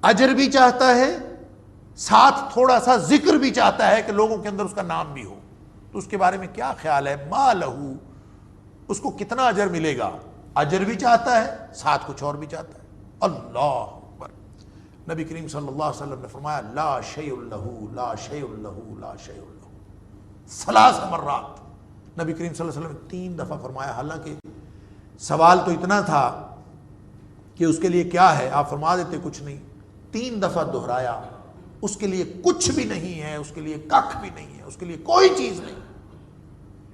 اجر بھی چاہتا ہے، ساتھ تھوڑا سا ذکر بھی چاہتا ہے کہ لوگوں کے اندر اس کا نام بھی ہو. تو اس کے بارے میں کیا خیال ہے؟ ما لہو، اس کو کتنا اجر ملے گا؟ اجر بھی چاہتا ہے، ساتھ کچھ اور بھی چاہتا ہے. اللہ اکبر. نبی کریم صلی اللہ علیہ وسلم نے فرمایا لا شیء لہ لا شیء لہ لا شیء لہ، 3 مرات نبی کریم صلی اللہ علیہ وسلم نے 3 دفعہ فرمایا. حالانکہ سوال تو اتنا تھا کہ اس کے لیے کیا ہے، آپ فرما دیتے کچھ نہیں. 3 دفعہ دہرایا، اس کے لیے کچھ بھی نہیں ہے، اس کے لیے ککھ بھی نہیں ہے، اس کے لیے کوئی چیز نہیں.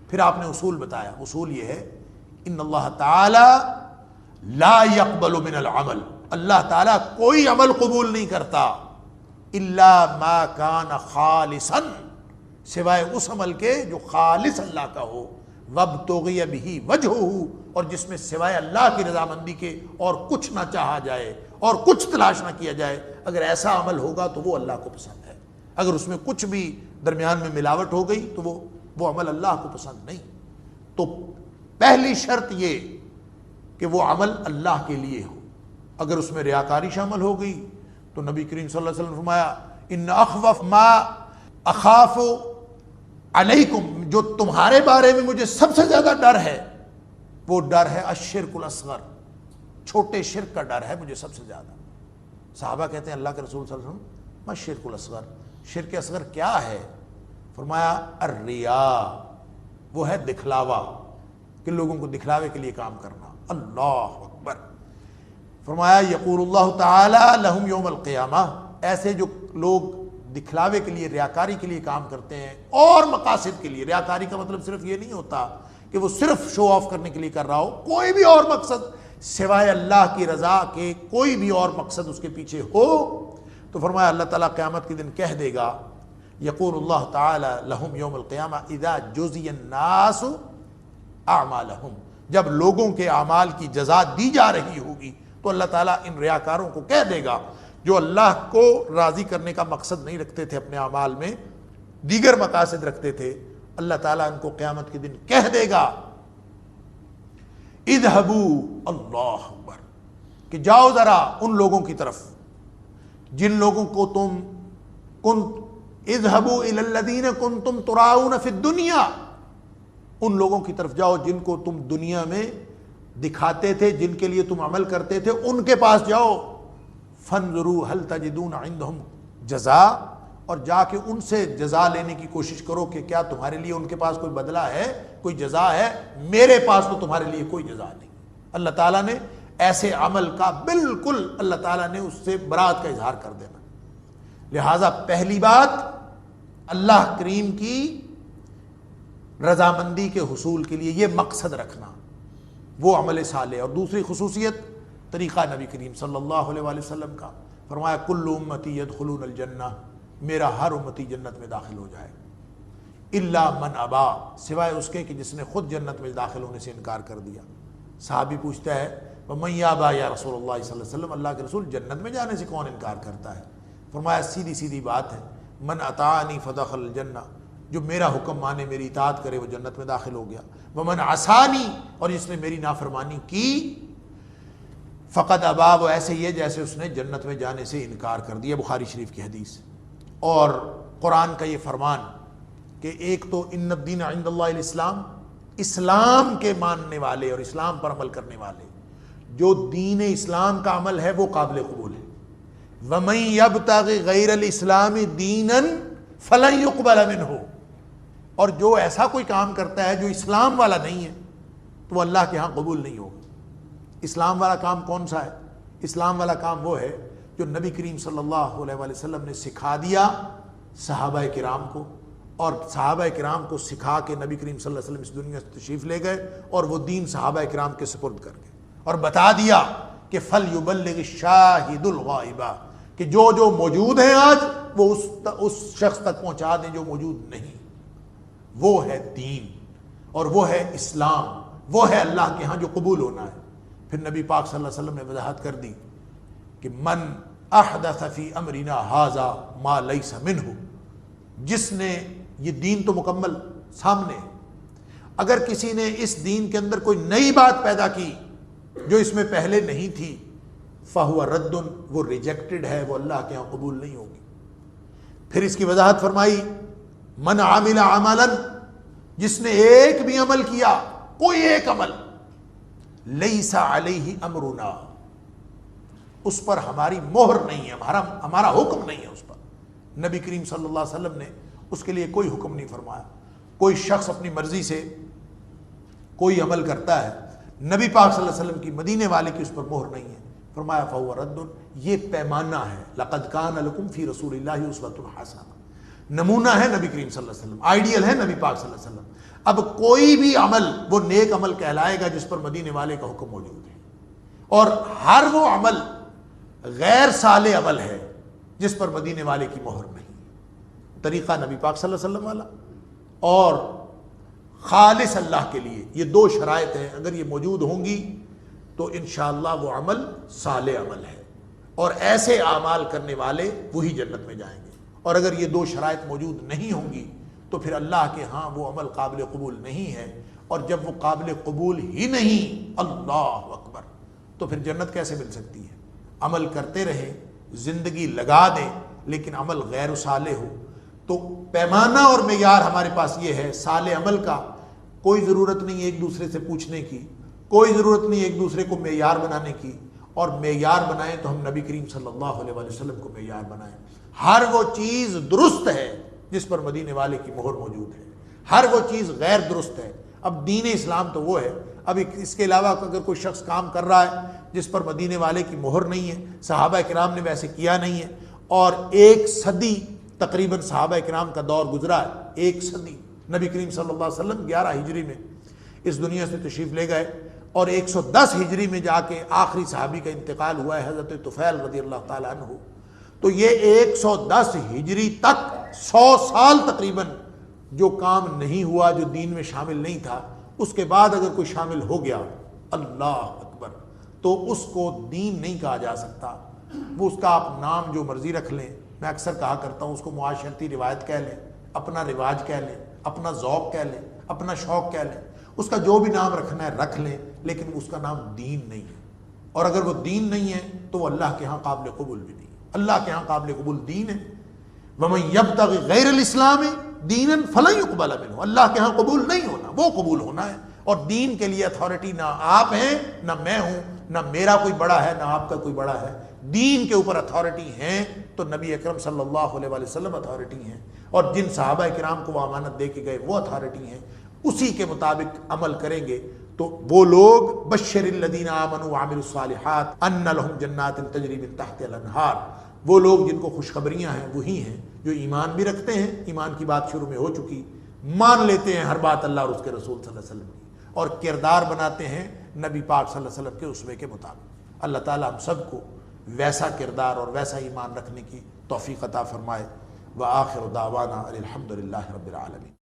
پھر آپ نے اصول بتایا. اصول یہ ہے ان اللہ تعالی لا يقبل من العمل، اللہ تعالیٰ کوئی عمل قبول نہیں کرتا الا ما کان خالصا، سوائے اس عمل کے جو خالص اللہ کا ہو، وابتغی بہ وجہہ، اور جس میں سوائے اللہ کی رضامندی کے اور کچھ نہ چاہا جائے اور کچھ تلاش نہ کیا جائے. اگر ایسا عمل ہوگا تو وہ اللہ کو پسند ہے. اگر اس میں کچھ بھی درمیان میں ملاوٹ ہو گئی تو وہ عمل اللہ کو پسند نہیں. تو پہلی شرط یہ کہ وہ عمل اللہ کے لیے ہو. اگر اس میں ریاکاری شامل ہو گئی تو نبی کریم صلی اللہ علیہ وسلم نے فرمایا ان اخوف ما اخاف علیکم، جو تمہارے بارے میں مجھے سب سے زیادہ ڈر ہے وہ ڈر ہے الشرک الاصغر، چھوٹے شرک کا ڈر ہے مجھے سب سے زیادہ. صحابہ کہتے ہیں اللہ کے رسول صلی اللہ علیہ وسلم ما الشرک الاصغر، شرک اصغر کیا ہے؟ فرمایا الریا، وہ ہے دکھلاوا، کہ لوگوں کو دکھلاوے کے لیے کام کرنا. اللہ اکبر. فرمایا یقول اللہ تعالی لہم یوم القیامہ، ایسے جو لوگ دکھلاوے کے لیے، ریاکاری کے لیے کام کرتے ہیں اور مقاصد کے لیے. ریاکاری کا مطلب صرف یہ نہیں ہوتا کہ وہ صرف شو آف کرنے کے لیے کر رہا ہو، کوئی بھی اور مقصد سوائے اللہ کی رضا کے کوئی بھی اور مقصد اس کے پیچھے ہو. تو فرمایا اللہ تعالیٰ قیامت کے دن کہہ دے گا، یقول اللہ تعالی لہم یوم القیامہ اذا جزی الناس اعمالہم، جب لوگوں کے اعمال کی جزا دی جا رہی ہوگی تو اللہ تعالیٰ ان ریاکاروں کو کہہ دے گا جو اللہ کو راضی کرنے کا مقصد نہیں رکھتے تھے اپنے اعمال میں، دیگر مقاصد رکھتے تھے. اللہ تعالیٰ ان کو قیامت کے دن کہہ دے گا اذهبوا، اللہ اکبر، کہ جاؤ ذرا ان لوگوں کی طرف جن لوگوں کو تم اذهبوا الى الذين كنتم تراؤون في الدنيا، ان لوگوں کی طرف جاؤ جن کو تم دنیا میں دکھاتے تھے، جن کے لیے تم عمل کرتے تھے، ان کے پاس جاؤ. فانظروا هل تجدون عندهم جزاء، اور جا کے ان سے جزا لینے کی کوشش کرو کہ کیا تمہارے لیے ان کے پاس کوئی بدلہ ہے، کوئی جزا ہے. میرے پاس تو تمہارے لیے کوئی جزا نہیں. اللہ تعالیٰ نے ایسے عمل کا بالکل اللہ تعالیٰ نے اس سے برات کا اظہار کر دینا. لہٰذا پہلی بات اللہ کریم کی رضامندی کے حصول کے لیے یہ مقصد رکھنا، وہ عمل صالح. اور دوسری خصوصیت طریقہ نبی کریم صلی اللہ علیہ وآلہ وسلم کا، فرمایا کل امتی یدخلون الجنہ، میرا ہر امتی جنت میں داخل ہو جائے، الا من ابا، سوائے اس کے کہ جس نے خود جنت میں داخل ہونے سے انکار کر دیا۔ صحابی پوچھتا ہے ومن یابا یا رسول اللہ صلی اللہ علیہ وسلم، اللہ کے رسول جنت میں جانے سے کون انکار کرتا ہے؟ فرمایا سیدھی سیدھی بات ہے، من اطاعنی فدخل الجنہ، جو میرا حکم مانے میری اطاعت کرے وہ جنت میں داخل ہو گیا، ومن عصانی، اور جس نے میری نافرمانی کی، فقد ابا، وہ ایسے ہی ہے جیسے اس نے جنت میں جانے سے انکار کر دیا، بخاری شریف کی حدیث۔ اور قرآن کا یہ فرمان کہ ایک تو ان الدین عند اللہ الاسلام، اسلام کے ماننے والے اور اسلام پر عمل کرنے والے، جو دین اسلام کا عمل ہے وہ قابل قبول ہے۔ وَمَن يَبْتَغِ غَيْرَ الْإِسْلَامِ دِينًا فَلَن يُقْبَلَ مِنْهُ، اور جو ایسا کوئی کام کرتا ہے جو اسلام والا نہیں ہے تو وہ اللہ کے ہاں قبول نہیں ہوگا۔ اسلام والا کام کون سا ہے؟ اسلام والا کام وہ ہے جو نبی کریم صلی اللہ علیہ وآلہ وسلم نے سکھا دیا صحابہ کرام کو، اور صحابہ کرام کو سکھا کے نبی کریم صلی اللہ علیہ وسلم اس دنیا سے تشریف لے گئے، اور وہ دین صحابہ کرام کے سپرد کر گئے، اور بتا دیا کہ فَلْيُبَلِّغِ الشَّاهِدُ الْغَائِبَ، کہ جو موجود ہیں آج وہ اس شخص تک پہنچا دیں جو موجود نہیں۔ وہ ہے دین، اور وہ ہے اسلام، وہ ہے اللہ کے ہاں جو قبول ہونا ہے۔ پھر نبی پاک صلی اللہ علیہ وسلم نے وضاحت کر دی کہ من احدث فی امرنا ھذا ما لیس منہ، جس نے، یہ دین تو مکمل سامنے ہے، اگر کسی نے اس دین کے اندر کوئی نئی بات پیدا کی جو اس میں پہلے نہیں تھی، فہو رد، وہ ریجیکٹڈ ہے، وہ اللہ کے ہاں قبول نہیں ہوگی۔ پھر اس کی وضاحت فرمائی من عامل عملا، جس نے ایک بھی عمل کیا، کوئی ایک عمل، لیس علیہ امرنا، اس پر ہماری مہر نہیں ہے، ہمارا حکم نہیں ہے اس پر، نبی کریم صلی اللہ علیہ وسلم نے اس کے لیے کوئی حکم نہیں فرمایا۔ کوئی شخص اپنی مرضی سے کوئی عمل کرتا ہے، نبی پاک صلی اللہ علیہ وسلم کی، مدینے والے کی اس پر مہر نہیں ہے، فرمایا فہو رد، یہ پیمانہ ہے، لقد کان لکم فی رسول اللہ اسوۃ حسنہ، نمونہ ہے نبی کریم صلی اللہ علیہ وسلم، آئیڈیل ہے نبی پاک صلی اللہ علیہ وسلم۔ اب کوئی بھی عمل وہ نیک عمل کہلائے گا جس پر مدینے والے کا حکم موجود ہے، اور ہر وہ عمل غیر صالح عمل ہے جس پر مدینے والے کی مہر نہیں۔ طریقہ نبی پاک صلی اللہ علیہ وسلم والا اور خالص اللہ کے لیے، یہ دو شرائط ہیں، اگر یہ موجود ہوں گی تو انشاءاللہ وہ عمل صالح عمل ہے، اور ایسے اعمال کرنے والے وہی جنت میں جائیں گے۔ اور اگر یہ دو شرائط موجود نہیں ہوں گی تو پھر اللہ کے ہاں وہ عمل قابل قبول نہیں ہے، اور جب وہ قابل قبول ہی نہیں، اللہ اکبر، تو پھر جنت کیسے مل سکتی ہے؟ عمل کرتے رہیں، زندگی لگا دیں، لیکن عمل غیر صالح ہو۔ تو پیمانہ اور معیار ہمارے پاس یہ ہے صالح عمل کا، کوئی ضرورت نہیں ایک دوسرے سے پوچھنے کی، کوئی ضرورت نہیں ایک دوسرے کو معیار بنانے کی، اور معیار بنائیں تو ہم نبی کریم صلی اللہ علیہ وآلہ وسلم کو معیار بنائیں۔ ہر وہ چیز درست ہے جس پر مدینے والے کی مہر موجود ہے، ہر وہ چیز غیر درست ہے۔ اب دین اسلام تو وہ ہے، اب اس کے علاوہ اگر کوئی شخص کام کر رہا ہے جس پر مدینے والے کی مہر نہیں ہے، صحابہ کرام نے ویسے کیا نہیں ہے، اور 1 صدی تقریباً صحابہ کرام کا دور گزرا ہے، 1 صدی، نبی کریم صلی اللہ علیہ وسلم 11 ہجری میں اس دنیا سے تشریف لے گئے، اور 110 ہجری میں جا کے آخری صحابی کا انتقال ہوا ہے، حضرت طفیل رضی اللہ تعالیٰ عنہ۔ تو یہ 110 ہجری تک 100 سال تقریباً جو کام نہیں ہوا، جو دین میں شامل نہیں تھا، اس کے بعد اگر کوئی شامل ہو گیا، اللہ اکبر، تو اس کو دین نہیں کہا جا سکتا۔ وہ اس کا آپ نام جو مرضی رکھ لیں، میں اکثر کہا کرتا ہوں اس کو معاشرتی روایت کہہ لیں، اپنا رواج کہہ لیں، اپنا ذوق کہہ لیں، اپنا شوق کہہ لیں، اس کا جو بھی نام رکھنا ہے رکھ لیں، لیکن اس کا نام دین نہیں ہے۔ اور اگر وہ دین نہیں ہے تو وہ اللہ کے ہاں قابل قبول بھی نہیں ہے۔ اللہ کے ہاں قابل قبول دین ہے، وَمَن يَبْتَغِ غَيْرَ الْإِسْلَامِ دِينًا فَلَن يُقْبَلَ مِنْهُ، اللہ کے ہاں قبول نہیں ہونا، وہ قبول ہونا ہے۔ اور دین کے لیے اتھارٹی نہ آپ ہیں، نہ میں ہوں، نہ میرا کوئی بڑا ہے، نہ آپ کا کوئی بڑا ہے۔ دین کے اوپر اتھارٹی ہیں تو نبی اکرم صلی اللہ علیہ وآلہ وسلم اتھارٹی ہیں، اور جن صحابہ کرام کو وہ امانت دے کے گئے وہ اتھارٹی ہیں، اسی کے مطابق عمل کریں گے تو وہ لوگ بشر الذین آمنوا وعملوا الصالحات ان لہم جنات تجری من تحتها الانہار، وہ لوگ جن کو خوشخبریاں ہیں وہی ہیں جو ایمان بھی رکھتے ہیں، ایمان کی بات شروع میں ہو چکی، مان لیتے ہیں ہر بات اللہ اور اس کے رسول صلی اللہ علیہ وسلم کی، اور کردار بناتے ہیں نبی پاک صلی اللہ علیہ وسلم کے اسوے کے مطابق۔ اللہ تعالی ہم سب کو ویسا کردار اور ویسا ایمان رکھنے کی توفیق عطا فرمائے۔ وآخر دعوانا الحمد للہ رب العالمین۔